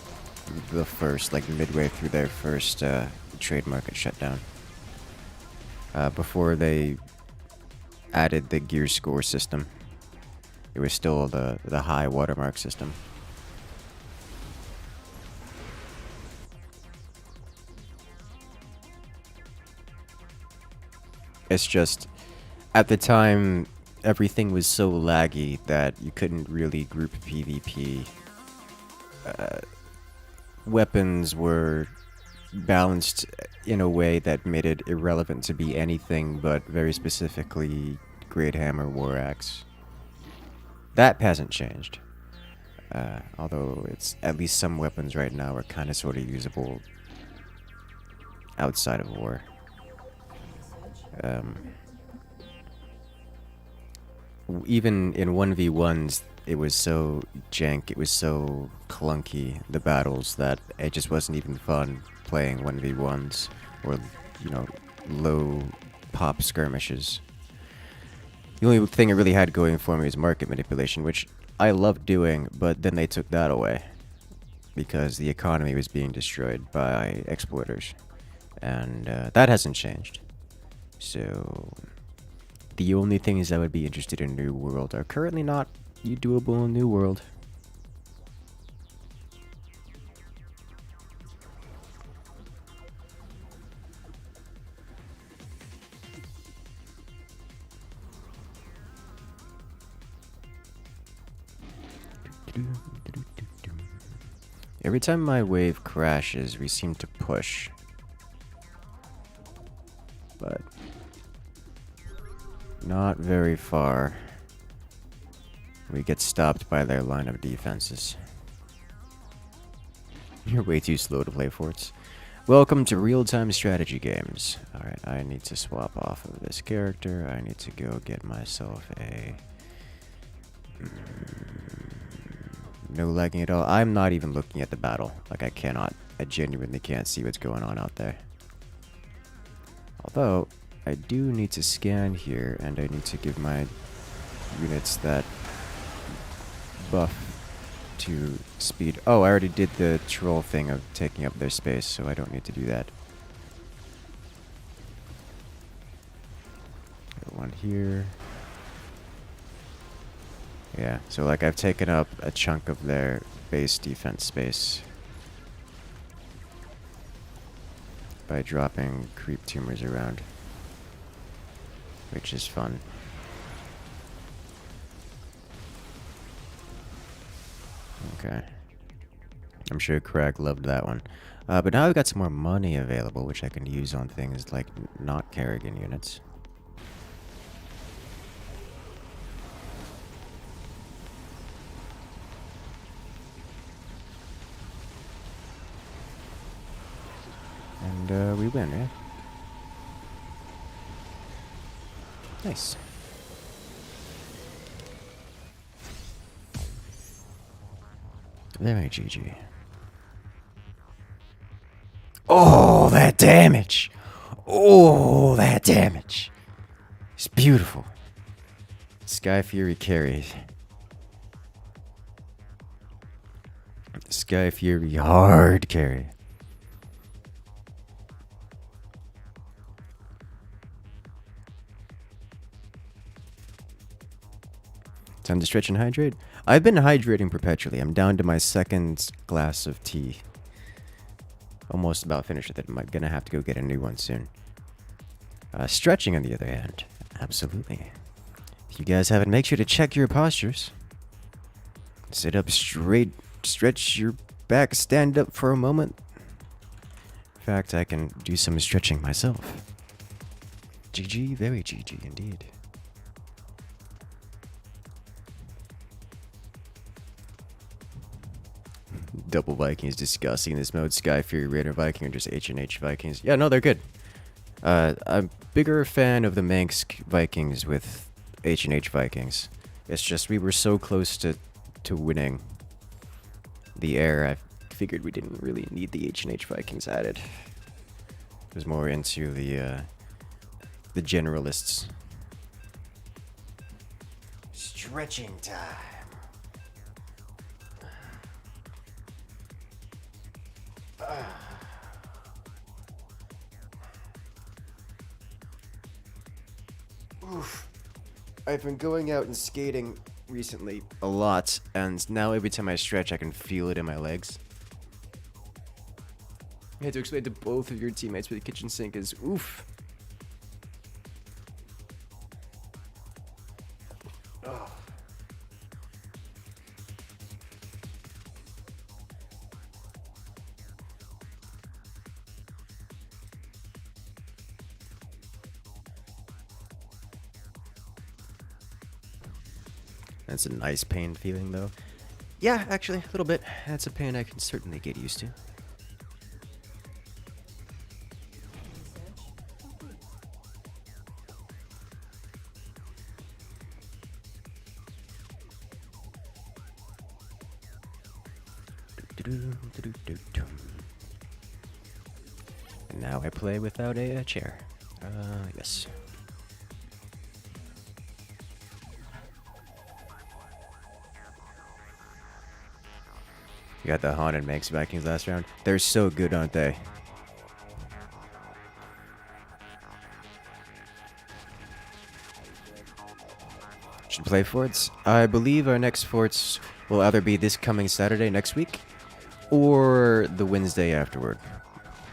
the first, like midway through their first trade market shutdown. Before they added the gear score system, it was still the high watermark system. It's just, at the time, everything was so laggy that you couldn't really group PvP. Weapons were balanced in a way that made it irrelevant to be anything but very specifically Great Hammer War Axe. That hasn't changed. Although it's at least some weapons right now are kind of sort of usable outside of war. Even in 1v1s, it was so jank, it was so clunky, the battles, that it just wasn't even fun playing 1v1s or, you know, low pop skirmishes. The only thing it really had going for me was market manipulation, which I loved doing, but then they took that away because the economy was being destroyed by exploiters, and that hasn't changed. So the only things I would be interested in New World are currently not doable in New World. Every time my wave crashes, we seem to push. But not very far. We get stopped by their line of defenses. You're way too slow to play forts. Welcome to real-time strategy games. Alright, I need to swap off of this character. I need to go get myself a... no lagging at all. I'm not even looking at the battle. Like, I cannot. I genuinely can't see what's going on out there. Although, I do need to scan here, and I need to give my units that buff to speed. Oh, I already did the troll thing of taking up their space, so I don't need to do that. Got one here. Yeah, so like I've taken up a chunk of their base defense space by dropping creep tumors around, which is fun. Okay. I'm sure Craig loved that one. But now I've got some more money available, which I can use on things like not Kerrigan units. And we win, yeah? Nice. Very GG. Oh, that damage! Oh, that damage! It's beautiful. Sky Fury carries. Sky Fury hard carry. Time to stretch and hydrate. I've been hydrating perpetually. I'm down to my second glass of tea. Almost about finished with it. I'm gonna have to go get a new one soon. Stretching, on the other hand, absolutely. If you guys haven't, make sure to check your postures. Sit up straight, stretch your back, stand up for a moment. In fact, I can do some stretching myself. GG, very GG indeed. Double Vikings disgusting in this mode. Sky Fury Raider Viking or just H&H Vikings. Yeah, no, they're good. I'm a bigger fan of the Manx Vikings with H&H Vikings. It's just we were so close to winning the air. I figured we didn't really need the H&H Vikings added. It was more into the generalists. Stretching time. Oof. I've been going out and skating recently a lot, and now every time I stretch, I can feel it in my legs. I had to explain to both of your teammates where the kitchen sink is. Oof. Oh. That's a nice pain feeling, though. Yeah, actually, a little bit. That's a pain I can certainly get used to. And now I play without a chair. Yes. You got the Haunted Manx Vikings last round. They're so good, aren't they? Should play forts. I believe our next forts will either be this coming Saturday next week or the Wednesday afterward.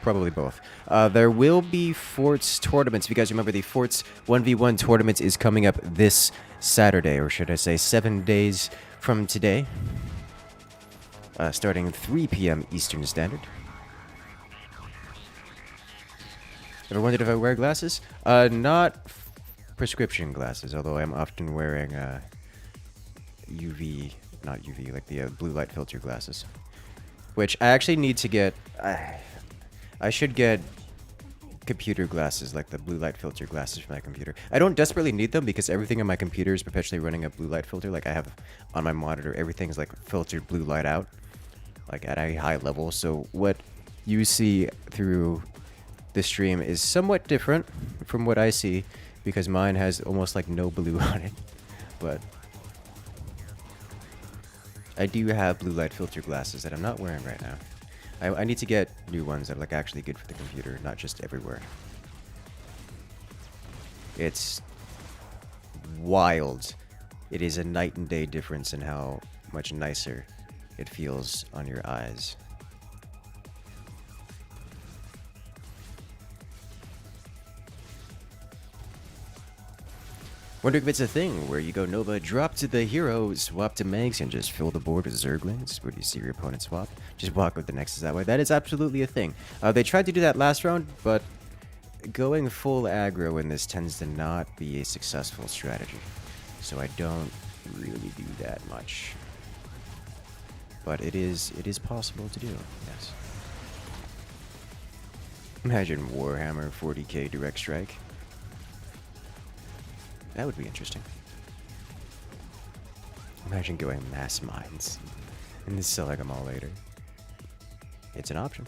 Probably both. There will be forts tournaments. If you guys remember, the forts 1v1 tournament is coming up this Saturday, or should I say 7 days from today. Starting 3 p.m. Eastern Standard. Ever wondered if I wear glasses? Not prescription glasses, although I'm often wearing UV, not UV, like the blue light filter glasses. Which I actually need to get. I should get computer glasses, like the blue light filter glasses for my computer. I don't desperately need them because everything on my computer is perpetually running a blue light filter. Like I have on my monitor, everything's like filtered blue light out, like at a high level. So what you see through the stream is somewhat different from what I see because mine has almost like no blue on it. But I do have blue light filter glasses that I'm not wearing right now. I need to get new ones that are like actually good for the computer, not just everywhere. It's wild. It is a night and day difference in how much nicer it feels on your eyes. Wonder if it's a thing where you go Nova, drop to the hero, swap to Megs, and just fill the board with Zerglings. Where do you see your opponent swap? Just walk with the Nexus that way. That is absolutely a thing. They tried to do that last round, but going full aggro in this tends to not be a successful strategy. So I don't really do that much. But it is possible to do, yes. Imagine Warhammer 40k Direct Strike. That would be interesting. Imagine going mass mines and then selling them all later. It's an option.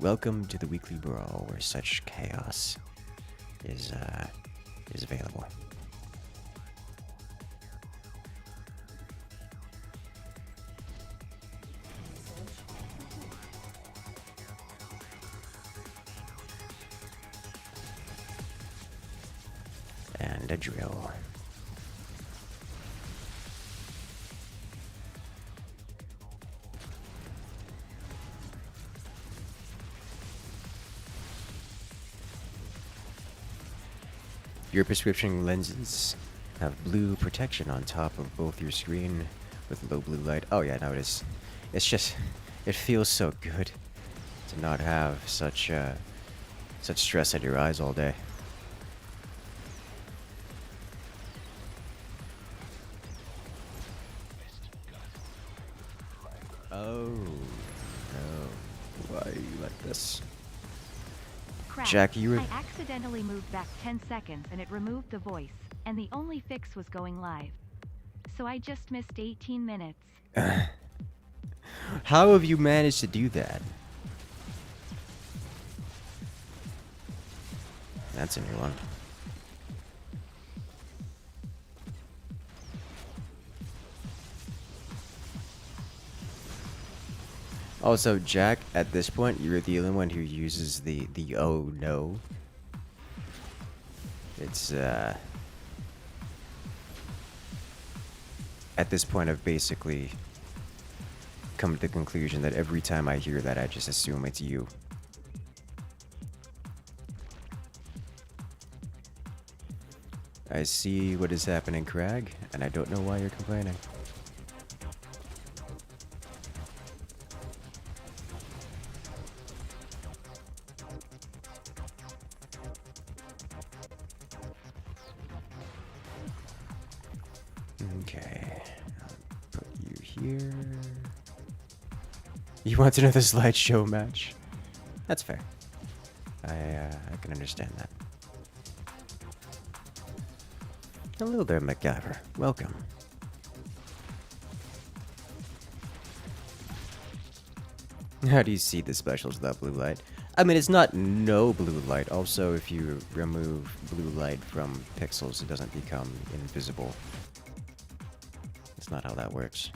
Welcome to the weekly brawl where such chaos is available. And a drill. Your prescription lenses have blue protection on top of both your screen with low blue light. Oh yeah, no, it's just, it feels so good to not have such stress at your eyes all day. Oh no, why are you like this? Crap. Jack, you were... I accidentally moved back 10 seconds and it removed the voice, and the only fix was going live. So I just missed 18 minutes. How have you managed to do that? That's a new one. Also, Jack, at this point, you're the only one who uses the oh no. It's, at this point, I've basically come to the conclusion that every time I hear that, I just assume it's you. I see what is happening, Crag, and I don't know why you're complaining. Okay, I'll put you here. You want another slideshow match? That's fair. I can understand that. Hello there, MacGyver. Welcome. How do you see the specials without blue light? I mean, it's not no blue light. Also, if you remove blue light from pixels, it doesn't become invisible. That's not how that works.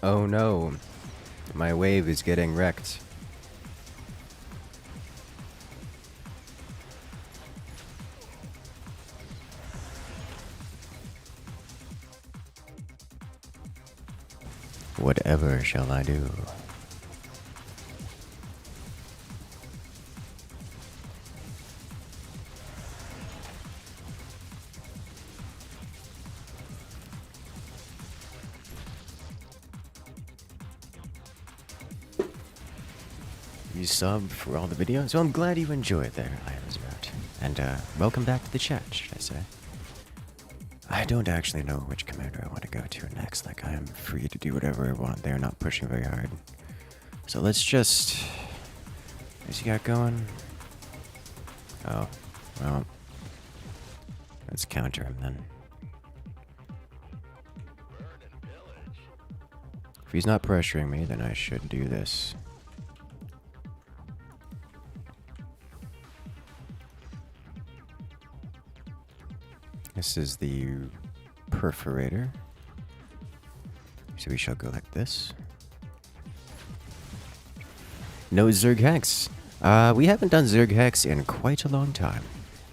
Oh no, my wave is getting wrecked. Whatever shall I do? You subbed for all the videos? So I'm glad you enjoyed there, Ironzert. And welcome back to the chat, should I say. I don't actually know which commander I want to go to next. Like, I am free to do whatever I want. They're not pushing very hard. So let's just... What's he got going? Oh, well... Let's counter him then. If he's not pressuring me, then I should do this. This is the perforator. So we shall go like this. No Zerg Hex. We haven't done Zerg Hex in quite a long time.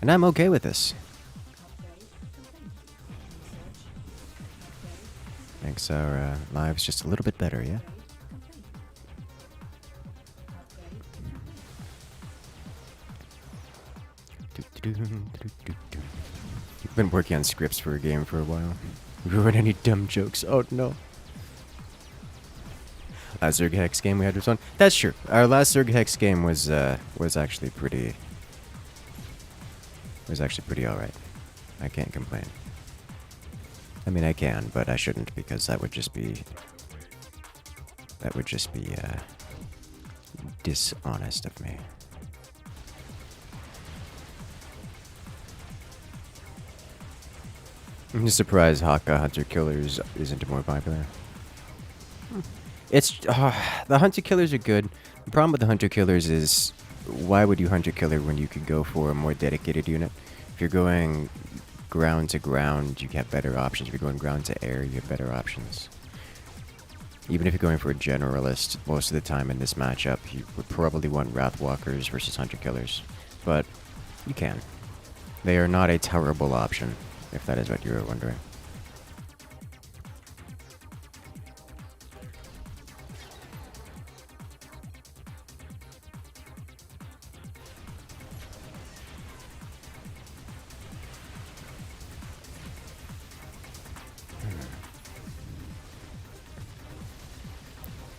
And I'm okay with this. Makes our lives just a little bit better, yeah? You've been working on scripts for a game for a while. Ruin any dumb jokes. Oh no. Zerg Hex game we had was fun. That's true. Our last Zerg Hex game was actually pretty alright. I can't complain. I mean, I can, but I shouldn't because that would just be dishonest of me. I'm just surprised Haka Hunter Killers isn't more popular. It's the Hunter Killers are good. The problem with the Hunter Killers is why would you Hunter Killer when you could go for a more dedicated unit? If you're going ground to ground, you have better options. If you're going ground to air, you have better options. Even if you're going for a generalist, most of the time in this matchup, you would probably want Wrathwalkers versus Hunter Killers. But you can. They are not a terrible option, if that is what you were wondering.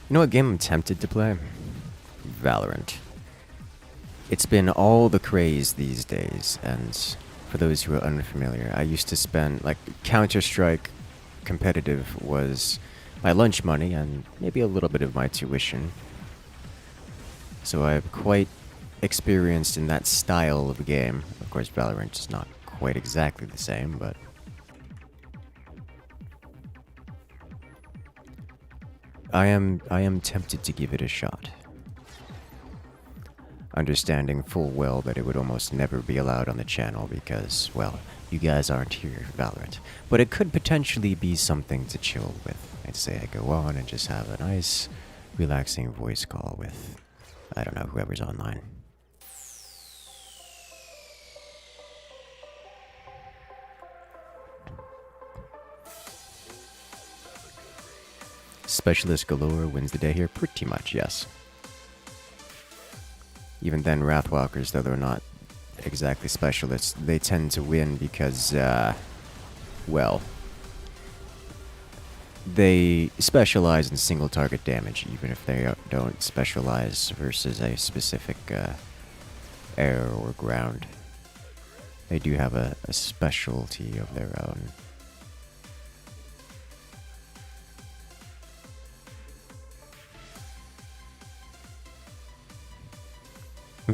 You know what game I'm tempted to play? Valorant. It's been all the craze these days, and for those who are unfamiliar, I used to spend, like, Counter-Strike competitive was my lunch money and maybe a little bit of my tuition. So I'm quite experienced in that style of game. Of course, Valorant is not quite exactly the same, but I am tempted to give it a shot. Understanding full well that it would almost never be allowed on the channel because, well, you guys aren't here for Valorant. But it could potentially be something to chill with. I'd say I go on and just have a nice, relaxing voice call with, I don't know, whoever's online. Specialist galore wins the day here? Pretty much, yes. Even then, Wrathwalkers, though they're not exactly specialists, they tend to win because, well, they specialize in single target damage, even if they don't specialize versus a specific air or ground. They do have a specialty of their own.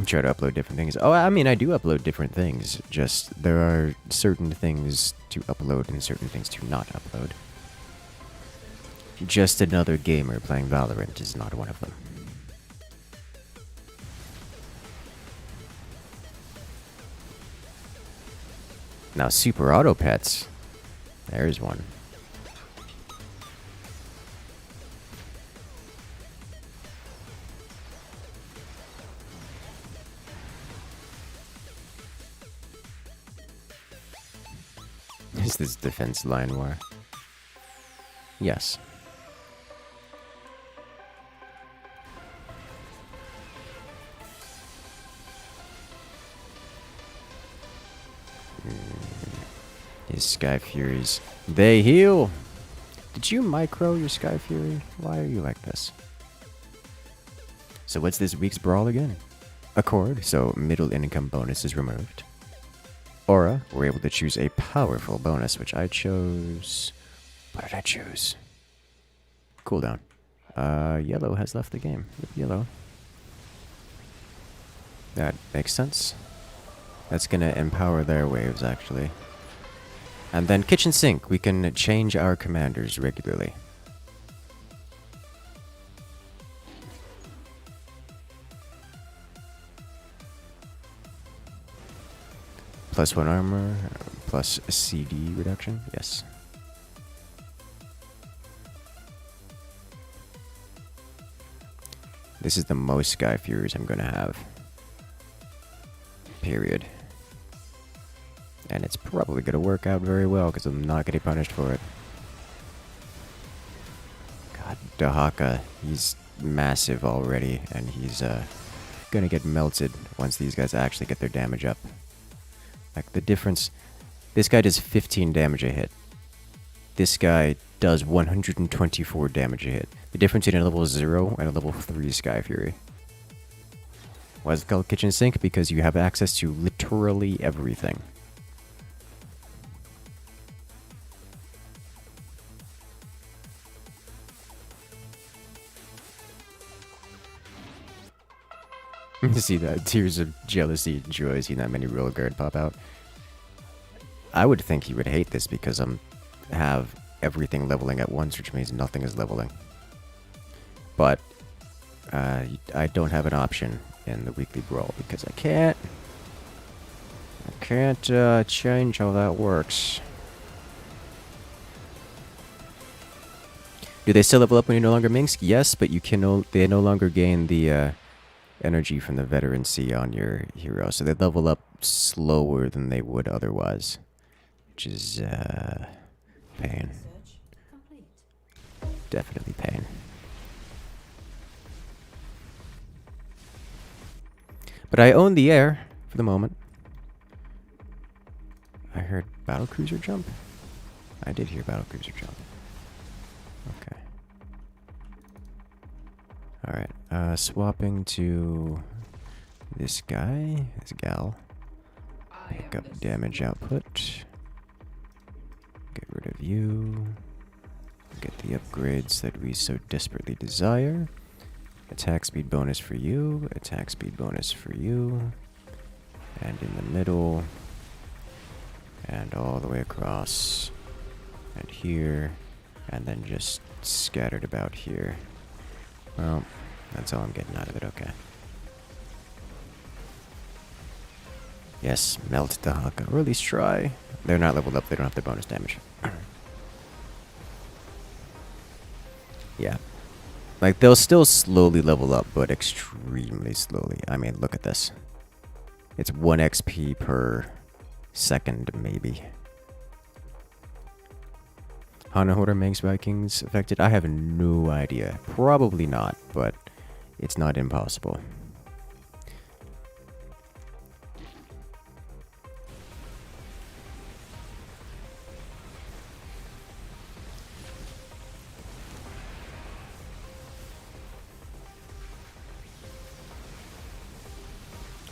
Try to upload different things. Oh, I mean, I do upload different things. Just, there are certain things to upload and certain things to not upload. Just another gamer playing Valorant is not one of them. Now, Super Auto Pets. There's one. Is this defense line war? Yes. His Sky Furies. They heal! Did you micro your Sky Fury? Why are you like this? So what's this week's brawl again? Accord, so middle income bonus is removed. Aura, we're able to choose a powerful bonus, which I chose... What did I choose? Cooldown. Yellow has left the game. Yellow. That makes sense. That's gonna empower their waves, actually. And then Kitchen Sink, we can change our commanders regularly. +1 armor, plus CD reduction, yes. This is the most Sky Furies I'm gonna have. Period. And it's probably gonna work out very well because I'm not getting punished for it. God, Dahaka, he's massive already, and he's gonna get melted once these guys actually get their damage up. Like, the difference... This guy does 15 damage a hit. this guy does 124 damage a hit. The difference between a level 0 and a level 3 Sky Fury. Why is it called Kitchen Sink? Because you have access to literally everything. See that? Tears of jealousy and joy seeing that many royal guard pop out. I would think he would hate this because have everything leveling at once, which means nothing is leveling. But I don't have an option in the weekly brawl because I can't change how that works. Do they still level up when you're no longer Minsk? Yes, but you can they no longer gain the energy from the veterancy on your hero, so they level up slower than they would otherwise, which is pain. Search complete. Definitely pain. But I own the air for the moment. I heard battlecruiser jump. I did hear battlecruiser jump. Okay. Alright, swapping to this guy, this gal. Pick up damage output. Get rid of you. Get the upgrades that we so desperately desire. Attack speed bonus for you, attack speed bonus for you. And in the middle. And all the way across. And here. And then just scattered about here. Well, that's all I'm getting out of it, okay. Yes, melt the Haka, or at least try. They're not leveled up, they don't have their bonus damage. Yeah. Like, they'll still slowly level up, but extremely slowly. I mean, look at this. It's 1 XP per second, maybe. Hanahoda makes Vikings affected? I have no idea. Probably not, but it's not impossible.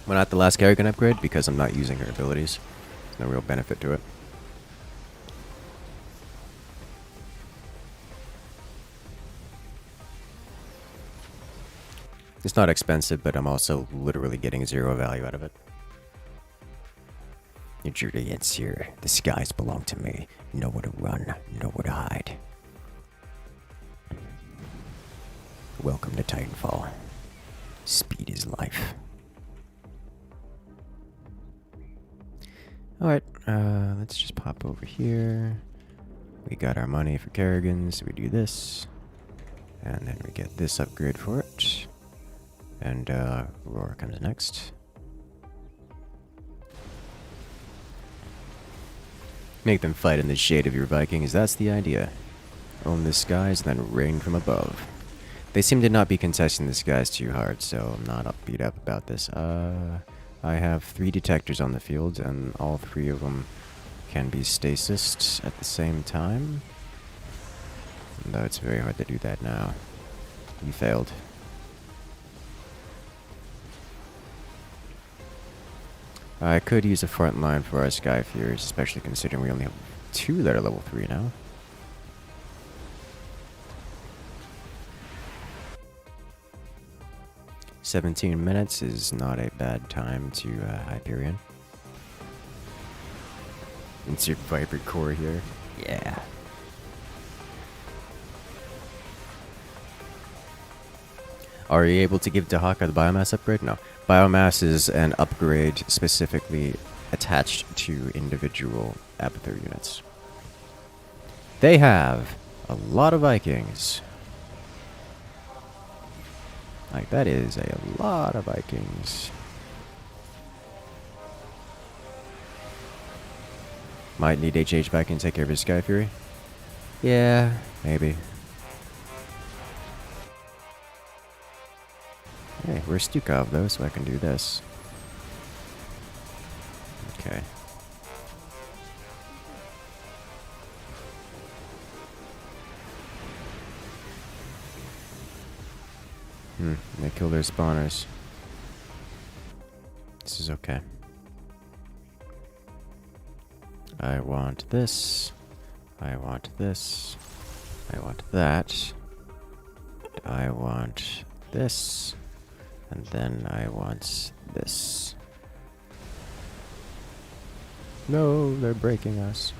Well, not the last Kerrigan upgrade because I'm not using her abilities. There's no real benefit to it. It's not expensive, but I'm also literally getting 0 value out of it. Your duty ends here. The skies belong to me. Nowhere to run, nowhere to hide. Welcome to Titanfall. Speed is life. Alright, let's just pop over here. We got our money for Kerrigan, so we do this. And then we get this upgrade for it. And Aurora comes next. Make them fight in the shade of your Vikings, that's the idea. Own the skies, then rain from above. They seem to not be contesting the skies too hard, so I'm not beat up about this. I have 3 detectors on the field, and all 3 of them can be stasised at the same time. Though it's very hard to do that now. You failed. I could use a front line for our Sky Furies, especially considering we only have 2 that are level 3 now. "17 minutes is not a bad time to Hyperion. Insert Viper Core here. Yeah. Are you able to give Dahaka the biomass upgrade? No. Biomass is an upgrade specifically attached to individual Abathur units. They have a lot of Vikings. Like, that is a lot of Vikings. Might need HH back and take care of his Sky Fury. Yeah, maybe. Hey, where's Stukov though, so I can do this. Okay. They kill their spawners. This is okay. I want this. I want this. I want that. I want this. And then I want this. No, they're breaking us.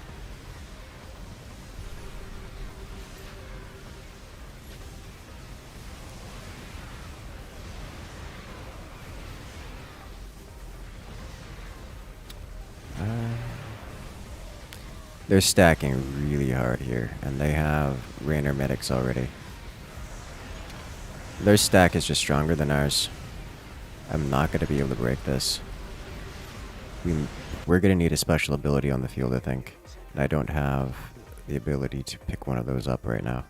They're stacking really hard here, and they have Rainer medics already. Their stack is just stronger than ours. I'm not going to be able to break this. We're going to need a special ability on the field, I think. And I don't have the ability to pick one of those up right now.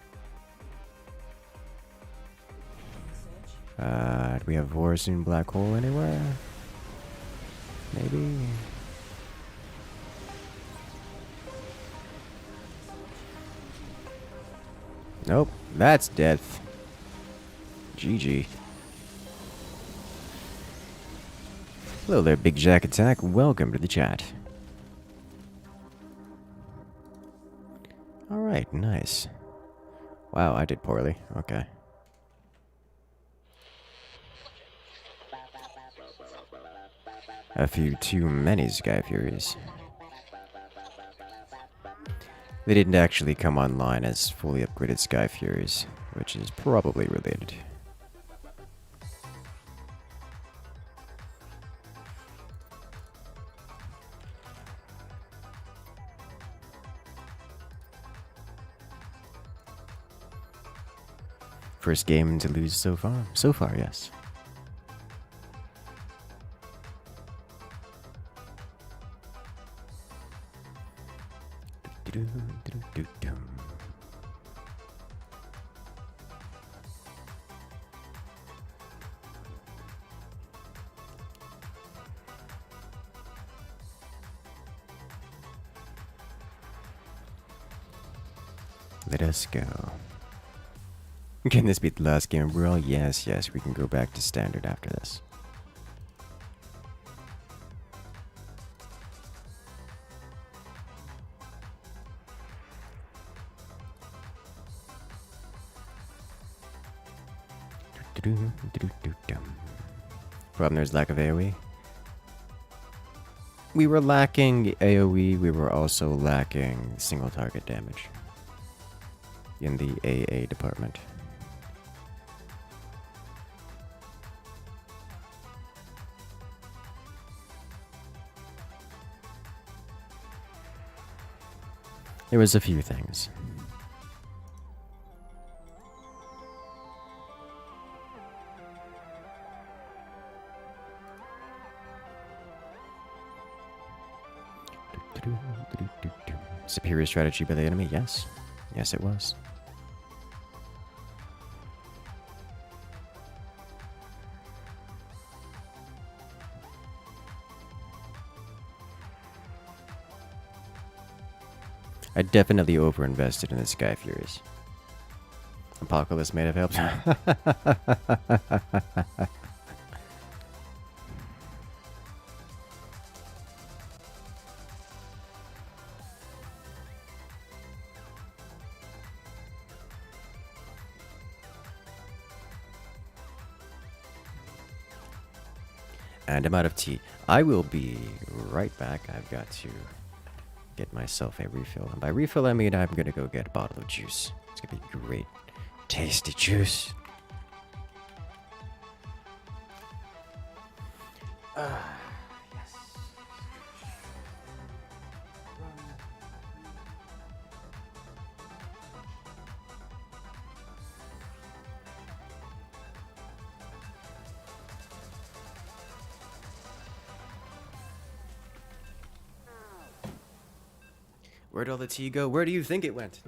Do we have Vorsoon Black Hole anywhere? Maybe? Nope, that's death. GG. Hello there, Big Jack Attack. Welcome to the chat. Alright, nice. Wow, I did poorly. Okay. A few too many Sky Furies. They didn't actually come online as fully upgraded Sky Furies, which is probably related. First game to lose so far? So far, yes. Let us go. Can this be the last game, bro? Yes, yes, we can go back to standard after this. Problem, there's lack of AoE. We were lacking AoE, we were also lacking single target damage in the AA department. There was a few things. Superior strategy by the enemy, yes. Yes, it was. I definitely overinvested in the Sky Furies. Apocalypse may have helped. And I'm out of tea. I will be right back. I've got to get myself a refill. And by refill, I mean I'm gonna go get a bottle of juice. It's gonna be great. Tasty juice. Yes. Where'd all the tea go? Where do you think it went?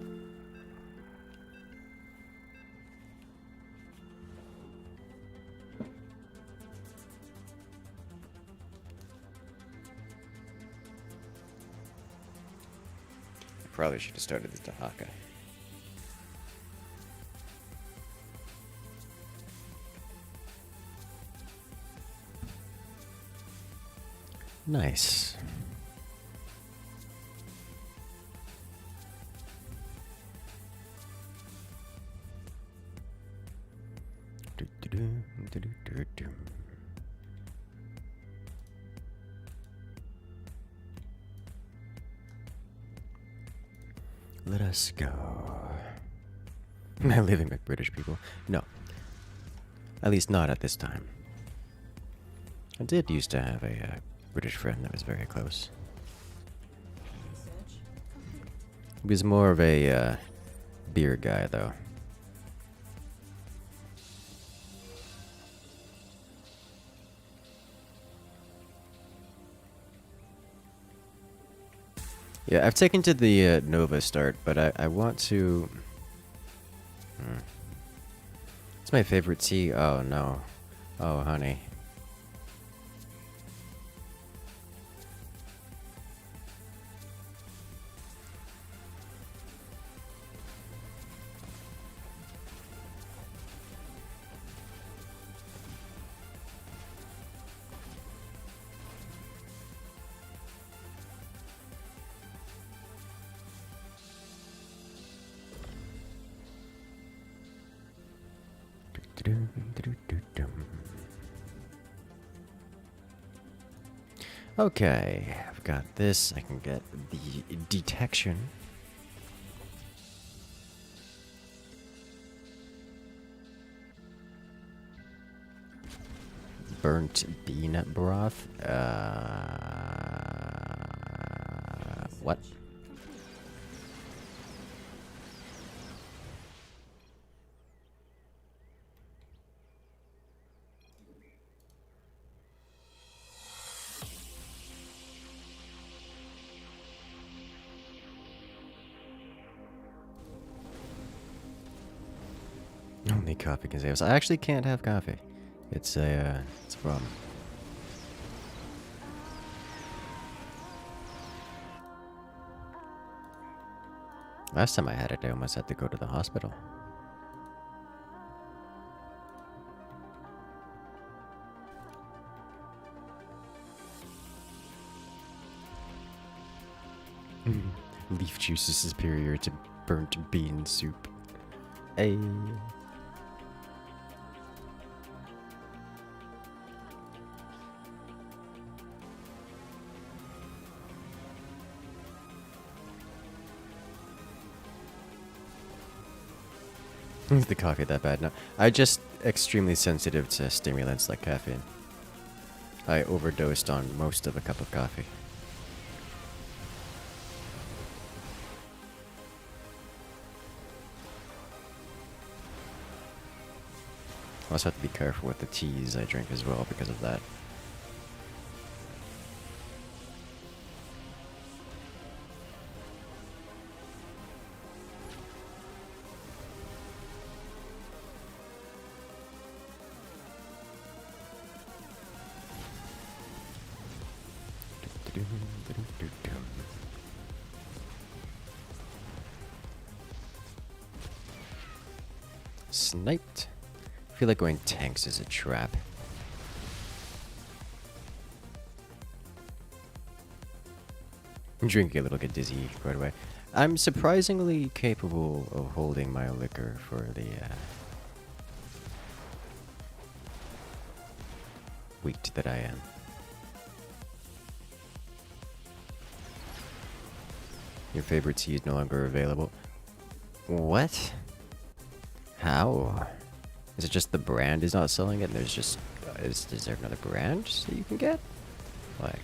Probably should have started the Dahaka. Nice. Do-do-do, do-do-do-do. Let us go. Am I living with British people? No. At least not at this time. I did used to have a British friend that was very close. Research complete. He was more of a beer guy, though. Yeah, I've taken to the Nova start, but I want to... It's my favorite tea. Oh, no. Oh, honey. Okay, I've got this. I can get the detection. Burnt bean broth. What? Only coffee can save us. I actually can't have coffee. It's a problem. Last time I had it, I almost had to go to the hospital. Leaf juice is superior to burnt bean soup. Hey. Is the coffee that bad? No. I'm just extremely sensitive to stimulants like caffeine. I overdosed on most of a cup of coffee. I also have to be careful with the teas I drink as well because of that. Sniped. I feel like going tanks is a trap. I'm drinking a little get dizzy right away. I'm surprisingly capable of holding my liquor for the weight that I am. Your favorite tea is no longer available. What? How? Is it just the brand is not selling it and there's just... is there another brand that you can get? Like...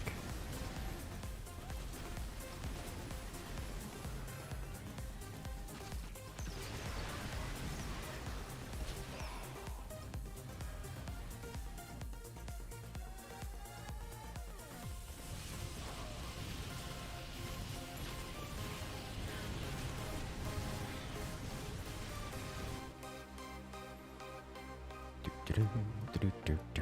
Upgrade complete.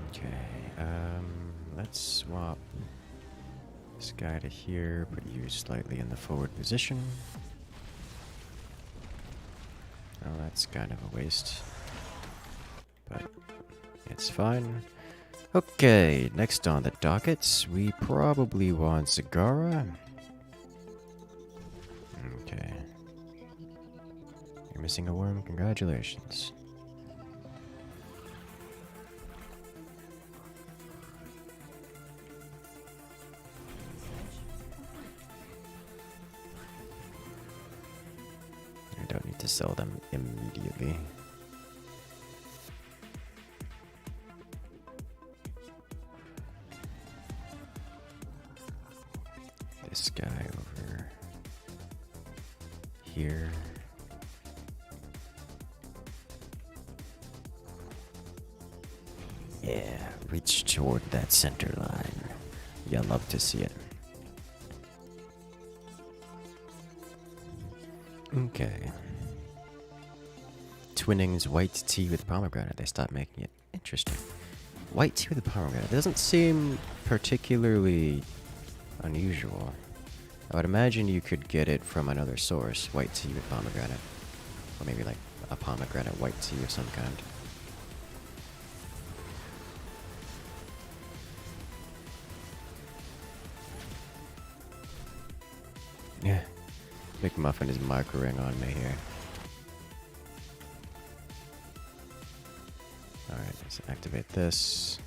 Okay, let's swap this guy to here, put you slightly in the forward position. Well, that's kind of a waste. But it's fine. Okay, next on the docket, we probably want Zagara. Okay. You're missing a worm, congratulations. I don't need to sell them immediately. This guy over here. Yeah, reach toward that center line. Yeah, love to see it. Okay. Twinnings white tea with pomegranate. They stopped making it. Interesting. White tea with pomegranate. Doesn't seem particularly unusual. I would imagine you could get it from another source. White tea with pomegranate. Or maybe like a pomegranate white tea of some kind. Yeah. McMuffin is markering on me here. Alright, let's activate this.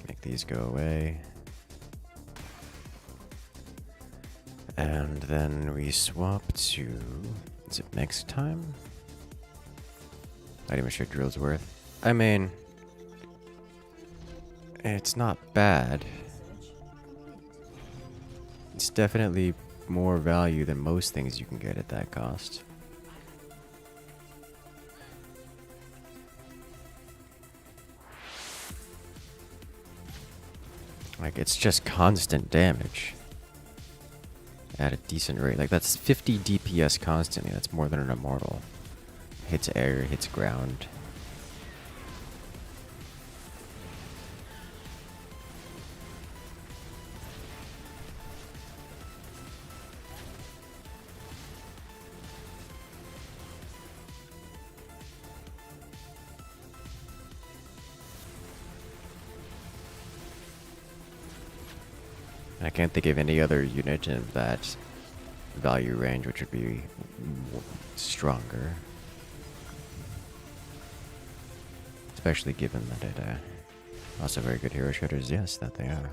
Make these go away. And then we swap to... Is it next time? Not even sure drill's worth. I mean... It's not bad. It's definitely more value than most things you can get at that cost. Like, it's just constant damage at a decent rate. Like, that's 50 DPS constantly. That's more than an immortal. Hits air, hits ground. I can't think of any other unit in that value range which would be stronger. Especially given that it also very good hero shooters, yes, that they are.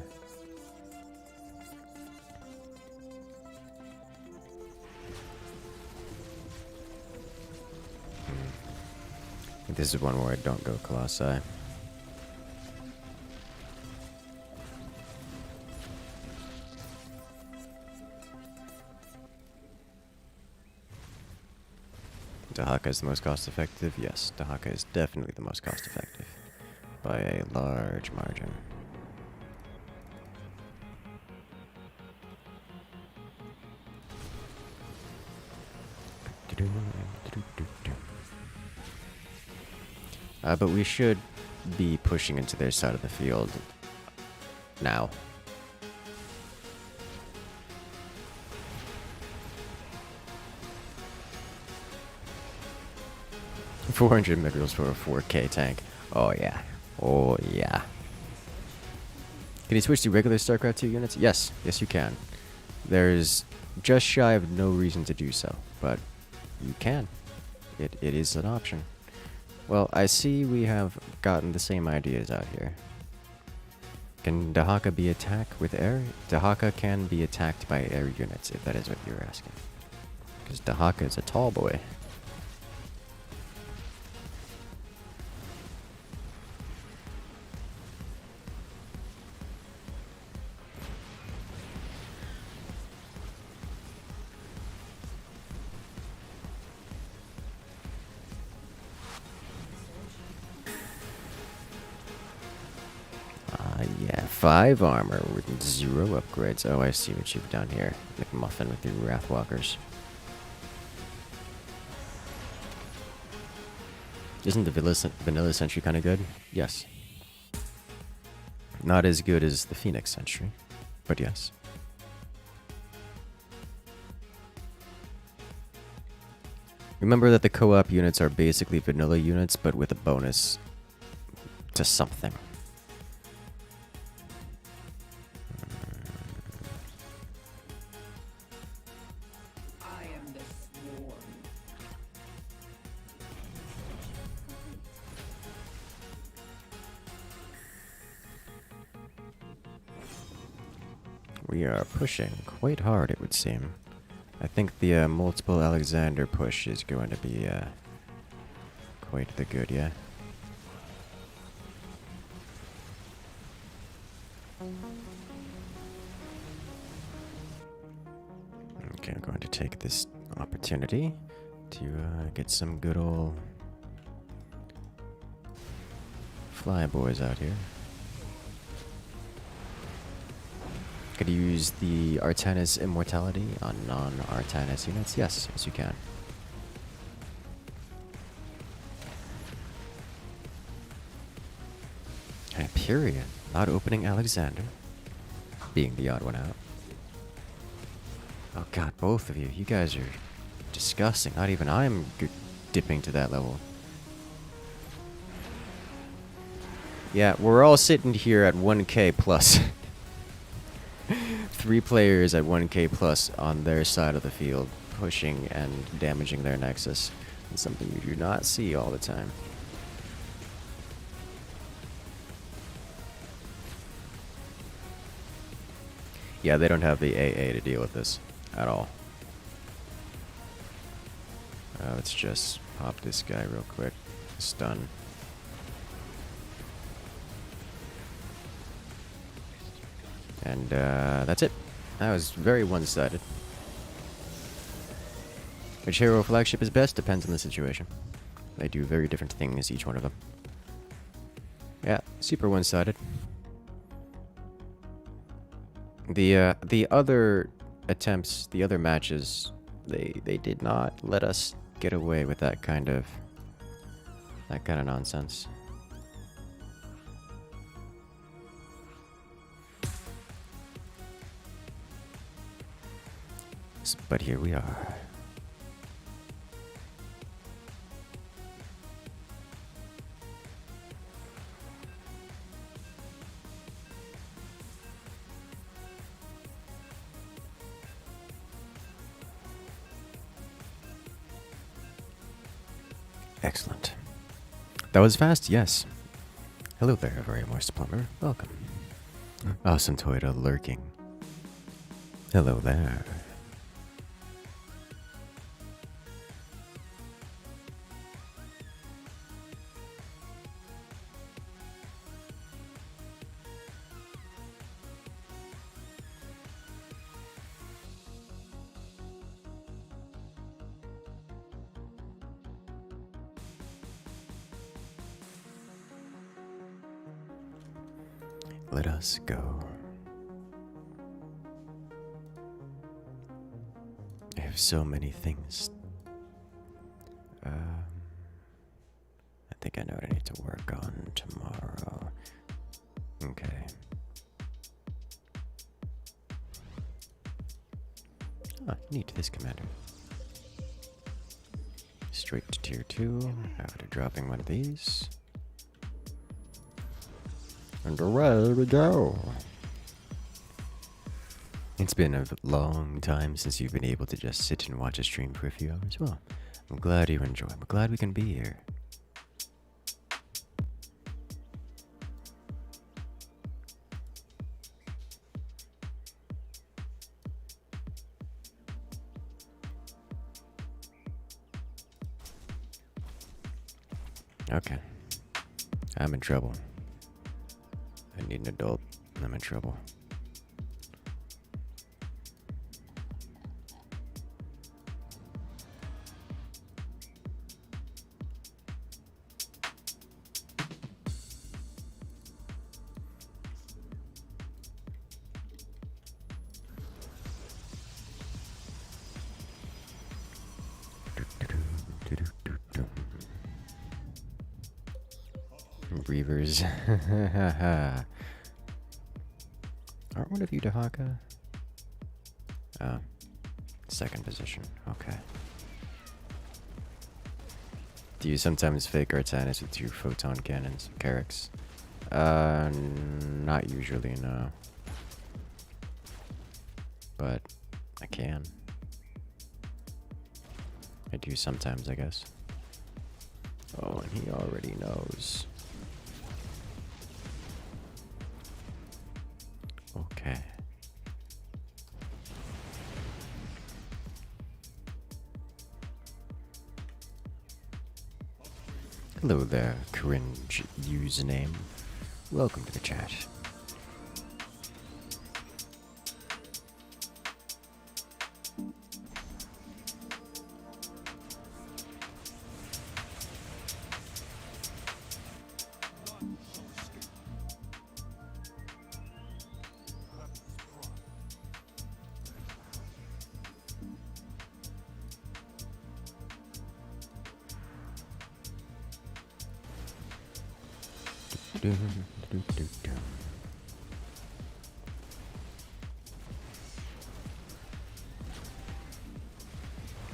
I think this is one where I don't go Colossi. Dahaka is the most cost effective? Yes, Dahaka is definitely the most cost effective. By a large margin. But we should be pushing into their side of the field now. 400 minerals for a 4K tank. Oh yeah. Oh yeah. Can you switch to regular StarCraft 2 units? Yes. Yes, you can. There's just shy of no reason to do so, but you can. It is an option. Well, I see we have gotten the same ideas out here. Can Dahaka be attacked with air? Dahaka can be attacked by air units, if that is what you're asking. Because Dahaka is a tall boy. Yeah, 5 armor with 0 upgrades. Oh, I see what you've done here. McMuffin with your Wrathwalkers. Isn't the vanilla sentry kind of good? Yes. Not as good as the Phoenix sentry, but yes. Remember that the co-op units are basically vanilla units, but with a bonus to something. I am the swarm. We are pushing quite hard, it would seem. I think the multiple Alexander push is going to be quite the good, yeah. Okay, I'm going to take this opportunity to get some good old flyboys out here. Could you use the Artanis Immortality on non-Artanis units? Yes, yes you can. Hyperion, not opening Alexander. Being the odd one out. Oh god, both of you. You guys are disgusting. Not even I'm dipping to that level. Yeah, we're all sitting here at 1k plus. 3 players at 1k plus on their side of the field, pushing and damaging their nexus. It's something you do not see all the time. Yeah, they don't have the AA to deal with this at all. Let's just pop this guy real quick. Stun. And that's it. That was very one-sided. Which hero flagship is best depends on the situation. They do very different things, each one of them. Yeah, super one-sided. The other attempts, the other matches, they did not let us get away with that kind of nonsense. But here we are. Excellent. That was fast, yes. Hello there, very moist plumber. Welcome. Awesome Toyota lurking. Hello there. Let us go. I have so many things. I think I know what I need to work on tomorrow. Okay. Ah, neat, this commander. Straight to tier 2, after dropping one of these. And away we go. It's been a long time since you've been able to just sit and watch a stream for a few hours. Well, I'm glad you enjoy. I'm glad we can be here. Okay. I'm in trouble. I need an adult. I'm in trouble. Reavers. Aren't one of you Dahaka? Oh. Second position. Okay. Do you sometimes fake Artanis with your photon cannons, Carrix? Not usually, no. But I can. I do sometimes, I guess. Oh, and he already knows. Okay. Hello there, cringe username. Welcome to the chat.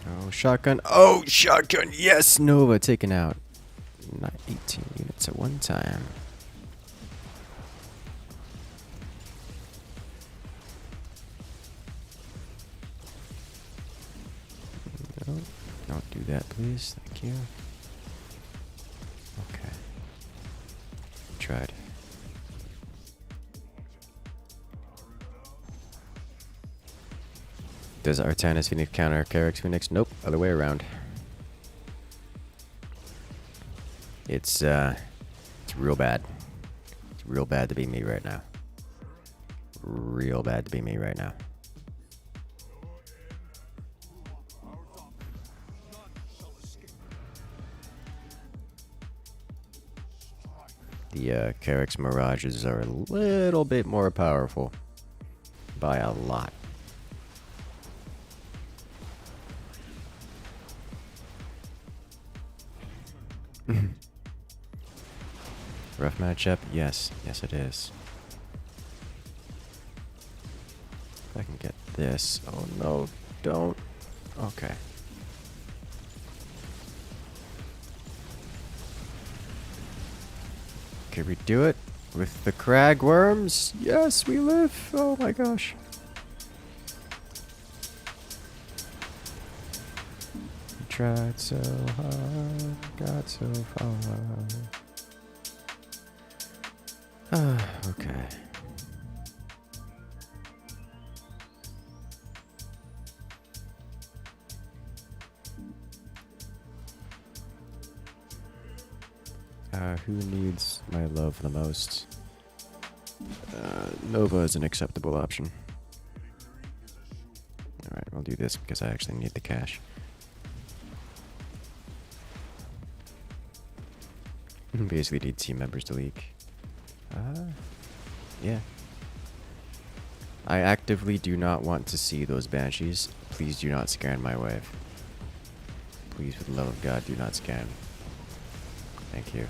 Oh, shotgun. Oh, shotgun. Yes, Nova taken out. Not 18 units at one time. No, don't do that, please. Thank you. Okay. Tried. Does Artanis Phoenix counter Carrix Phoenix? Nope, other way around. It's real bad. It's real bad to be me right now. Real bad to be me right now. The Carrix Mirages are a little bit more powerful. By a lot. Rough matchup? Yes. Yes, it is. If I can get this. Oh, no. Don't. Okay. Can we do it? With the crag worms? Yes, we live. Oh my gosh. We tried so hard, got so far. Ah, okay. Who needs my love the most? Nova is an acceptable option. Alright, we'll do this because I actually need the cash. Basically need team members to leak. Yeah. I actively do not want to see those banshees. Please do not scan my wave. Please, for the love of God, do not scan. Thank you.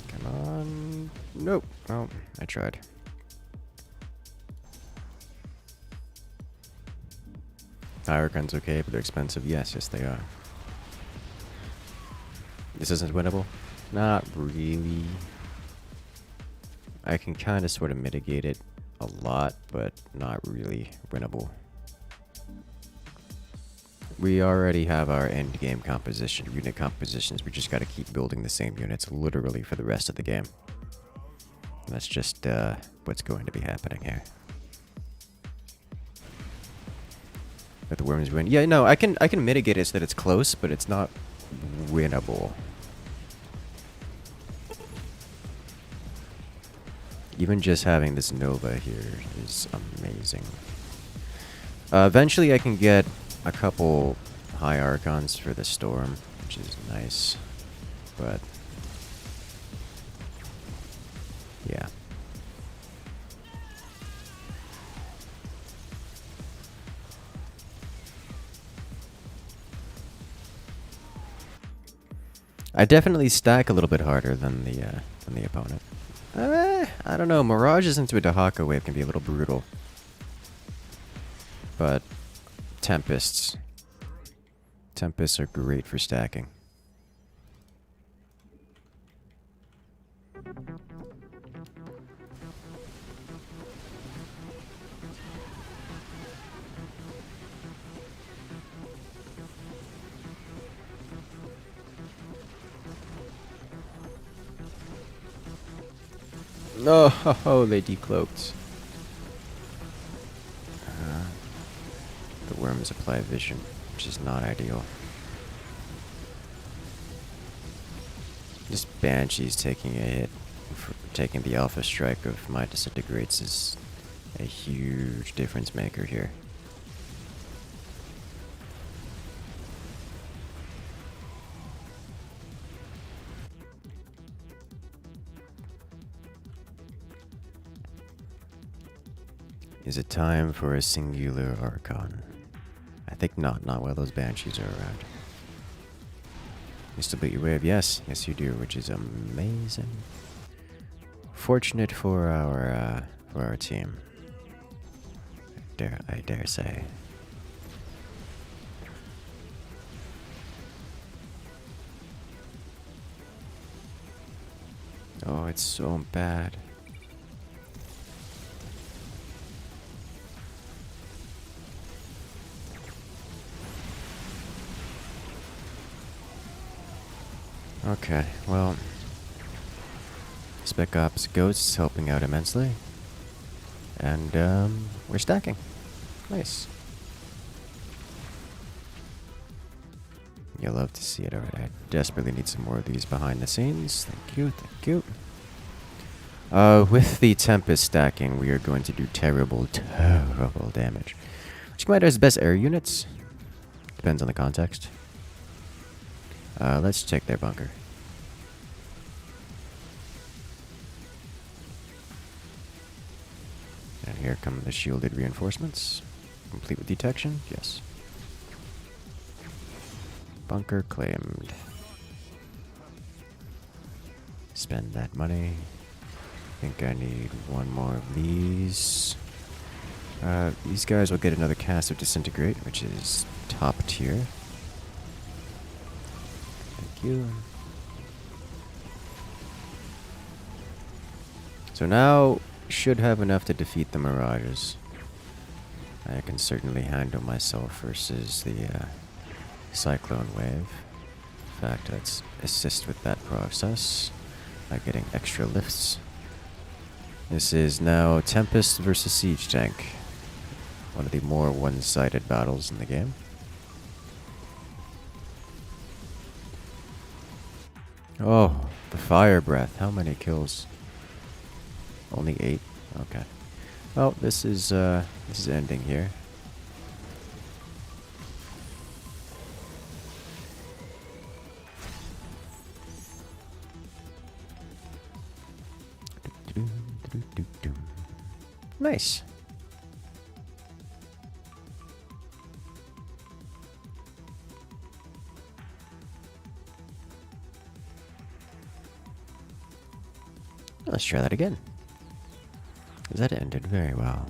Come on. Nope. Oh, I tried. Fire guns okay, but they're expensive. Yes, yes they are. This isn't winnable? Not really. I can kind of sort of mitigate it a lot, but not really winnable. We already have our end game composition, unit compositions. We just got to keep building the same units literally for the rest of the game. And that's just what's going to be happening here. But the worms win. Yeah, no, I can mitigate it so that it's close, but it's not winnable. Even just having this Nova here is amazing. Eventually I can get a couple high Archons for the Storm, which is nice. But yeah. I definitely stack a little bit harder than the opponent. I don't know. Mirages into a Dahaka wave can be a little brutal. But Tempests. Tempests are great for stacking. No, they decloaked. The worms apply vision, which is not ideal. This Banshee's taking a hit for taking the alpha strike of my disintegrates is a huge difference maker here. Is it time for a singular Archon? I think not while those Banshees are around. You still beat your wave? Yes, yes you do, which is amazing. Fortunate for our team. I dare say. Oh, it's so bad. Okay, well, Spec Ops Ghosts helping out immensely, and we're stacking. Nice. You'll love to see it. Alright, I desperately need some more of these behind the scenes. Thank you, thank you. With the Tempest stacking, we are going to do terrible, terrible damage. Which Commander has best air units? Depends on the context. Let's check their bunker. And here come the shielded reinforcements. Complete with detection? Yes. Bunker claimed. Spend that money. Think I need one more of these. These guys will get another cast of Disintegrate, which is top tier. Thank you. So now, should have enough to defeat the Mirages. I can certainly handle myself versus the Cyclone Wave. In fact, let's assist with that process by getting extra lifts. This is now Tempest versus Siege Tank. One of the more one-sided battles in the game. Oh, the Fire Breath. How many kills? Only 8? Okay. Well, this is ending here. Nice. Let's try that again. That ended very well.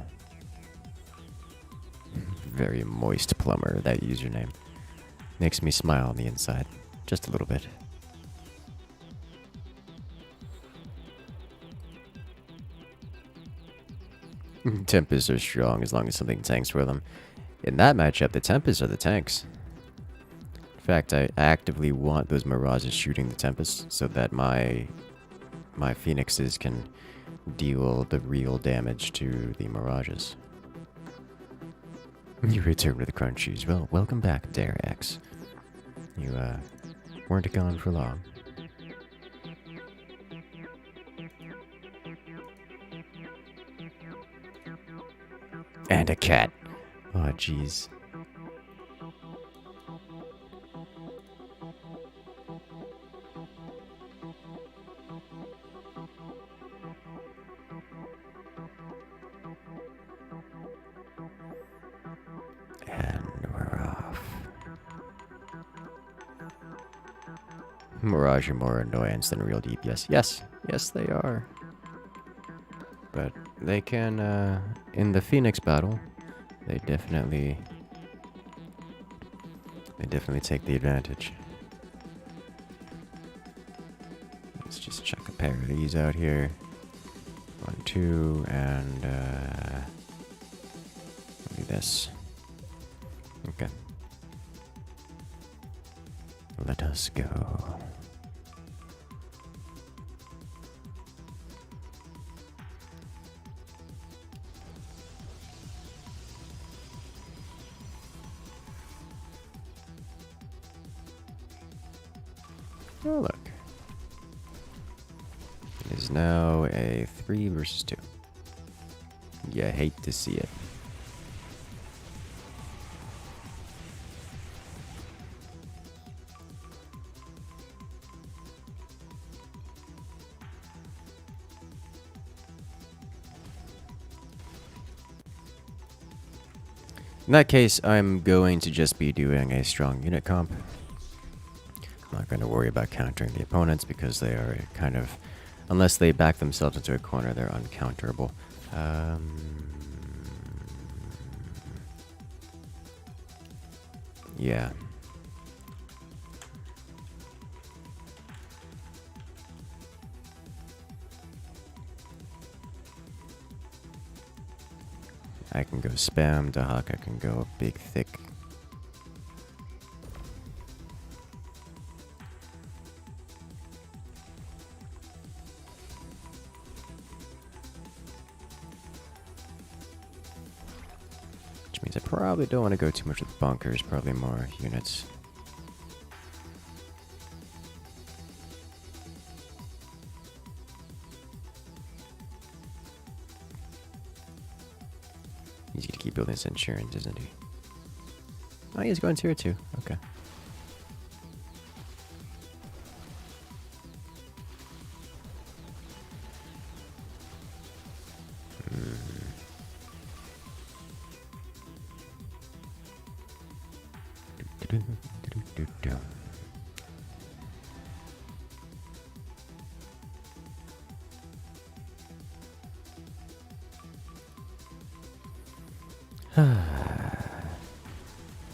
Very moist plumber, that username. Makes me smile on the inside. Just a little bit. Tempests are strong as long as something tanks for them. In that matchup, the Tempests are the tanks. In fact, I actively want those Mirages shooting the Tempests so that my Phoenixes can deal the real damage to the Mirages. You return to the Crunchies. Well, welcome back, Dare X. You, weren't gone for long. And a cat. Oh, jeez. And we're off. Mirage are more annoyance than real DPS. Yes, yes they are. but they can, in the Phoenix battle, they definitely take the advantage. Let's just chuck a pair of these out here. 1, 2, and do this. Okay. Let us go. Oh, look. It is now a 3 versus 2. You hate to see it. In that case, I'm going to just be doing a strong unit comp. I'm not going to worry about countering the opponents because they are kind of, unless they back themselves into a corner, they're uncounterable. Yeah. I can go spam, Dahak, I can go big, thick. Which means I probably don't want to go too much with bunkers, probably more units. He's gonna keep building Centurions, isn't he? Oh, he's going tier 2. Okay.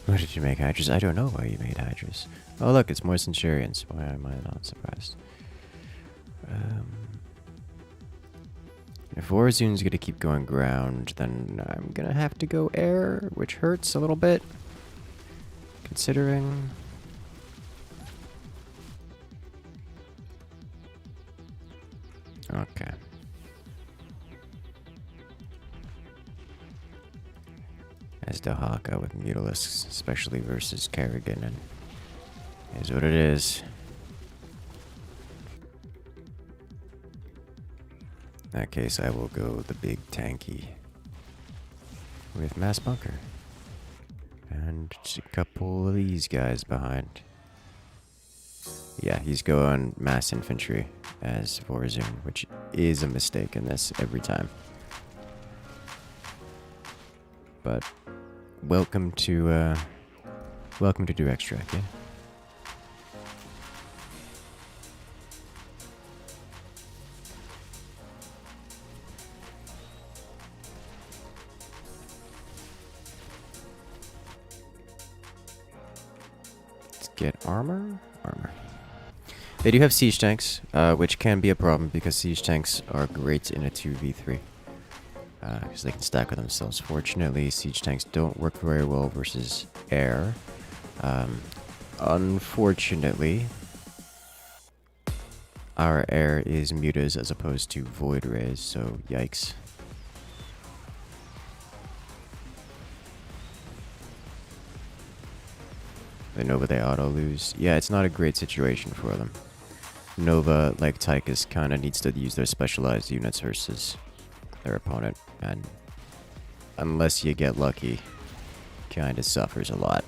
What did you make, Hydras? I don't know why you made Hydras. Oh, look, it's more Centurions. Why am I not surprised? If Warzoon's gonna keep going ground, then I'm gonna have to go air, which hurts a little bit. Considering... Okay. As Dahaka with Mutalisks, especially versus Kerrigan, and is what it is. In that case, I will go the big tanky with Mass Bunker. And just a couple of these guys behind. Yeah, he's going Mass Infantry as Warzoon, which is a mistake in this every time. But welcome to do extract, yeah? Let's get armor. They do have siege tanks, which can be a problem because siege tanks are great in a 2v3. Because they can stack with themselves. Fortunately, siege tanks don't work very well versus air. Unfortunately, our air is mutas as opposed to void rays, so yikes. The Nova they auto lose. Yeah, it's not a great situation for them. Nova, like Tychus, kind of needs to use their specialized units versus their opponent, and unless you get lucky, kind of suffers a lot.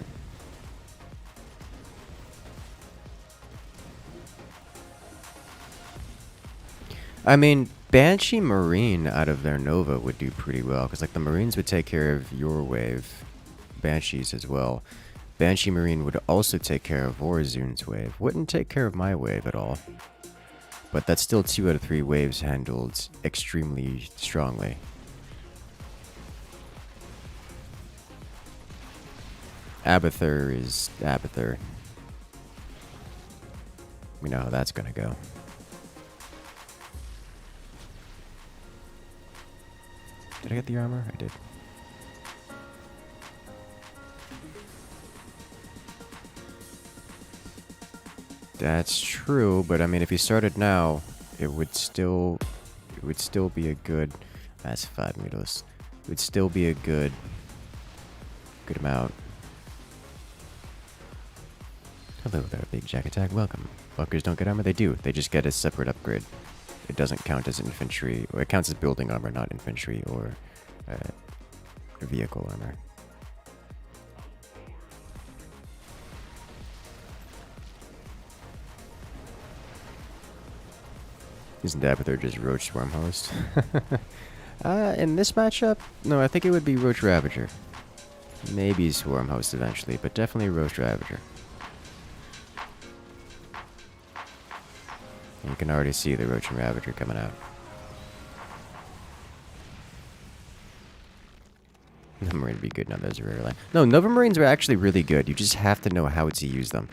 I mean, Banshee Marine out of their Nova would do pretty well, because like the Marines would take care of your wave, Banshees as well. Banshee Marine would also take care of Warzoon's wave. Wouldn't take care of my wave at all. But that's still 2 out of 3 waves handled extremely strongly. Abathur is Abathur. We know how that's gonna go. Did I get the armor? I did. That's true, but I mean, if you started now, it would still be a good. That's 5 mutilas. It would still be a good amount. Hello there, Big Jack Attack. Welcome. Fuckers don't get armor. They do. They just get a separate upgrade. It doesn't count as infantry, or it counts as building armor, not infantry or vehicle armor. Isn't Abathur just Roach Swarm Host? In this matchup, no, I think it would be Roach Ravager. Maybe Swarm Host eventually, but definitely Roach Ravager. You can already see the Roach and Ravager coming out. Nova Marine would be good now, those are rare line. No, Nova Marines are actually really good. You just have to know how to use them.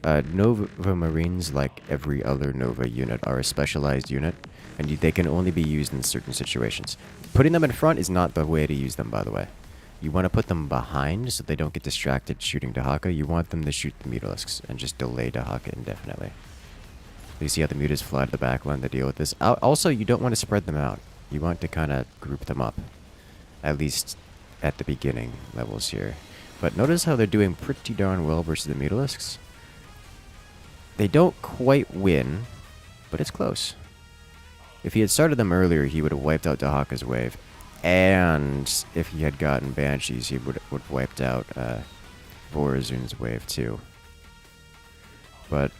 Nova Marines, like every other Nova unit, are a specialized unit, and they can only be used in certain situations. Putting them in front is not the way to use them, by the way. You want to put them behind so they don't get distracted shooting Dahaka. You want them to shoot the Mutalisks and just delay Dahaka indefinitely. You see how the Mutas fly to the back line to deal with this. Also, you don't want to spread them out. You want to kind of group them up, at least at the beginning levels here. But notice how they're doing pretty darn well versus the Mutalisks. They don't quite win, but it's close. If he had started them earlier, he would have wiped out Dahaka's wave. And if he had gotten Banshees, he would have wiped out Vorazun's wave too. But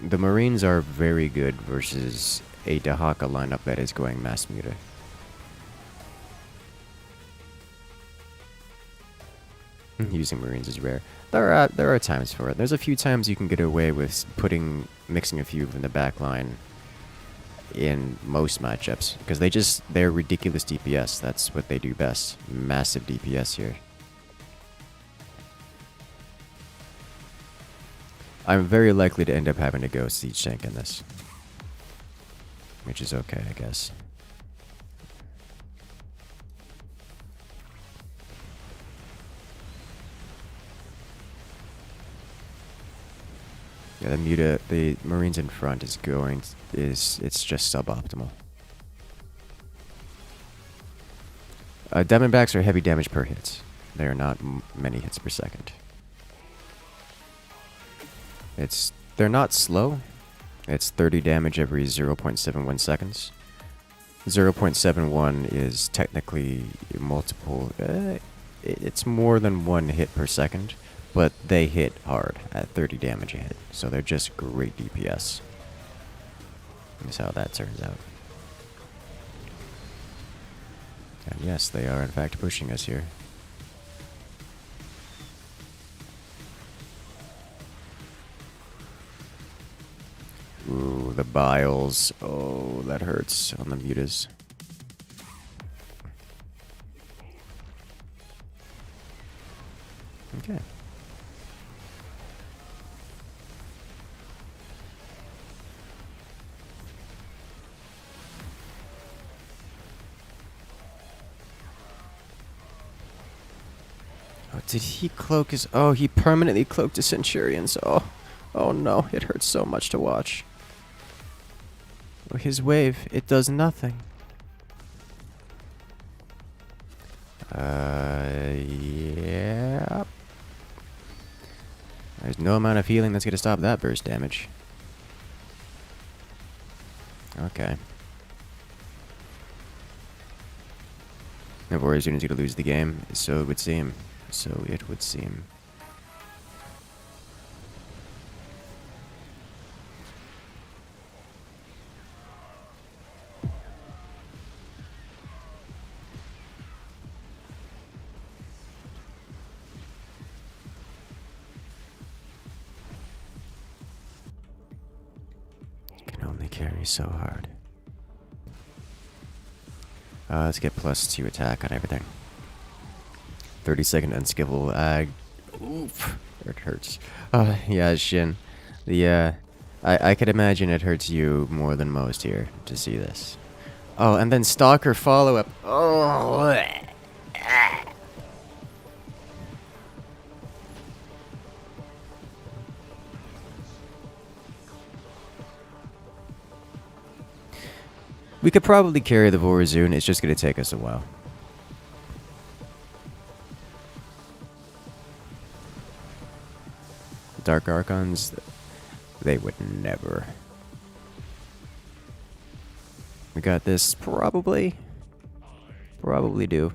the Marines are very good versus a Dahaka lineup that is going mass muta. Using Marines is rare. There are times for it. There's a few times you can get away with mixing a few in the back line in most matchups, because they're ridiculous DPS. That's what they do best. Massive DPS here. I'm very likely to end up having to go Siege Tank in this, which is okay, I guess. Yeah, the Marines in front it's just suboptimal. Diamondbacks are heavy damage per hit. They are not many hits per second. They're not slow. It's 30 damage every 0.71 seconds. 0.71 is technically multiple. It's more than 1 hit per second. But they hit hard at 30 damage a hit, so they're just great DPS. That's how that turns out. And yes, they are in fact pushing us here. Ooh, the biles. Oh, that hurts on the mutas. Okay. Oh, did he cloak his... Oh, he permanently cloaked his Centurions. Oh no, it hurts so much to watch. Oh, his wave, it does nothing. Yeah. There's no amount of healing that's going to stop that burst damage. Okay. The Warriors going to lose the game, so it would seem. So it would seem. carry so hard. Let's get +2 attack on everything. 30-second unskillful ag. Oof. It hurts. Yeah, Shin. I could imagine it hurts you more than most here to see this. Oh, and then Stalker follow-up. Oh. We could probably carry the Vorazun, it's just gonna take us a while. Dark Archons, they would never. We got this, probably. Probably do.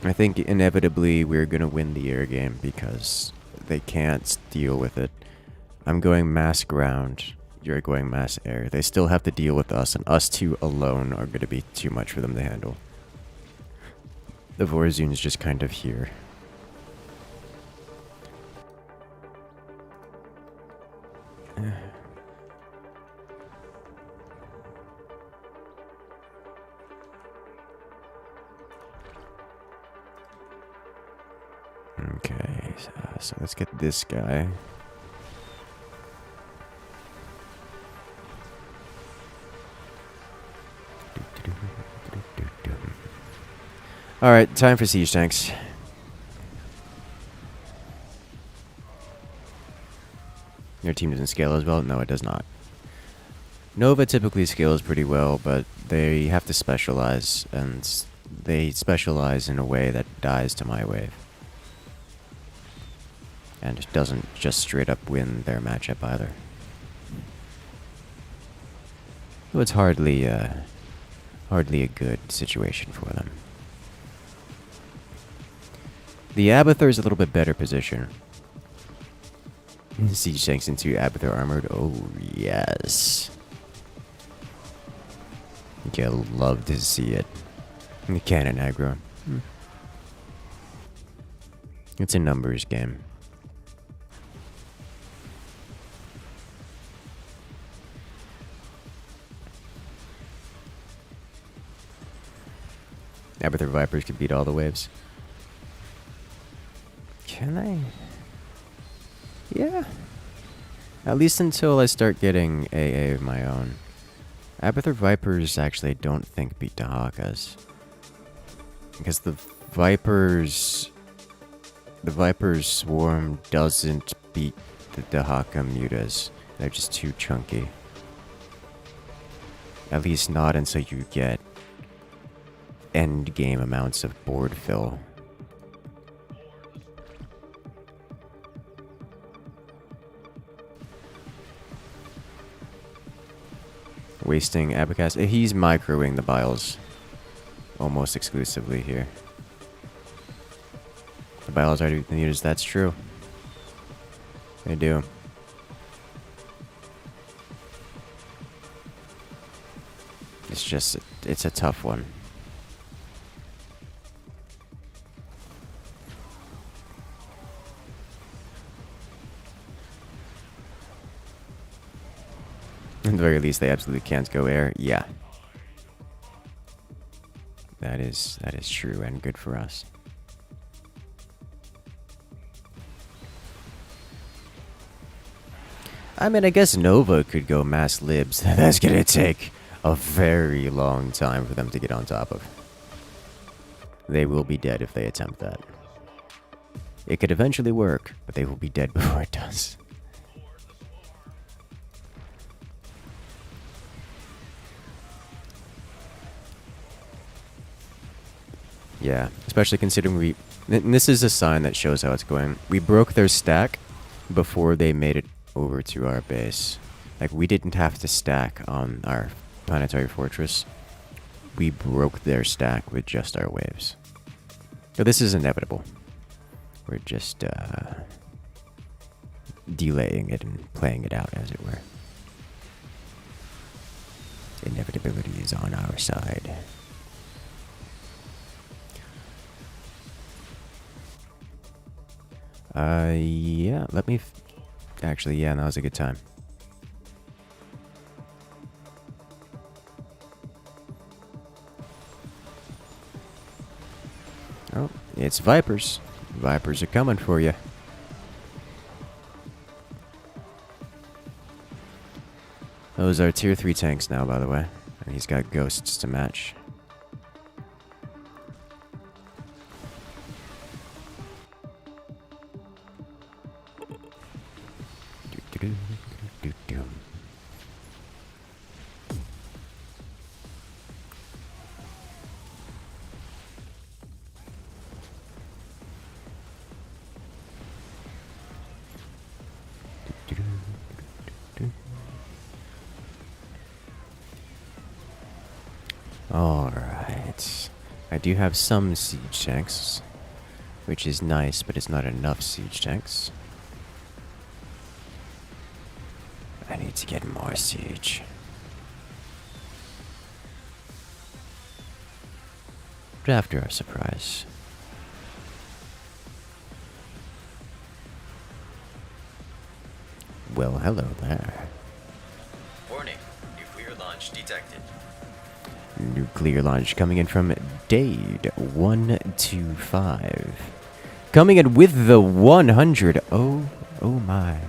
I think inevitably we're gonna win the air game because they can't deal with it. I'm going mass ground, you're going mass air. They still have to deal with us, and us two alone are gonna be too much for them to handle. The Vorazun's just kind of here. Okay, so let's get this guy. Alright, time for siege tanks. Your team doesn't scale as well? No, it does not. Nova typically scales pretty well, but they have to specialize, and they specialize in a way that dies to my wave. And it doesn't just straight up win their matchup either. So it's hardly a good situation for them. The Abathur is a little bit better position. Siege tanks into Abathur armored. Oh, yes. You'll love to see it. The cannon aggro. It's a numbers game. Abathur Vipers can beat all the waves. Can I? Yeah. At least until I start getting AA of my own. Abathur Vipers actually don't think beat Dahakas. Because the Vipers swarm doesn't beat the Dahaka mutas. They're just too chunky. At least not until you get end game amounts of board fill. Wasting Abacast. He's microing the biles almost exclusively here. The biles are mutas, that's true. They do. It's just, it's a tough one. At the very least, they absolutely can't go air. Yeah. That is true and good for us. I mean, I guess Nova could go mass libs. That's gonna take a very long time for them to get on top of. They will be dead if they attempt that. It could eventually work, but they will be dead before it does. Yeah, especially considering and this is a sign that shows how it's going. We broke their stack before they made it over to our base. Like, we didn't have to stack on our planetary fortress. We broke their stack with just our waves. So this is inevitable. We're just delaying it and playing it out, as it were. Inevitability is on our side. Yeah, let me... Actually, yeah, that was a good time. Oh, it's Vipers. Vipers are coming for you. Those are tier 3 tanks now, by the way. And he's got ghosts to match. Do-do-do-do-do-do. Alright. I do have some siege tanks, which is nice, but it's not enough siege tanks. I need to get more siege. But after our surprise. Well, hello there. Warning. Nuclear launch detected. Nuclear launch coming in from Dade 125. Coming in with the 100. Oh my.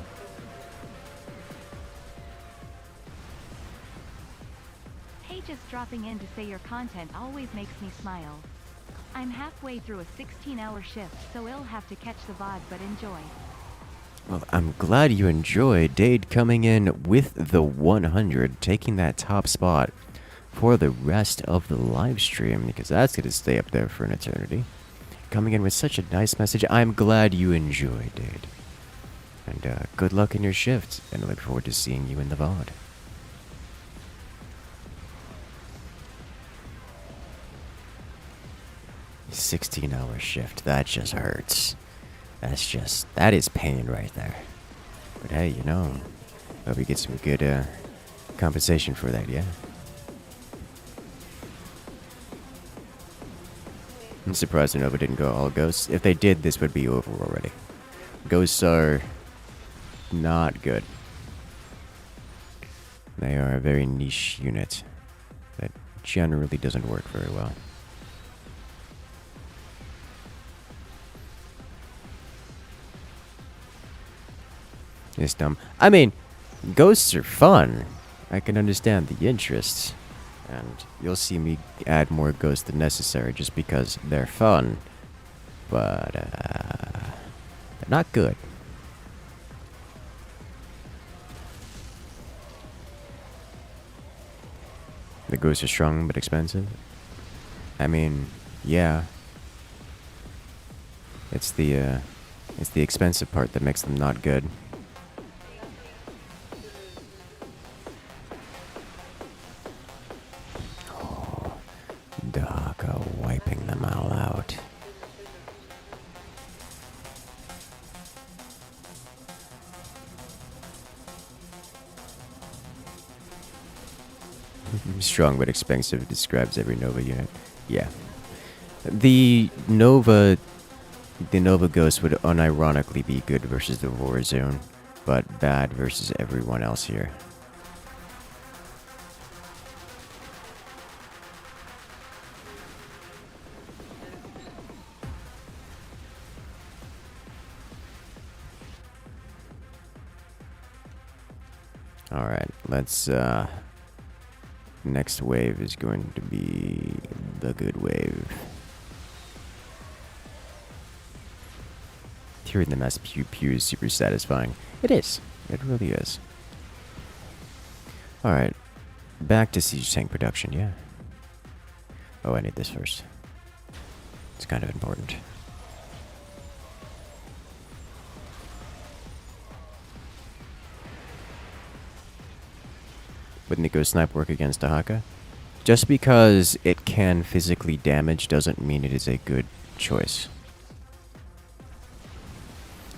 Hey, just dropping in to say your content always makes me smile. I'm halfway through a 16-hour shift, so I'll have to catch the VOD, but enjoy. Well, I'm glad you enjoyed. Dade coming in with the 100, taking that top spot for the rest of the live stream, because that's going to stay up there for an eternity. Coming in with such a nice message. I'm glad you enjoyed, Dade. And good luck in your shift, and I look forward to seeing you in the VOD. $16-hour shift, that just hurts. That is pain right there. But hey, you know, hope you get some good compensation for that, yeah? I'm surprised Nova didn't go all ghosts. If they did, this would be over already. Ghosts are not good. They are a very niche unit that generally doesn't work very well. It's dumb. I mean, ghosts are fun. I can understand the interest. And you'll see me add more ghosts than necessary just because they're fun. But, they're not good. The ghosts are strong but expensive. I mean, yeah. It's the expensive part that makes them not good. Daka wiping them all out. Strong but expensive describes every Nova unit. Yeah. The Nova Ghost would unironically be good versus the War Zone, but bad versus everyone else here. Alright, let's, next wave is going to be the good wave. Hearing the mass pew pew is super satisfying. It is. It really is. Alright, back to siege tank production, yeah. Oh, I need this first. It's kind of important. Would Nico Snipe work against Dahaka? Just because it can physically damage doesn't mean it is a good choice.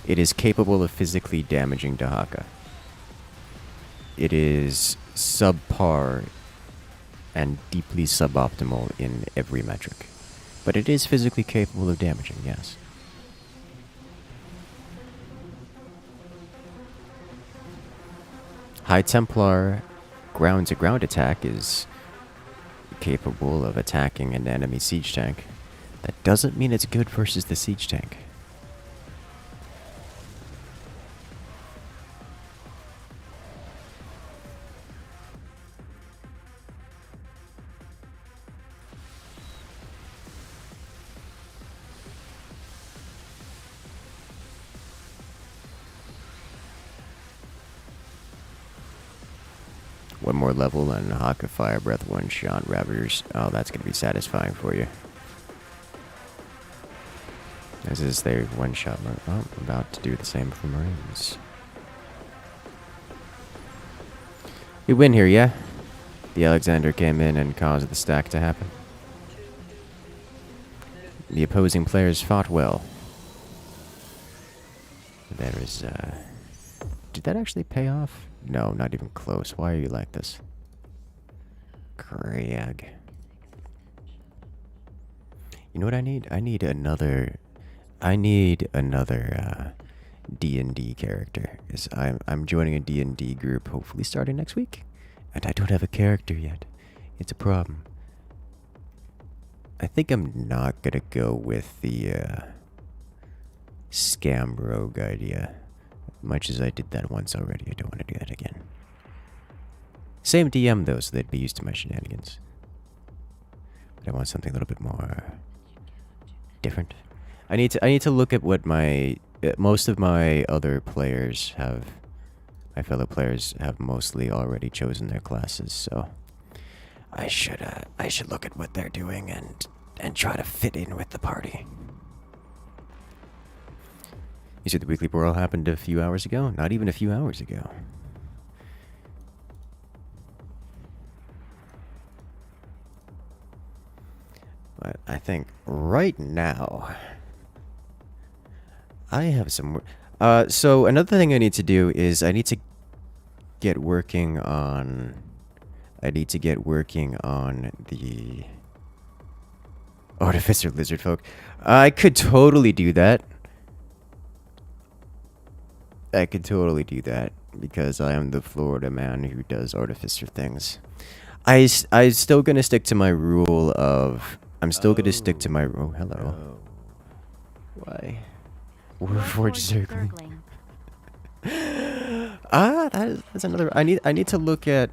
It is capable of physically damaging Dahaka. It is subpar and deeply suboptimal in every metric. But it is physically capable of damaging, yes. High Templar ground-to-ground attack is capable of attacking an enemy siege tank. That doesn't mean it's good versus the siege tank. One more level and Hawk of Fire Breath one-shot Ravagers. Oh, that's going to be satisfying for you. This is their one-shot. Oh, I'm about to do the same for Marines. We win here, yeah? The Alexander came in and caused the stack to happen. The opposing players fought well. There is, Did that actually pay off? No, not even close. Why are you like this? Craig. You know what I need? I need another D&D character. Because I'm joining a D&D group hopefully starting next week. And I don't have a character yet. It's a problem. I think I'm not gonna go with the scam rogue idea. Much as I did that once already, I don't want to do that again. Same DM though, so they'd be used to my shenanigans. But I want something a little bit more different. I need to look at what my most of my other players have. My fellow players have mostly already chosen their classes, so I should look at what they're doing and try to fit in with the party. You said the weekly brawl happened a few hours ago? Not even a few hours ago. But I think right now I have some. So another thing I need to do is I need to get working on. The Artificer Lizard Folk. I could totally do that. Because I am the Florida man who does artificer things. I'm still gonna stick to my rule of. I'm still gonna stick to my. Oh, hello. No. Why? Your Warforged forge is circling. gurgling. That's another. I need to look at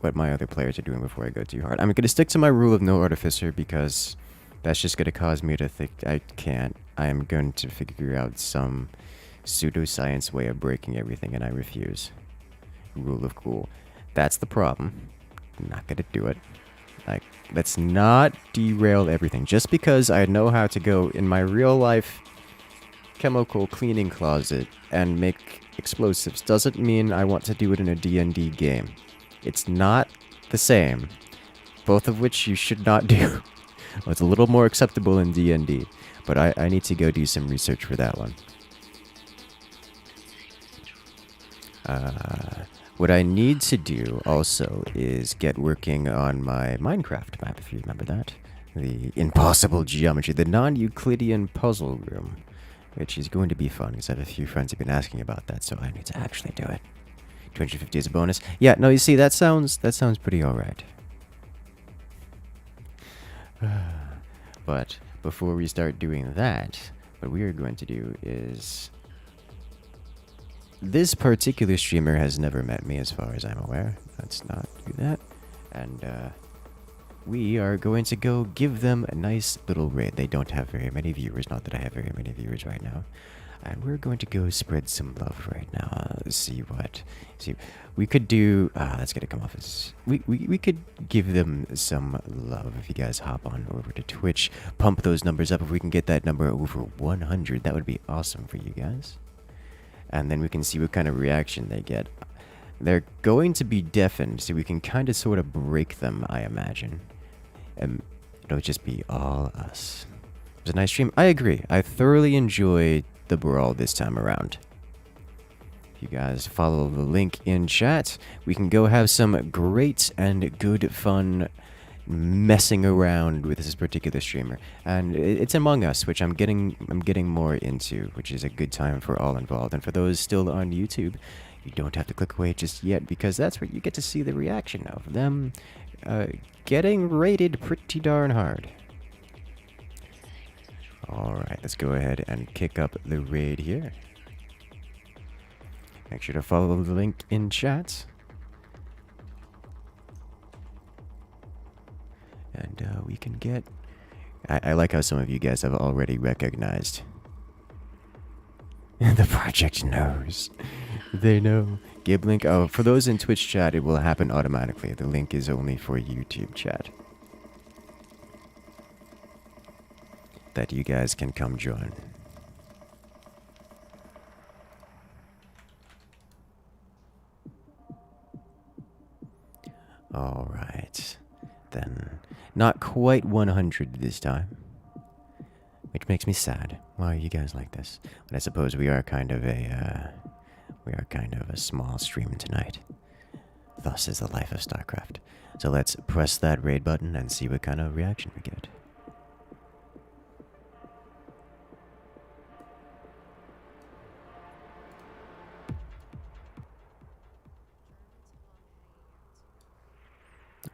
what my other players are doing before I go too hard. I'm gonna stick to my rule of no artificer because that's just gonna cause me to think I can't. I am going to figure out some pseudoscience way of breaking everything, and I refuse. Rule of cool. That's the problem. I'm not gonna do it. Like, let's not derail everything. Just because I know how to go in my real life chemical cleaning closet and make explosives doesn't mean I want to do it in a D&D game. It's not the same. Both of which you should not do. Well, it's a little more acceptable in D&D, but I need to go do some research for that one. What I need to do also is get working on my Minecraft map, if you remember that. The impossible geometry, the non-Euclidean puzzle room, which is going to be fun because I have a few friends who've been asking about that, so I need to actually do it. 250 is a bonus. Yeah, no, you see, that sounds pretty alright. But before we start doing that, what we are going to do is... This particular streamer has never met me as far as I'm aware. Let's not do that. And we are going to go give them a nice little raid. They don't have very many viewers, not that I have very many viewers right now. And we're going to go spread some love right now. See, we could do... that's gonna come off as... We could give them some love if you guys hop on over to Twitch. Pump those numbers up. If we can get that number over 100, that would be awesome for you guys. And then we can see what kind of reaction they get. They're going to be deafened, so we can kind of sort of break them, I imagine. And it'll just be all us. It was a nice stream. I agree. I thoroughly enjoyed the brawl this time around. If you guys follow the link in chat, we can go have some great and good fun messing around with this particular streamer, and it's Among Us, which I'm getting more into, which is a good time for all involved. And for those still on YouTube, you don't have to click away just yet, because that's where you get to see the reaction of them getting raided pretty darn hard. Alright, let's go ahead and kick up the raid here. Make sure to follow the link in chat. And we can get... I like how some of you guys have already recognized. The project knows. They know. Give link. Oh, for those in Twitch chat, it will happen automatically. The link is only for YouTube chat. That you guys can come join. Alright. Then, not quite 100 this time. Which makes me sad. Why are you guys like this? But I suppose we are kind of a small stream tonight. Thus is the life of StarCraft. So let's press that raid button and see what kind of reaction we get.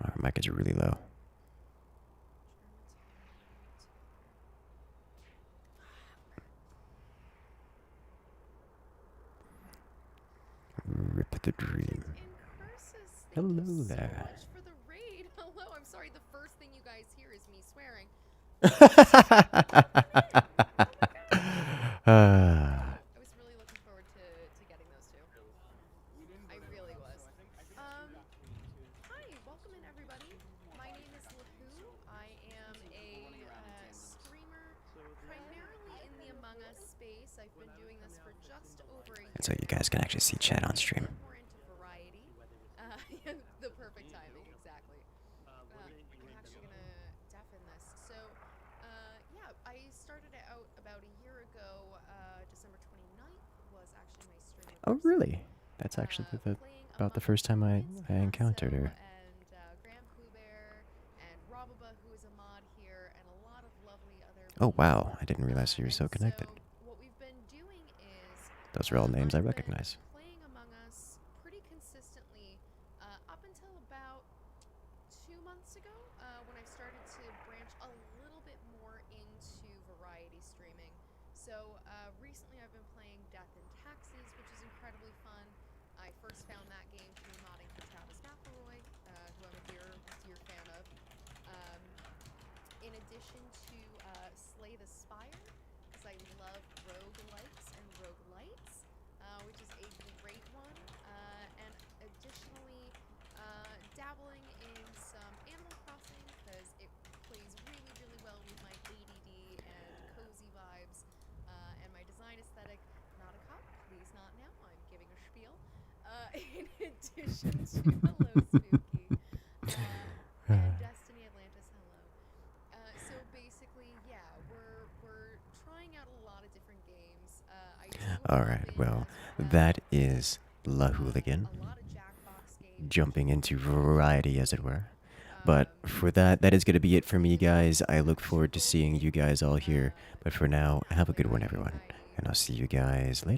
Our mic is really low. Rip the dream. Incursus, Hello thank you there. So much for the raid. Hello, I'm sorry. The first thing you guys hear is me swearing. I was really looking forward to getting those two. I really was. Hi, welcome in everybody. My name is Lahu. I am a streamer primarily in the Among Us space. I've been doing this for just over a year. And so you guys can actually see chat on stream. More into variety. The perfect timing, exactly. I'm actually gonna deafen this. So, yeah, I started it out about a year ago. December 29th was actually my stream. Oh, really? That's actually about the first time I encountered her. And Graham Pooh Bear and Robaba, who is a mod here, and a lot of lovely other. Oh, wow. I didn't realize you were so connected. So what we've been doing is Those are all names I recognize. playing Among Us pretty consistently up until about 2 months ago when I started to branch a little bit more into variety streaming. So recently I've been playing Death and Taxes, which is incredibly fun. I first found that game through modding for Travis McElroy, who I'm a dear fan of. In addition to Slay the Spire, because I love roguelikes and roguelites, which is a great one. And additionally, dabbling in some Animal Crossing, because it plays really, really well with my ADD and cozy vibes, and my design aesthetic. Not a cop, please not now, I'm giving a spiel. In addition to Hello Spooky, and Destiny Atlantis Hello. So basically, yeah, we're trying out a lot of different games. Alright, well, that is La Hooligan. A lot of Jackbox games. Jumping into variety, as it were. But for that is going to be it for me, guys. I look forward to seeing you guys all here. But for now, have a good one, everyone. And I'll see you guys later.